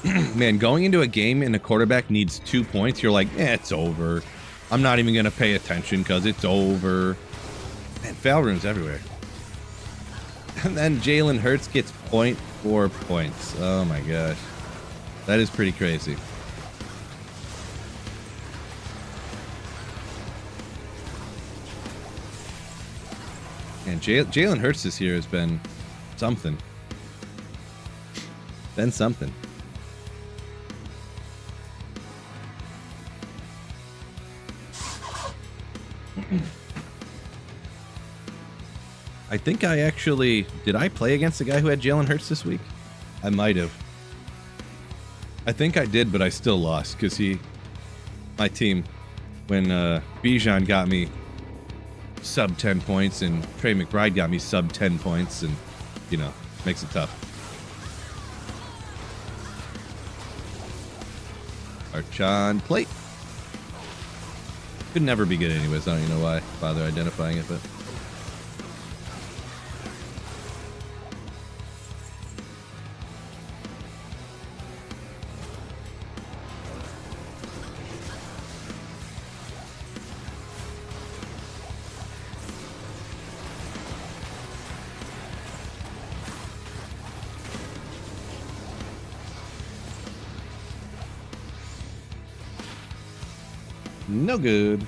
S2: anymore.
S1: Man, going into a game and a quarterback needs 2 points, you're like, it's over. I'm not even gonna pay attention because it's over. Man, foul rooms everywhere. And then Jalen Hurts gets 0.4 points. Oh my gosh, that is pretty crazy. And Jalen Hurts this year has been something. Been something. I think I actually... Did I play against the guy who had Jalen Hurts this week? I might have. I think I did, but I still lost because my team, when Bijan got me sub 10 points and Trey McBride got me sub 10 points, and you know, makes it tough. Archon plate. Could never be good anyways. I don't even know why I bother identifying it, but no good.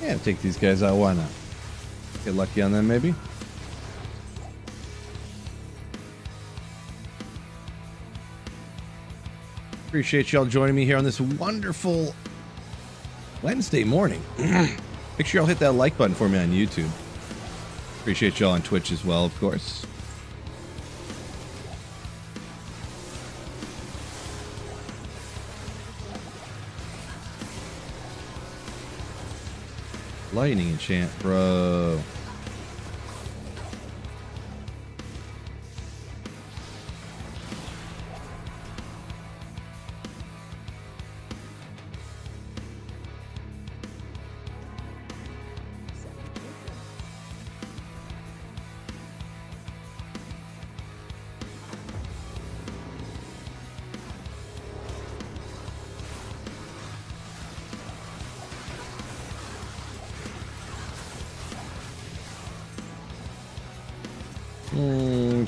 S1: Yeah, take these guys out. Why not? Get lucky on them, maybe. Appreciate y'all joining me here on this wonderful Wednesday morning. Make sure y'all hit that like button for me on YouTube. Appreciate y'all on Twitch as well, of course. Lightning enchant, bro.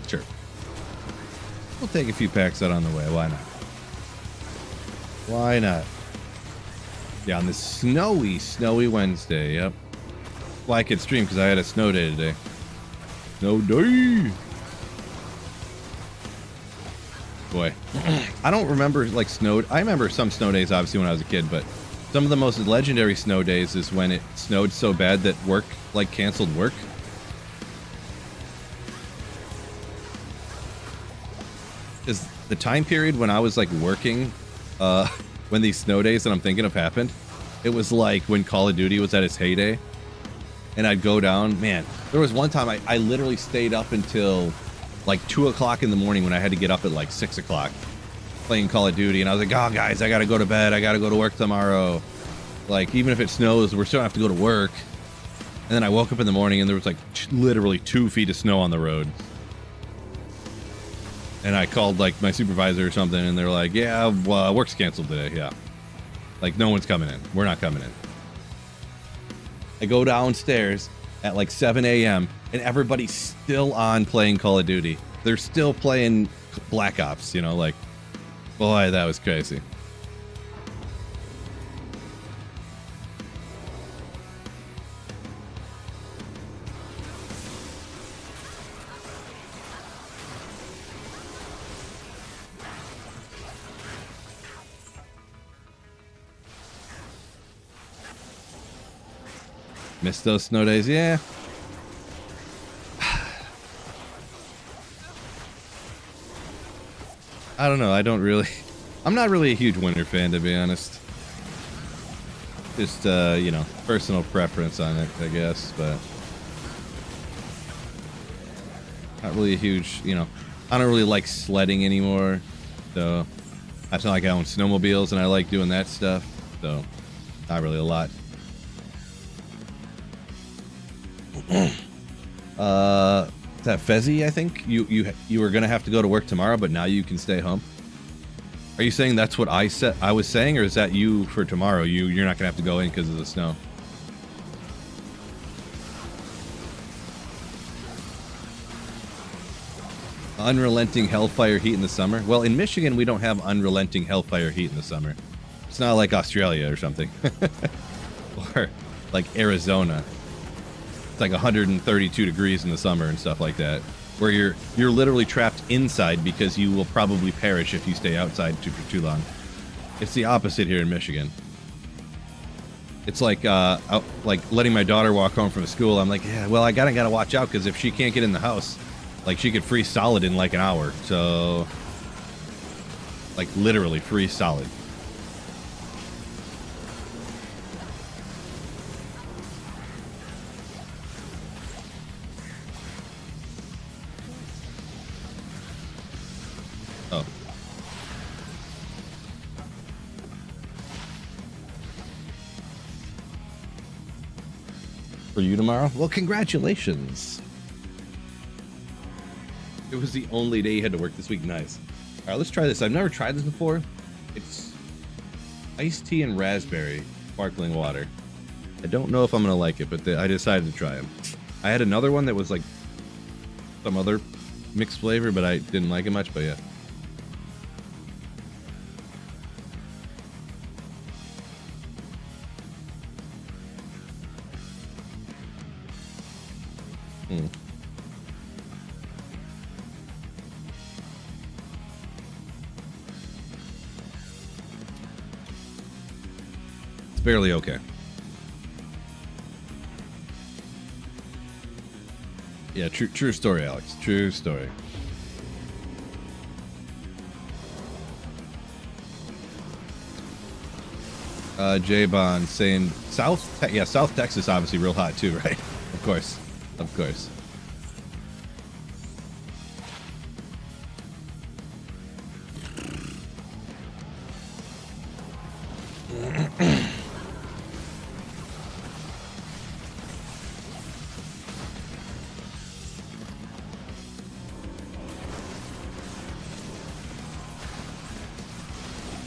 S1: Sure. We'll take a few packs out on the way. Why not? Why not? Yeah, on this snowy Wednesday. Yep. Well, I could stream because I had a snow day today. Snow day. Boy, I don't remember like snow. I remember some snow days, obviously, when I was a kid, but some of the most legendary snow days is when it snowed so bad that work like canceled work. Is the time period when I was like working, when these snow days that I'm thinking of happened, it was like when Call of Duty was at its heyday, and I'd go down. Man, there was one time I literally stayed up until like 2 o'clock in the morning when I had to get up at like 6 o'clock playing Call of Duty, and I was like, oh guys, I gotta go to bed, I gotta go to work tomorrow. Like, even if it snows, we're still gonna have to go to work. And then I woke up in the morning and there was like literally 2 feet of snow on the road. And I called like my supervisor or something, and they're like, yeah, work's canceled today. Yeah. Like, no one's coming in. We're not coming in. I go downstairs at like 7 a.m. and everybody's still on playing Call of Duty. They're still playing Black Ops, you know, like, boy, that was crazy. Missed those snow days, yeah. I don't know. I'm not really a huge winter fan, to be honest. Just, you know, personal preference on it, I guess, but not really a huge, you know, I don't really like sledding anymore. So it's not like I own snowmobiles and I like doing that stuff. So not really a lot. Is that Fezzy? I think you were gonna have to go to work tomorrow, but now you can stay home. Are you saying that's what I was saying, or is that you for tomorrow? You're not gonna have to go in because of the snow. Unrelenting hellfire heat in the summer. Well, in Michigan we don't have unrelenting hellfire heat in the summer. It's not like Australia or something, or like Arizona. It's like 132 degrees in the summer and stuff like that, where you're literally trapped inside because you will probably perish if you stay outside for too long. It's the opposite here in Michigan. It's like like letting my daughter walk home from school. I'm like, yeah, well, I gotta watch out because if she can't get in the house, like she could freeze solid in like an hour. So, like literally freeze solid. Oh. For you tomorrow? Well, congratulations. It was the only day you had to work this week. Nice. All right, let's try this. I've never tried this before. It's iced tea and raspberry sparkling water. I don't know if I'm going to like it, but I decided to try them. I had another one that was like some other mixed flavor, but I didn't like it much, but yeah. It's barely okay. Yeah, true story, Alex. True story. J-Bond saying South Texas obviously real hot too, right? Of course. Of course.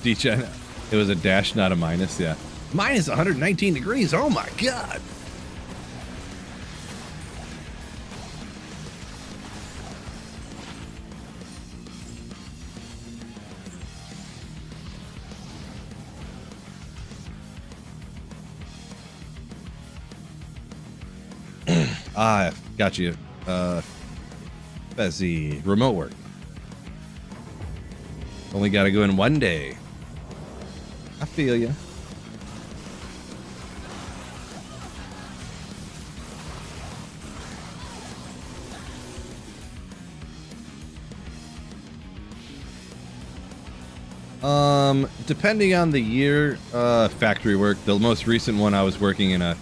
S1: D-Chen, it was a dash, not a minus, yeah. Minus 119 degrees, oh my god! Ah, got you. Fezzy. Remote work. Only got to go in one day. I feel you. Depending on the year, factory work. The most recent one, I was working in a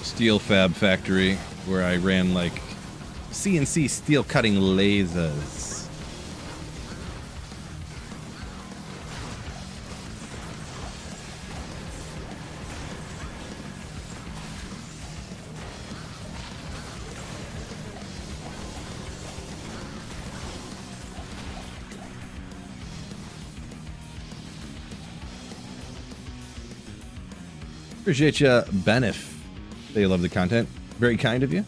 S1: steel fab factory where I ran like CNC steel cutting lasers. Appreciate you, Benif. They love the content. Very kind of you.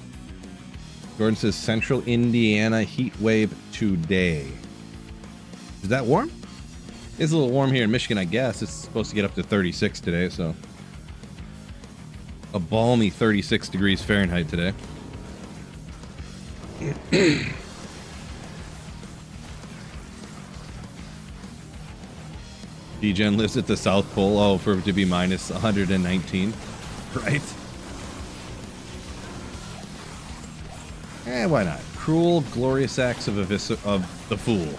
S1: Gordon says Central Indiana heat wave today. Is that warm? It's a little warm here in Michigan, I guess. It's supposed to get up to 36 today, so a balmy 36 degrees Fahrenheit today. D-Gen lives at the South Pole. Oh, for it to be minus 119. Right? Eh, why not? Cruel, glorious acts of the fool.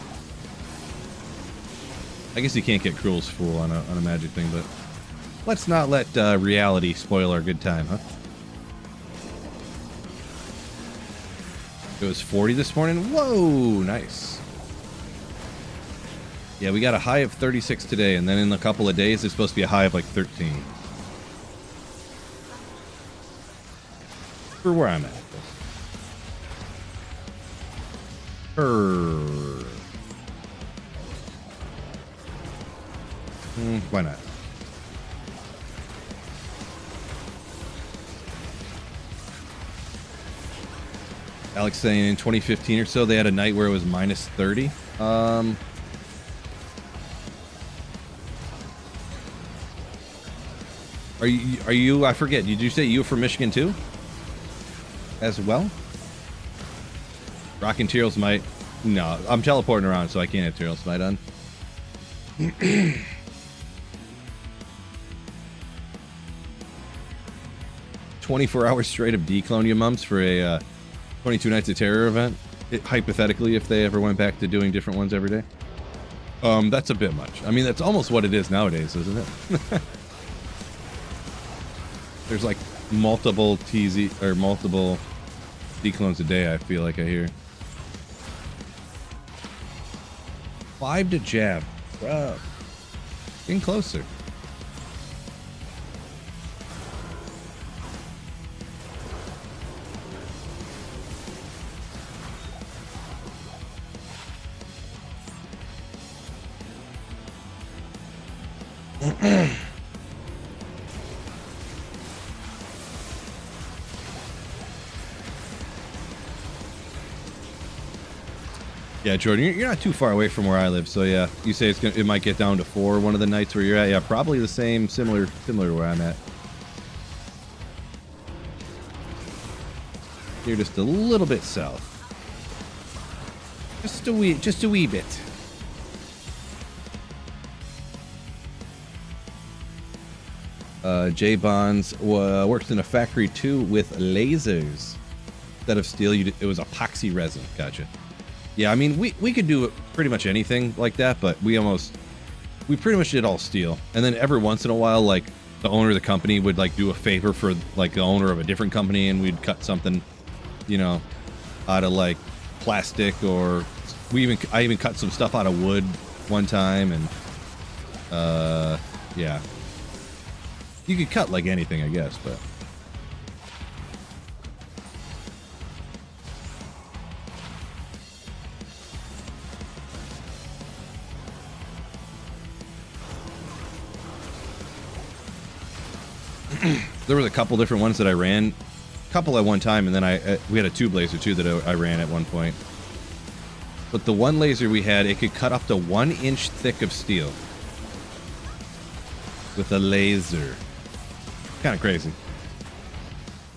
S1: I guess you can't get Cruel's fool on a magic thing, but let's not let reality spoil our good time, huh? It was 40 this morning. Whoa, nice. Yeah, we got a high of 36 today, and then in a couple of days, it's supposed to be a high of like 13. For where I'm at. Why not? Alex saying in 2015 or so, they had a night where it was minus 30. Are you, I forget, did you say you were from Michigan too? As well? Rocking Teal Smite. No, I'm teleporting around, so I can't have Teal Smite on. 24 hours straight of declone you mums for a 22 Nights of Terror event. Hypothetically, if they ever went back to doing different ones every day. That's a bit much. I mean, that's almost what it is nowadays, isn't it? There's like multiple TZ or multiple declones a day, I feel like I hear. 5 to jab. Bro. Getting closer. Yeah, Jordan, you're not too far away from where I live, so yeah, you say it might get down to 4 one of the nights where you're at. Yeah, probably the same, similar to where I'm at. You're just a little bit south, just a wee bit. J Bonds worked in a factory too with lasers instead of steel. It was epoxy resin. Gotcha. Yeah, I mean, we could do pretty much anything like that, but we pretty much did all steel. And then every once in a while, like, the owner of the company would, like, do a favor for, like, the owner of a different company, and we'd cut something, you know, out of, like, plastic, or I even cut some stuff out of wood one time, and, yeah. You could cut, like, anything, I guess, but... There was a couple different ones that I ran, a couple at one time, and then we had a tube laser too that I ran at one point. But the one laser we had, it could cut up to 1 inch thick of steel with a laser. Kind of crazy.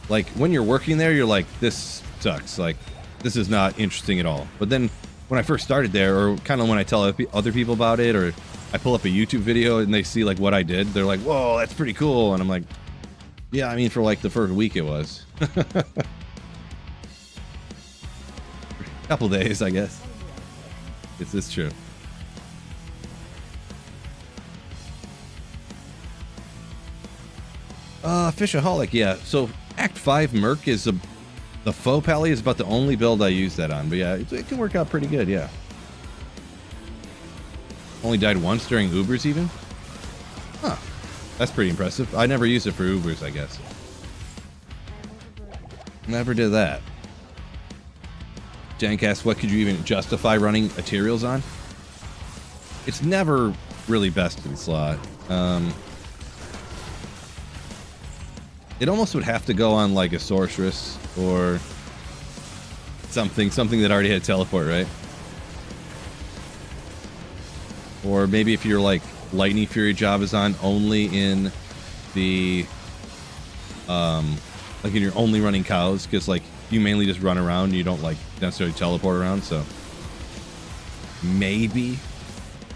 S1: Like when you're working there, you're like, this sucks. Like this is not interesting at all. But then when I first started there, or kind of when I tell other people about it, or I pull up a YouTube video and they see like what I did, they're like, whoa, that's pretty cool. And I'm like, yeah, I mean, for like the first week it was. Couple days, I guess. It's true. Fishaholic, yeah. So Act 5 Merc is the faux pally is about the only build I use that on. But yeah, it can work out pretty good, yeah. Only died once during Ubers even? Huh. That's pretty impressive. I never used it for Ubers, I guess. Never did that. Jancast, what could you even justify running Ethereals on? It's never really best in slot. It almost would have to go on like a Sorceress or something that already had teleport, right? Or maybe if you're like Lightning Fury job is on only in the like if you're only running cows, because like you mainly just run around, you don't like necessarily teleport around, so maybe.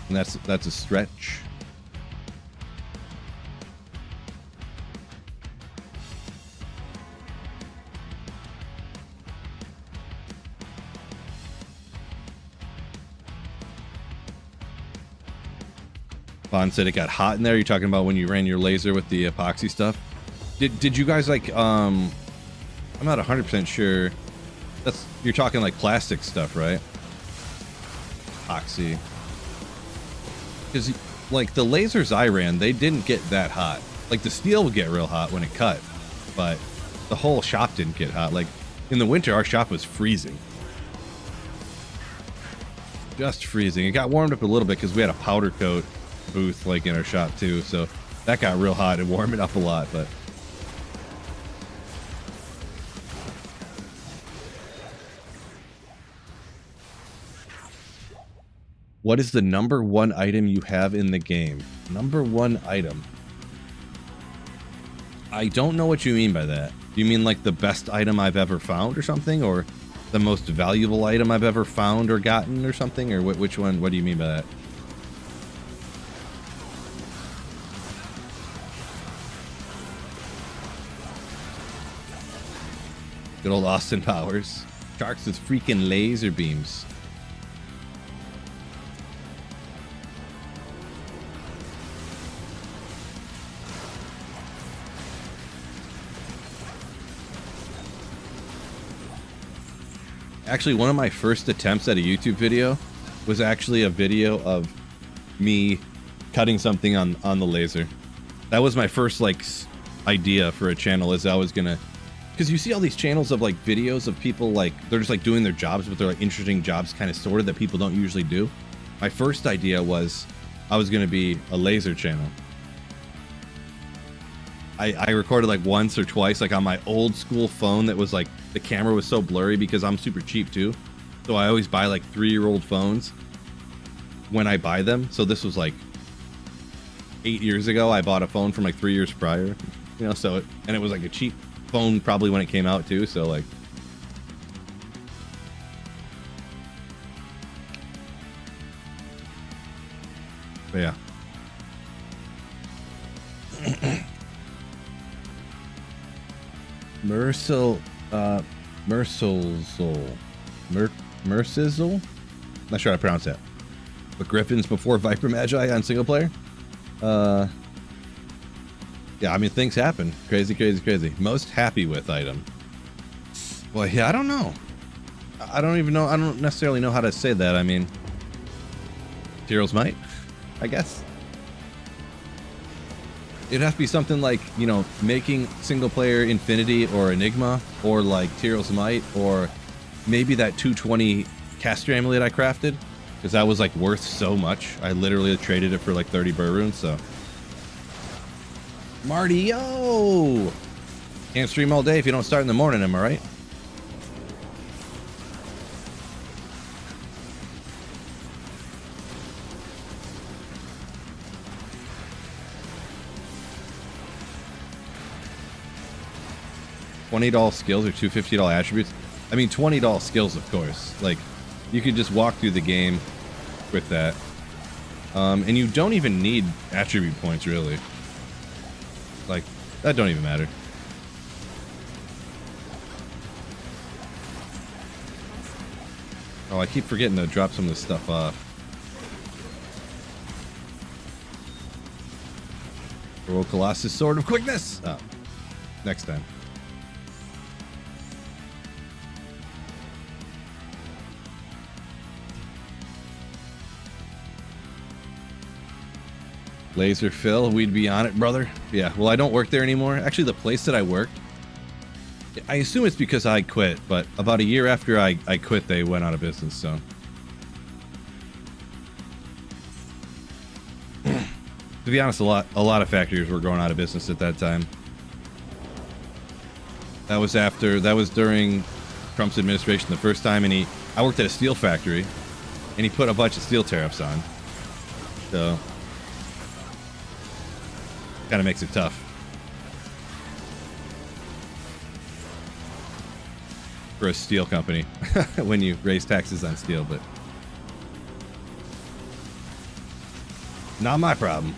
S1: And that's a stretch. Vaughn said it got hot in there. You're talking about when you ran your laser with the epoxy stuff. Did you guys like I'm not 100% sure. You're talking like plastic stuff, right? Epoxy. Because like the lasers I ran, they didn't get that hot. Like the steel would get real hot when it cut, but the whole shop didn't get hot. Like in the winter, our shop was freezing. Just freezing. It got warmed up a little bit because we had a powder coat booth like in our shop too, so that got real hot and warmed it up a lot. But what is the number one item you have in the game? Number one item. I don't know what you mean by that. Do you mean like the best item I've ever found or something, or the most valuable item I've ever found or gotten or something, or which one? What do you mean by that? Good old Austin Powers. Sharks with freaking laser beams. Actually, one of my first attempts at a YouTube video was actually a video of me cutting something on the laser. That was my first like idea for a channel, is I was gonna, because you see all these channels of like videos of people like they're just like doing their jobs, but they're like interesting jobs kind of sorted that people don't usually do. My first idea was I was gonna be a laser channel. I recorded like once or twice, like on my old school phone that was like, the camera was so blurry because I'm super cheap too. So I always buy like 3-year-old phones when I buy them. So this was like 8 years ago. I bought a phone from like 3 years prior, you know, so, and it was like a cheap phone probably when it came out too. So like, but yeah. Mercizel, not sure how to pronounce that. But Griffins before Viper Magi on single player. Yeah, I mean things happen. Crazy. Most happy with item. Well, yeah, I don't know. I don't even know. I don't necessarily know how to say that. I mean, Tyrell's Might, I guess. It'd have to be something like, you know, making single player Infinity or Enigma, or like Tyrell's Might, or maybe that 220 caster amulet I crafted, because that was like worth so much. I literally traded it for like 30 burr runes, so. Marty, yo! Can't stream all day if you don't start in the morning, am I right? $20 skills or two $50 attributes. I mean, $20 skills, of course. Like, you could just walk through the game with that. And you don't even need attribute points, really. Like, that don't even matter. Oh, I keep forgetting to drop some of this stuff off. Roll Colossus Sword of Quickness! Oh, next time. Laser Phil, we'd be on it, brother. Yeah, well, I don't work there anymore. Actually, the place that I worked, I assume it's because I quit, but about a year after I quit, they went out of business, so. To be honest, a lot of factories were going out of business at that time. That was during Trump's administration the first time, and I worked at a steel factory, and he put a bunch of steel tariffs on. So, kind of makes it tough. For a steel company when you raise taxes on steel, but not my problem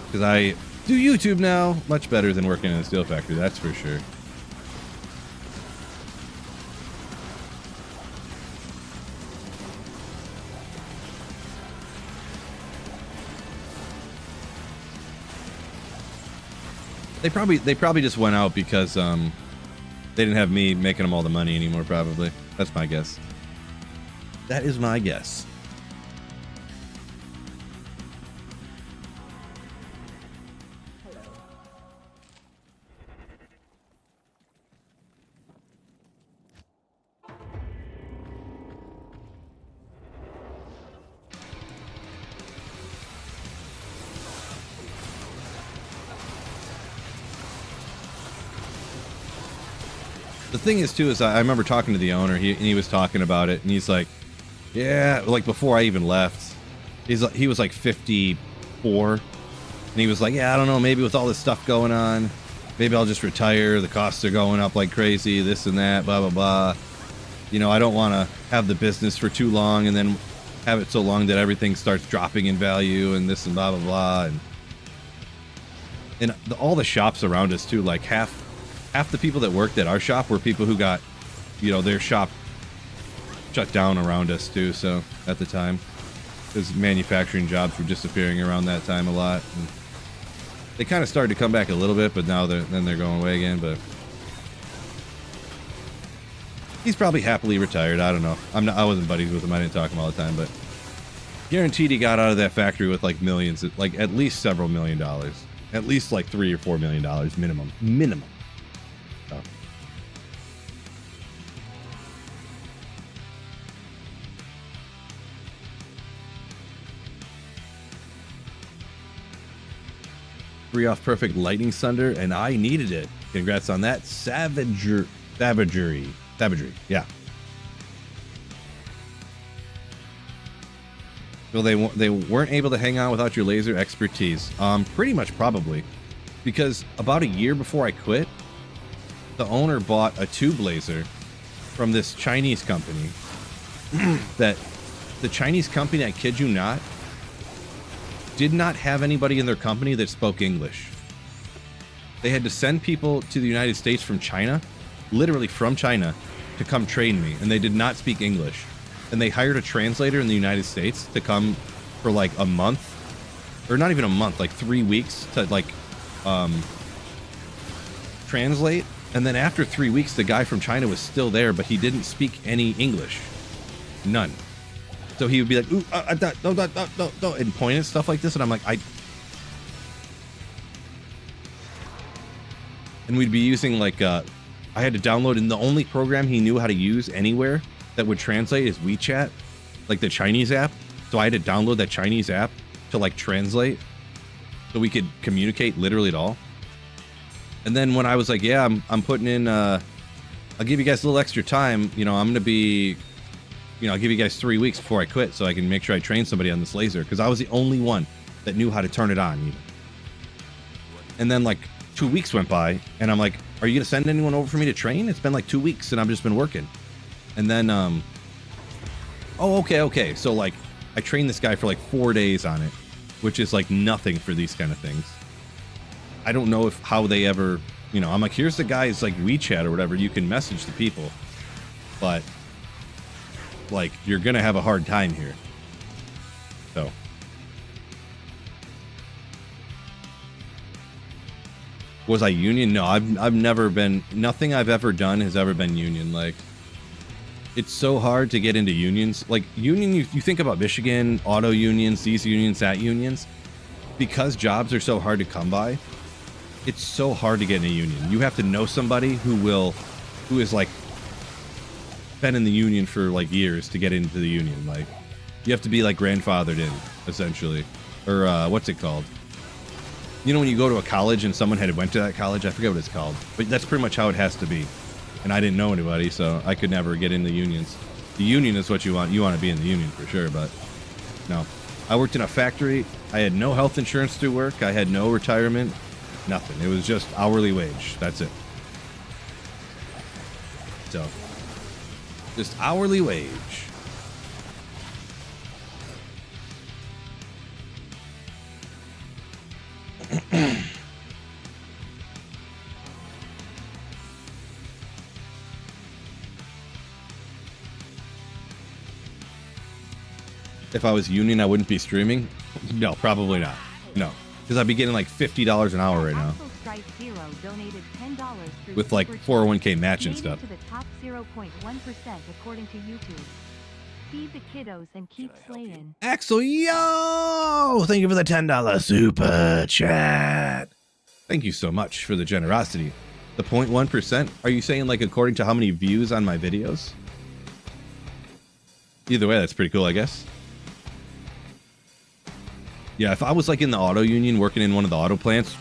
S1: because I do YouTube now much better than working in a steel factory, that's for sure. They probably just went out because they didn't have me making them all the money anymore, probably. That's my guess. That is my guess. The thing is, too, is I remember talking to the owner, and he was talking about it, and he's like, yeah, like before I even left, he was like 54, and he was like, yeah, I don't know, maybe with all this stuff going on, maybe I'll just retire, the costs are going up like crazy, this and that, blah, blah, blah. You know, I don't want to have the business for too long, and then have it so long that everything starts dropping in value, and this and blah, blah, blah, and all the shops around us, too, like half the people that worked at our shop were people who got, you know, their shop shut down around us too. So at the time, because manufacturing jobs were disappearing around that time a lot. And they kind of started to come back a little bit, but now they're going away again. But he's probably happily retired. I don't know. I wasn't buddies with him. I didn't talk to him all the time, but guaranteed he got out of that factory with like millions, like at least several $1 million, at least like $3 or $4 million minimum. So. Free off perfect lightning thunder, and I needed it. Congrats on that. Savagery. Yeah. Well, they weren't able to hang on without your laser expertise. Pretty much probably, because about a year before I quit, the owner bought a tube laser from this Chinese company. That the Chinese company, I kid you not, did not have anybody in their company that spoke English. They had to send people to the United States from China, literally from China, to come train me, and they did not speak English. And they hired a translator in the United States to come for like a month, or not even a month, like 3 weeks to like translate. And then after 3 weeks, the guy from China was still there, but he didn't speak any English. None. So he would be like, ooh, no, and point at stuff like this. And I'm like, and we'd be using like, I had to download, and the only program he knew how to use anywhere that would translate is WeChat, like the Chinese app. So I had to download that Chinese app to like translate so we could communicate literally at all. And then when I was like, yeah, I'm putting in, I'll give you guys a little extra time. You know, I'm going to be, you know, I'll give you guys 3 weeks before I quit so I can make sure I train somebody on this laser. Because I was the only one that knew how to turn it on even. And then like 2 weeks went by, and I'm like, are you going to send anyone over for me to train? It's been like 2 weeks and I've just been working. And then, oh, okay. So like I trained this guy for like 4 days on it, which is like nothing for these kind of things. I don't know how they ever, you know, I'm like, here's the guy's like WeChat or whatever. You can message the people, but like, you're going to have a hard time here. So. Was I union? No, I've never been, nothing I've ever done has ever been union. Like, it's so hard to get into unions. Like, union, you think about Michigan, auto unions, these unions, that unions. Because jobs are so hard to come by, it's so hard to get in a union. You have to know somebody who is like, been in the union for like years to get into the union. Like, you have to be like grandfathered in, essentially. Or, what's it called? You know when you go to a college and someone had went to that college? I forget what it's called. But that's pretty much how it has to be. And I didn't know anybody, so I could never get into unions. The union is what you want. You want to be in the union for sure, but no. I worked in a factory. I had no health insurance through work. I had no retirement. Nothing. It was just hourly wage. That's it. So, just hourly wage. If I was union, I wouldn't be streaming. No, probably not. No, because I'd be getting like $50 an hour right now. With like 401k match and stuff.
S2: To the top 0.1% according to YouTube. Feed the kiddos and keep slaying.
S1: Axel, yo! Thank you for the $10 super chat. Thank you so much for the generosity. The 0.1%? Are you saying like according to how many views on my videos? Either way, that's pretty cool, I guess. Yeah, if I was like in the auto union working in one of the auto plants,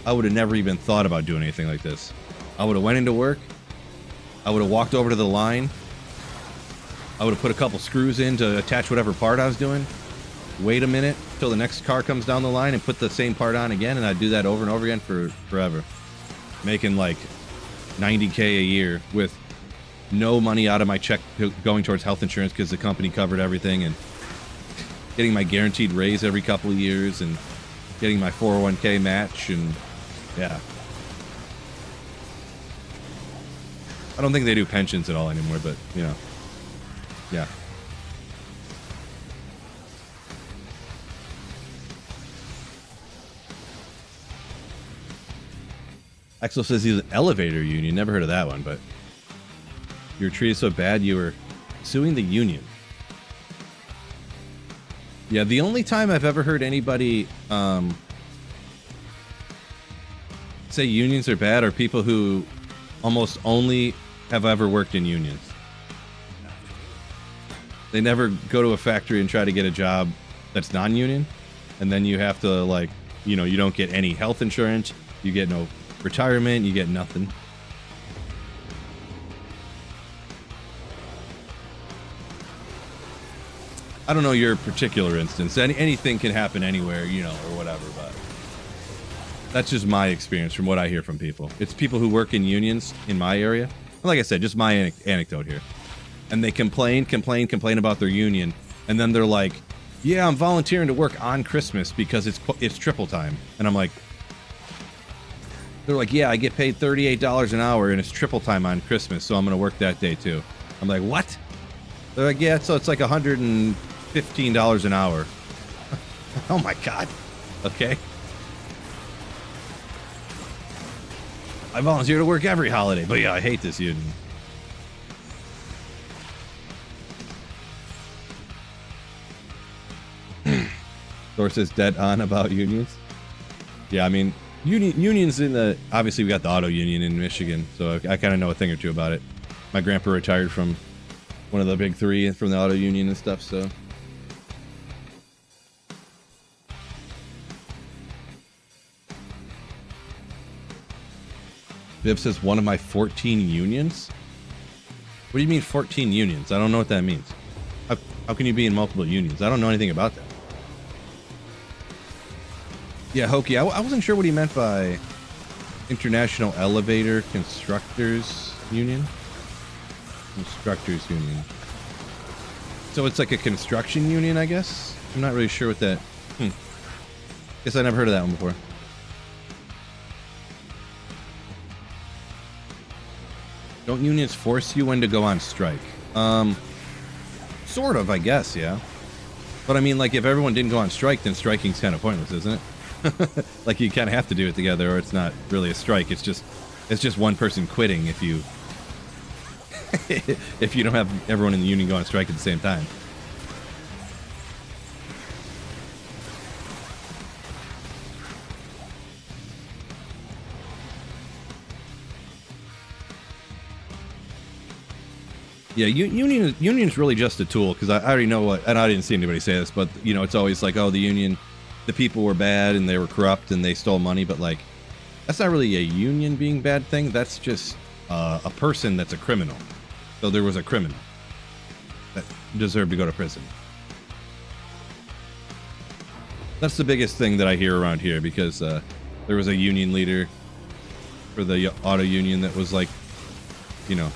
S1: I would have never even thought about doing anything like this. I would have went into work. I would have walked over to the line. I would have put a couple screws in to attach whatever part I was doing. Wait a minute till the next car comes down the line and put the same part on again, and I'd do that over and over again for forever. Making like $90K a year with no money out of my check going towards health insurance because the company covered everything, and getting my guaranteed raise every couple of years and getting my 401k match, and yeah. I don't think they do pensions at all anymore, but you know, yeah. Axel says he's an elevator union. Never heard of that one, but you were treated so bad you were suing the union. Yeah, the only time I've ever heard anybody say unions are bad are people who almost only have ever worked in unions. They never go to a factory and try to get a job that's non-union, and then you have to, like, you know, you don't get any health insurance, you get no retirement, you get nothing. I don't know your particular instance. Anything can happen anywhere, you know, or whatever, but that's just my experience from what I hear from people. It's people who work in unions in my area. Like I said, just my anecdote here. And they complain about their union, and then they're like, yeah, I'm volunteering to work on Christmas because it's triple time. And I'm like, they're like, yeah, I get paid $38 an hour and it's triple time on Christmas, so I'm going to work that day too. I'm like, what? They're like, yeah, so it's like $115 an hour. Oh my God. Okay. I volunteer to work every holiday, but yeah, I hate this union. Thor says dead on about unions. Yeah, I mean, unions in the, obviously we got the auto union in Michigan, so I kind of know a thing or two about it. My grandpa retired from one of the big three from the auto union and stuff, so. Viv says one of my 14 unions? What do you mean 14 unions? I don't know what that means. How can you be in multiple unions? I don't know anything about that. Yeah, Hokey, I wasn't sure what he meant by International Elevator Constructors Union. Constructors Union. So it's like a construction union, I guess? I'm not really sure what that... Guess I never heard of that one before. Don't unions force you when to go on strike? Sort of, I guess, yeah. But I mean, like, if everyone didn't go on strike, then striking's kind of pointless, isn't it? Like, you kind of have to do it together, or it's not really a strike. It's just one person quitting if you if you don't have everyone in the union go on strike at the same time. Yeah, union's really just a tool, because I already know what, and I didn't see anybody say this, but, you know, it's always like, oh, the union, the people were bad and they were corrupt and they stole money, but, like, that's not really a union being bad thing. That's just a person that's a criminal. So there was a criminal that deserved to go to prison. That's the biggest thing that I hear around here, because there was a union leader for the auto union that was, like, you know,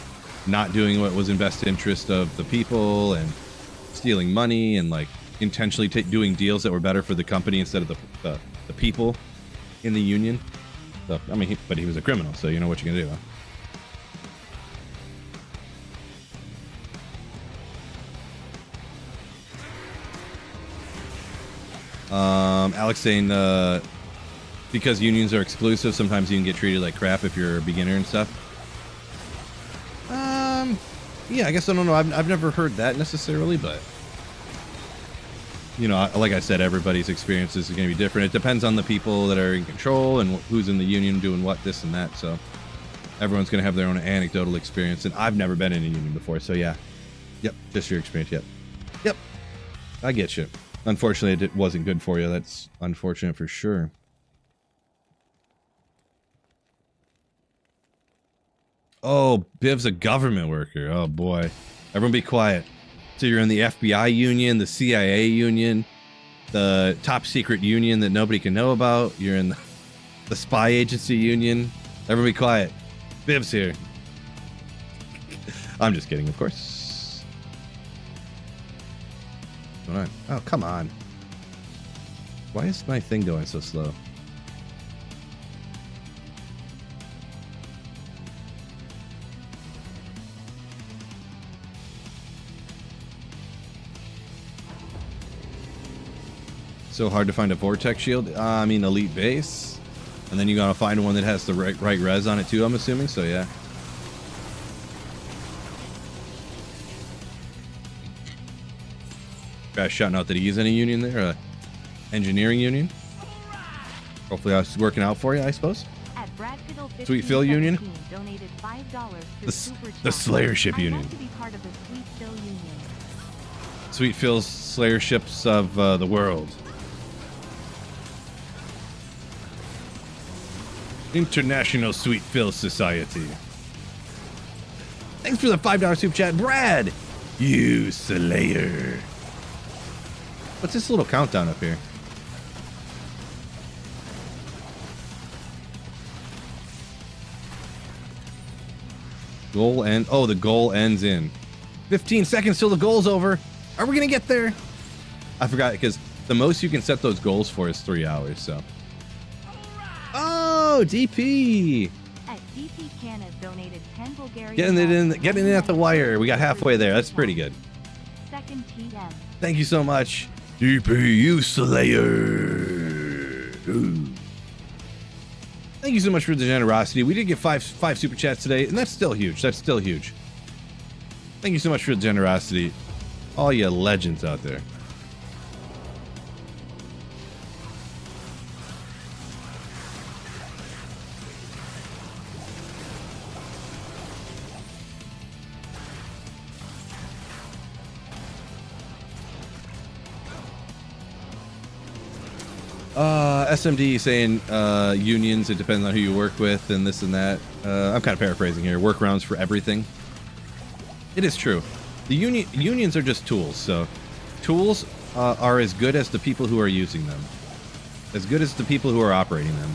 S1: not doing what was in best interest of the people and stealing money and, like, intentionally doing deals that were better for the company instead of the people in the union. So, I mean, but he was a criminal, so you know what you're gonna do, huh? Alex saying, because unions are exclusive, sometimes you can get treated like crap if you're a beginner and stuff. Yeah, I guess I don't know. I've never heard that necessarily, but, you know, like I said, everybody's experiences are going to be different. It depends on the people that are in control and who's in the union doing what, this and that. So everyone's going to have their own anecdotal experience, and I've never been in a union before. So yeah, yep, just your experience. Yep, I get you. Unfortunately, it wasn't good for you. That's unfortunate for sure. Oh, Biv's a government worker. Oh, boy. Everyone be quiet. So you're in the FBI union, the CIA union, the top secret union that nobody can know about. You're in the spy agency union. Everyone be quiet. Biv's here. I'm just kidding, of course. What's going on? Oh, come on. Why is my thing going so slow? So hard to find a vortex shield. I mean, elite base, and then you gotta find one that has the right res on it too, I'm assuming. So yeah. Guys shouting out that he's in a union there, engineering union. Hopefully that's working out for you, I suppose. Sweet Phil Union.
S2: Donated $5
S1: the Slayer Ship Union.
S2: To be part of the Sweet Phil Union.
S1: Sweet Phil's Slayer ships of the world. International Sweet Phil Society. Thanks for the $5 super chat, Brad. You Slayer. What's this little countdown up here? Goal end. Oh, the goal ends in 15 seconds till the goal's over. Are we gonna get there? I forgot, because the most you can set those goals for is 3 hours. So. Oh, DP.
S2: At DP Canada donated 10 Bulgarian.
S1: Getting it at the wire. We got halfway there. That's pretty good.
S2: Second TM.
S1: Thank you so much, DP, you Slayer. Ooh. Thank you so much for the generosity. We did get five super chats today, and that's still huge. That's still huge. Thank you so much for the generosity. All you legends out there. SMD saying unions, it depends on who you work with and this and that. I'm kind of paraphrasing here. Workarounds for everything. It is true. The unions are just tools. So tools are as good as the people who are using them. As good as the people who are operating them.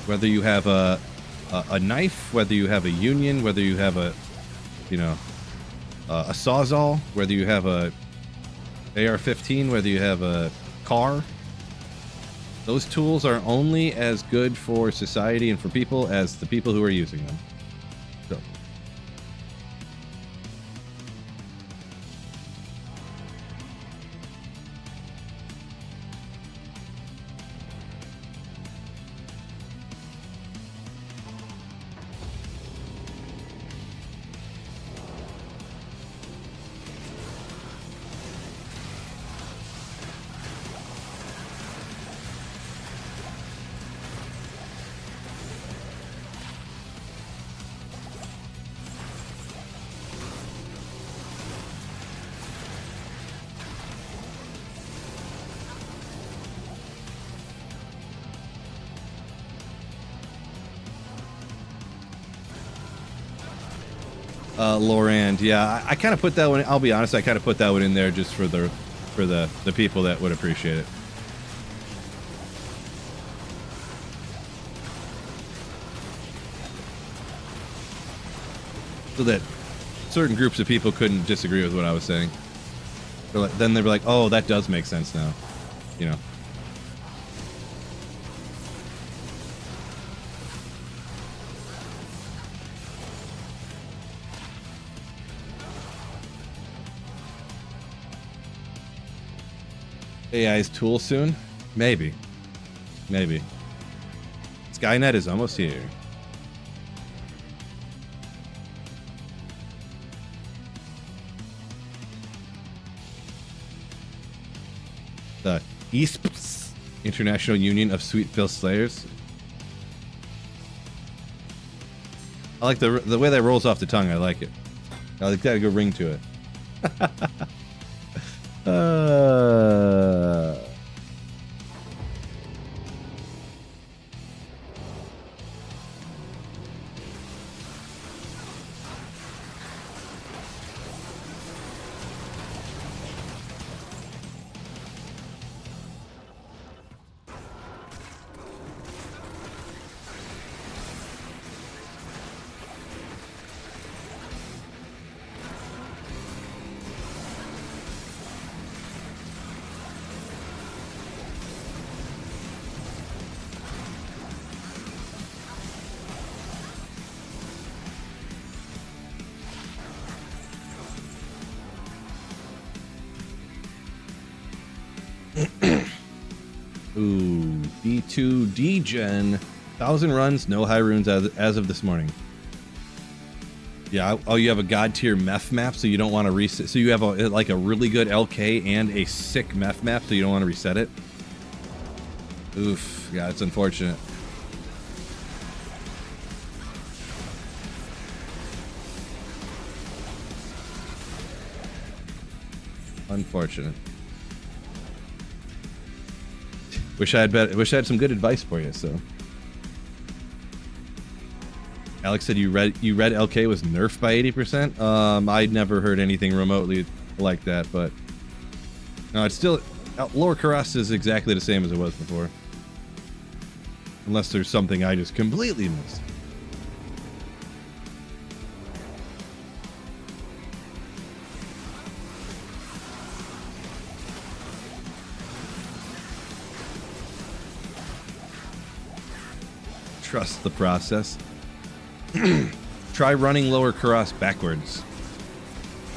S1: Whether you have a knife, whether you have a union, whether you have a, you know, a sawzall, whether you have a AR-15, whether you have a car, those tools are only as good for society and for people as the people who are using them. So. Lorand, yeah, I kind of put that one. I'll be honest, I kind of put that one in there just for the people that would appreciate it. So that certain groups of people couldn't disagree with what I was saying. Then they were like, "Oh, that does make sense now," you know. AI's tool soon? Maybe. Maybe. Skynet is almost here. The ISPS, International Union of Sweet Phil Slayers. I like the way that rolls off the tongue. I like it. I like that. A good ring to it. Ooh, D2 D-Gen. 1,000 runs, no high runes as of this morning. Yeah, oh, you have a god tier meth map, so you don't want to reset. So you have like a really good LK and a sick meth map, so you don't want to reset it. Oof, yeah, it's unfortunate. Unfortunate. Wish I had some good advice for you. So, Alex said you read LK was nerfed by 80%. I'd never heard anything remotely like that, but no, it's still Lower Karas is exactly the same as it was before, unless there's something I just completely missed. Trust the process. Try running Lower Karas backwards.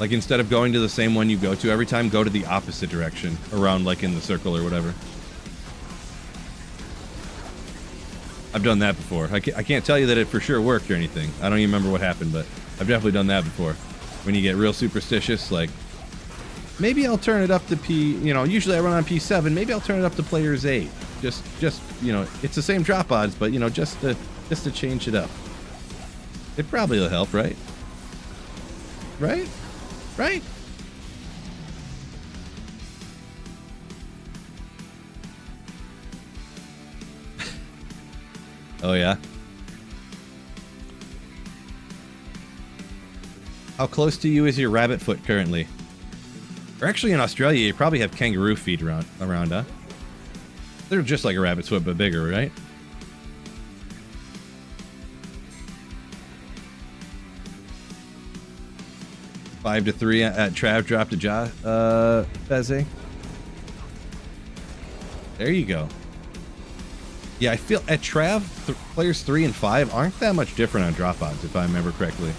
S1: Like, instead of going to the same one you go to every time, go to the opposite direction, around like in the circle or whatever. I've done that before. I can't tell you that it for sure worked or anything. I don't even remember what happened, but I've definitely done that before. When you get real superstitious, like, maybe I'll turn it up to P, you know, usually I run on P7, maybe I'll turn it up to players 8. Just, you know, it's the same drop odds, but, you know, just to change it up. It probably will help, right? Right? Right? Oh, yeah? How close to you is your rabbit foot currently? Or actually, in Australia, you probably have kangaroo feet around, huh? They're just like a rabbit's foot, but bigger, right? 5-3 at Trav drop to Ja, Feze. There you go. Yeah, I feel at Trav, players 3 and 5 aren't that much different on drop odds, if I remember correctly.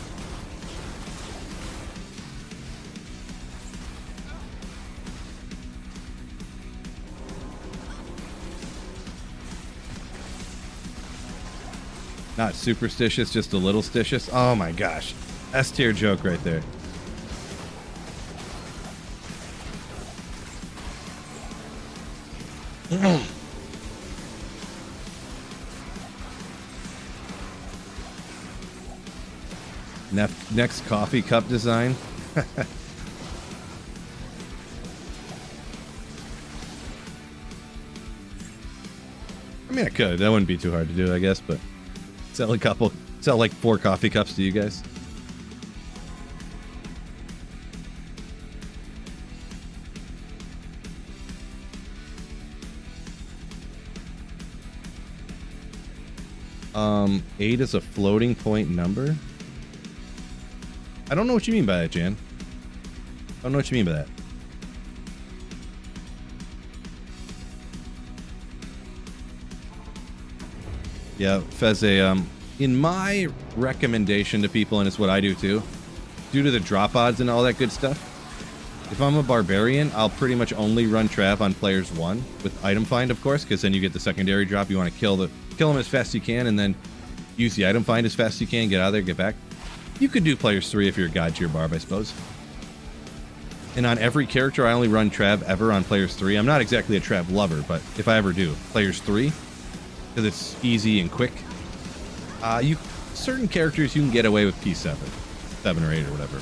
S1: Not superstitious, just a little stitious. Oh my gosh. S tier joke right there. Next coffee cup design. I mean, I could. That wouldn't be too hard to do, I guess, but sell like 4 coffee cups to you guys. Eight is a floating point number. I don't know what you mean by that, Jan. I don't know what you mean by that. Yeah, Feze, in my recommendation to people, and it's what I do too, due to the drop odds and all that good stuff, if I'm a barbarian, I'll pretty much only run Trav on players 1 with item find, of course, because then you get the secondary drop. You want to kill them as fast as you can, and then use the item find as fast as you can, get out of there, get back. You could do players 3 if you're a god tier barb, I suppose. And on every character, I only run Trav ever on players 3. I'm not exactly a Trav lover, but if I ever do, players 3, because it's easy and quick. Certain characters you can get away with P7, 7 or 8 or whatever.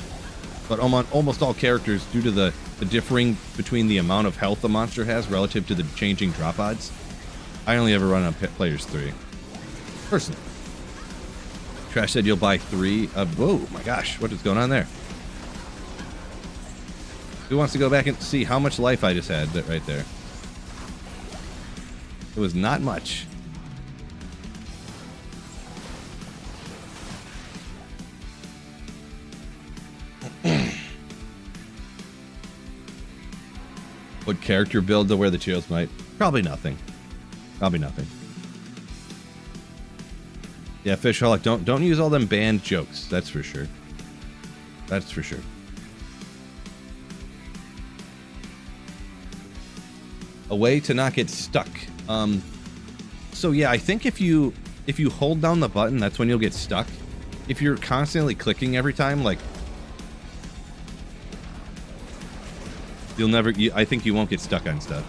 S1: But almost all characters, due to the differing between the amount of health the monster has relative to the changing drop odds, I only ever run on players 3. Personally. Trash said you'll buy 3 of... Whoa, my gosh, what is going on there? Who wants to go back and see how much life I just had right there? It was not much. What character build to wear the Cheetos might? Probably nothing. Probably nothing. Yeah, Fishholic, don't use all them banned jokes. That's for sure. That's for sure. A way to not get stuck. So yeah, I think if you hold down the button, that's when you'll get stuck. If you're constantly clicking every time, like you'll never. I think you won't get stuck on stuff.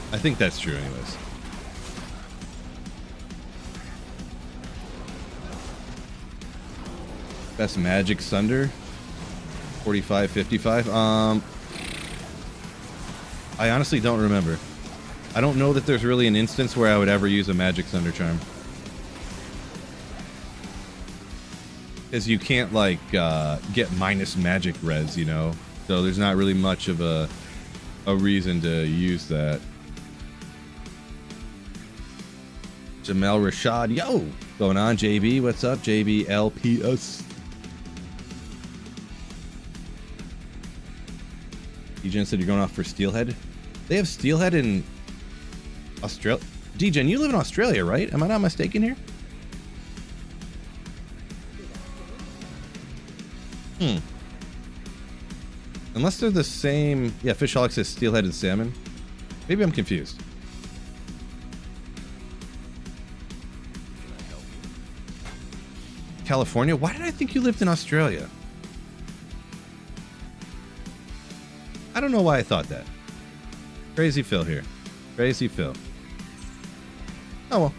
S1: I think that's true, anyways. Best Magic Sunder. 45, 55. I honestly don't remember. I don't know that there's really an instance where I would ever use a Magic Sunder Charm. Because you can't, like, get minus magic res, you know? So there's not really much of a reason to use that. Jamel Rashad, yo! Going on, JB, what's up? JBLPS. Degen said you're going off for Steelhead. They have Steelhead in Australia. Degen, you live in Australia, right? Am I not mistaken here? Unless they're the same... Yeah, Fishholic says Steelhead and Salmon. Maybe I'm confused. California? Why did I think you lived in Australia? I don't know why I thought that. Crazy Phil here. Crazy Phil. Oh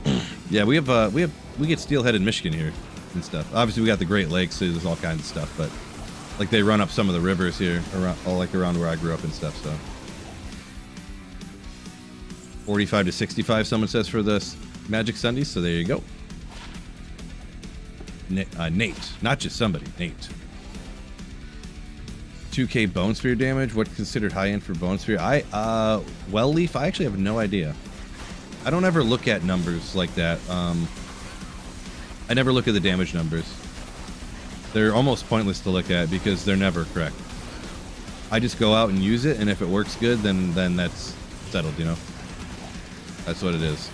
S1: well. Yeah, we get Steelhead in Michigan here and stuff. Obviously, we got the Great Lakes, so there's all kinds of stuff. But like they run up some of the rivers here, around where I grew up and stuff. So 45 to 65, someone says for the Magic Sundays. So there you go. Nate, not just somebody. Nate. 2k Bone Sphere damage. What's considered high end for Bone Sphere? Well, Leaf, I actually have no idea. I don't ever look at numbers like that. I never look at the damage numbers. They're almost pointless to look at because they're never correct. I just go out and use it, and if it works good, then that's settled, you know? That's what it is.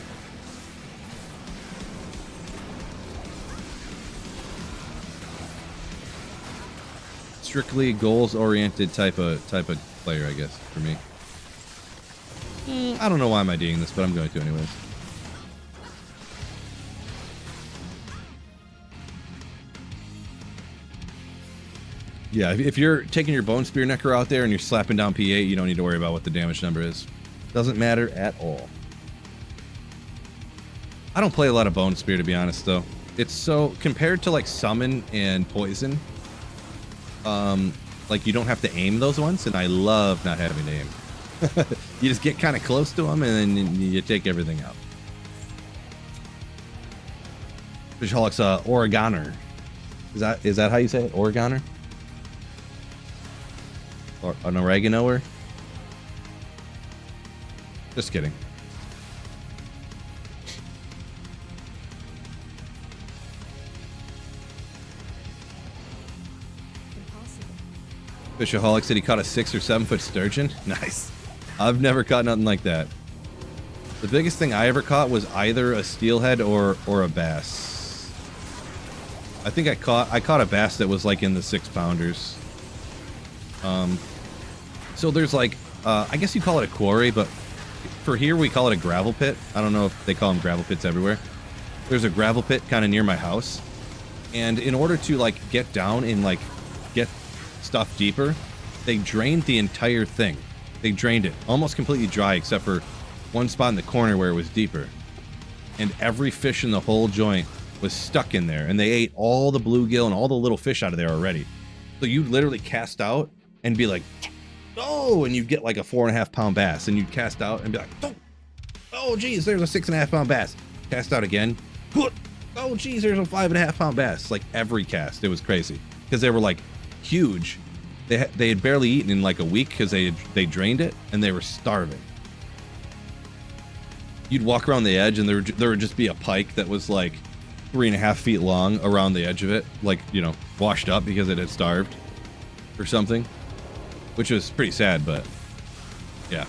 S1: Strictly goals-oriented type of player, I guess, for me. I don't know why I'm IDing this, but I'm going to anyways. Yeah, if you're taking your Bone Spear Necker out there and you're slapping down P8, you don't need to worry about what the damage number is. Doesn't matter at all. I don't play a lot of Bone Spear, to be honest, though. It's so... compared to, like, Summon and Poison, like, you don't have to aim those ones, and I love not having to aim. You just get kind of close to them, and then you take everything out. Fishaholic's Oregoner. Is that how you say it? Oregoner? Or an oreganoer? Just kidding. Fishaholic said he caught a 6 or 7 foot sturgeon. Nice. I've never caught nothing like that. The biggest thing I ever caught was either a steelhead or a bass. I think I caught a bass that was like in the 6-pounders. So there's like, I guess you call it a quarry, but for here we call it a gravel pit. I don't know if they call them gravel pits everywhere. There's a gravel pit kind of near my house. And in order to like get down and like get stuff deeper, they drained the entire thing. They drained it almost completely dry except for one spot in the corner where it was deeper. And every fish in the whole joint was stuck in there, and they ate all the bluegill and all the little fish out of there already. So you'd literally cast out and be like, oh, and you'd get like a 4.5 pound bass, and you'd cast out and be like, oh geez, there's a 6.5 pound bass. Cast out again. Oh geez, there's a 5.5 pound bass. Like every cast, it was crazy because they were like huge. They had barely eaten in like a week because they drained it, and they were starving. You'd walk around the edge, and there would just be a pike that was like 3.5 feet long around the edge of it, like, you know, washed up because it had starved or something, which was pretty sad, but yeah.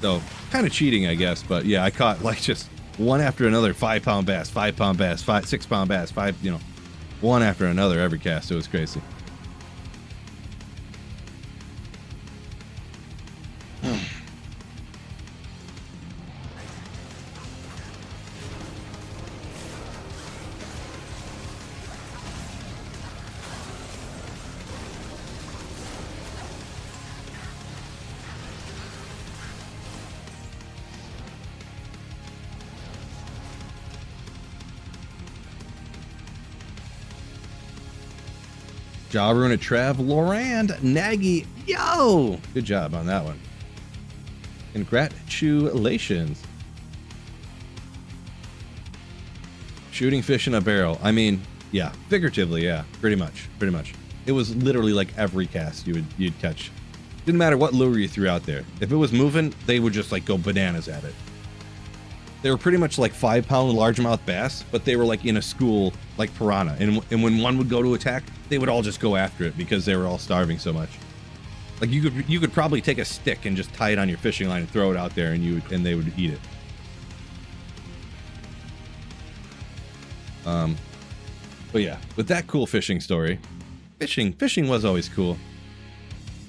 S1: So kind of cheating, I guess, but yeah, I caught like just one after another 5 pound bass, 5 pound bass, 6 pound bass, you know, one after another every cast. It was crazy. Job rune at Trav Laurent Nagy. Yo! Good job on that one. Congratulations. Shooting fish in a barrel. I mean, yeah, figuratively, yeah, pretty much. It was literally like every cast you'd catch. Didn't matter what lure you threw out there. If it was moving, they would just like go bananas at it. They were pretty much like 5 pound largemouth bass, but they were like in a school like piranha. And when one would go to attack, they would all just go after it because they were all starving so much. Like you could probably take a stick and just tie it on your fishing line and throw it out there, and they would eat it. But yeah, with that cool fishing story, fishing was always cool.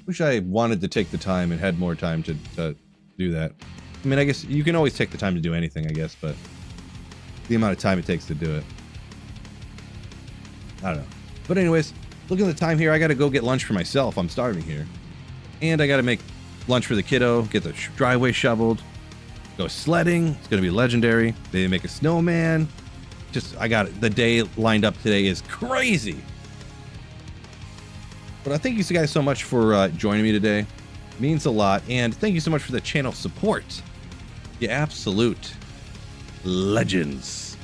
S1: Wish I wanted to take the time and had more time to do that. I mean, I guess you can always take the time to do anything, I guess, but the amount of time it takes to do it, I don't know. But anyways, looking at the time here, I got to go get lunch for myself. I'm starving here. And I got to make lunch for the kiddo, get the driveway shoveled, go sledding. It's going to be legendary. They make a snowman. I got it. The day lined up today is crazy. But I thank you guys so much for joining me today. It means a lot. And thank you so much for the channel support. You absolute legends.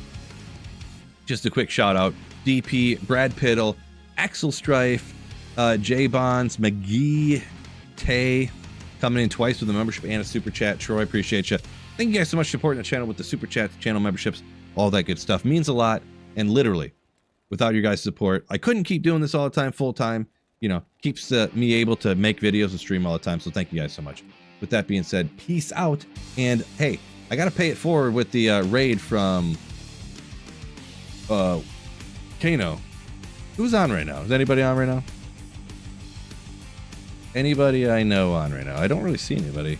S1: Just a quick shout out. DP, Brad Piddle, Axel Strife, J Bonds, McGee, Tay, coming in twice with a membership and a super chat. Troy, appreciate you. Thank you guys so much for supporting the channel with the super chats, channel memberships, all that good stuff. Means a lot. And literally, without your guys' support, I couldn't keep doing this all the time, full time. You know, keeps me able to make videos and stream all the time. So thank you guys so much. With that being said, peace out. And hey, I got to pay it forward with the raid from Kano. Who's on right now? Is anybody on right now? Anybody I know on right now? I don't really see anybody.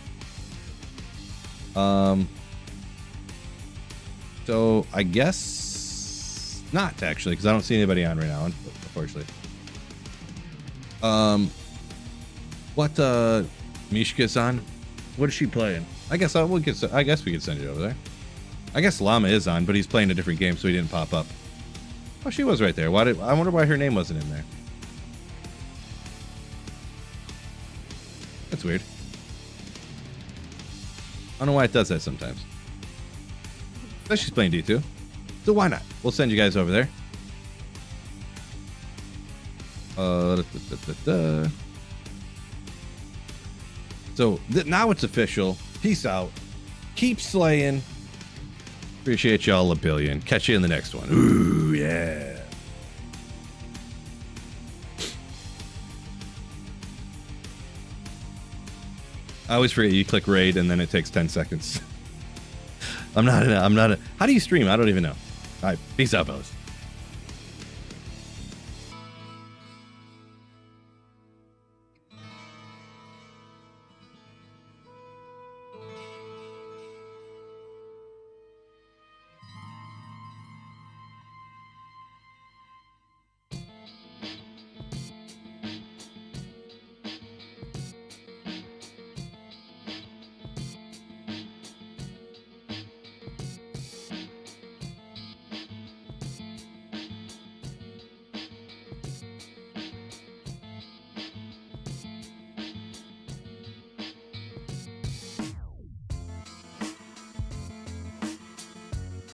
S1: So I guess not actually, because I don't see anybody on right now, unfortunately. What Mishka's on? What is she playing? I guess we could send it over there. I guess Llama is on, but he's playing a different game, so he didn't pop up. Oh, she was right there. I wonder why her name wasn't in there. That's weird. I don't know why it does that sometimes. But she's playing D2. So why not? We'll send you guys over there. So now it's official. Peace out. Keep slaying. Appreciate y'all a billion. Catch you in the next one. Ooh, yeah. I always forget you click raid and then it takes 10 seconds. I'm not how do you stream? I don't even know. All right. Peace out, fellas.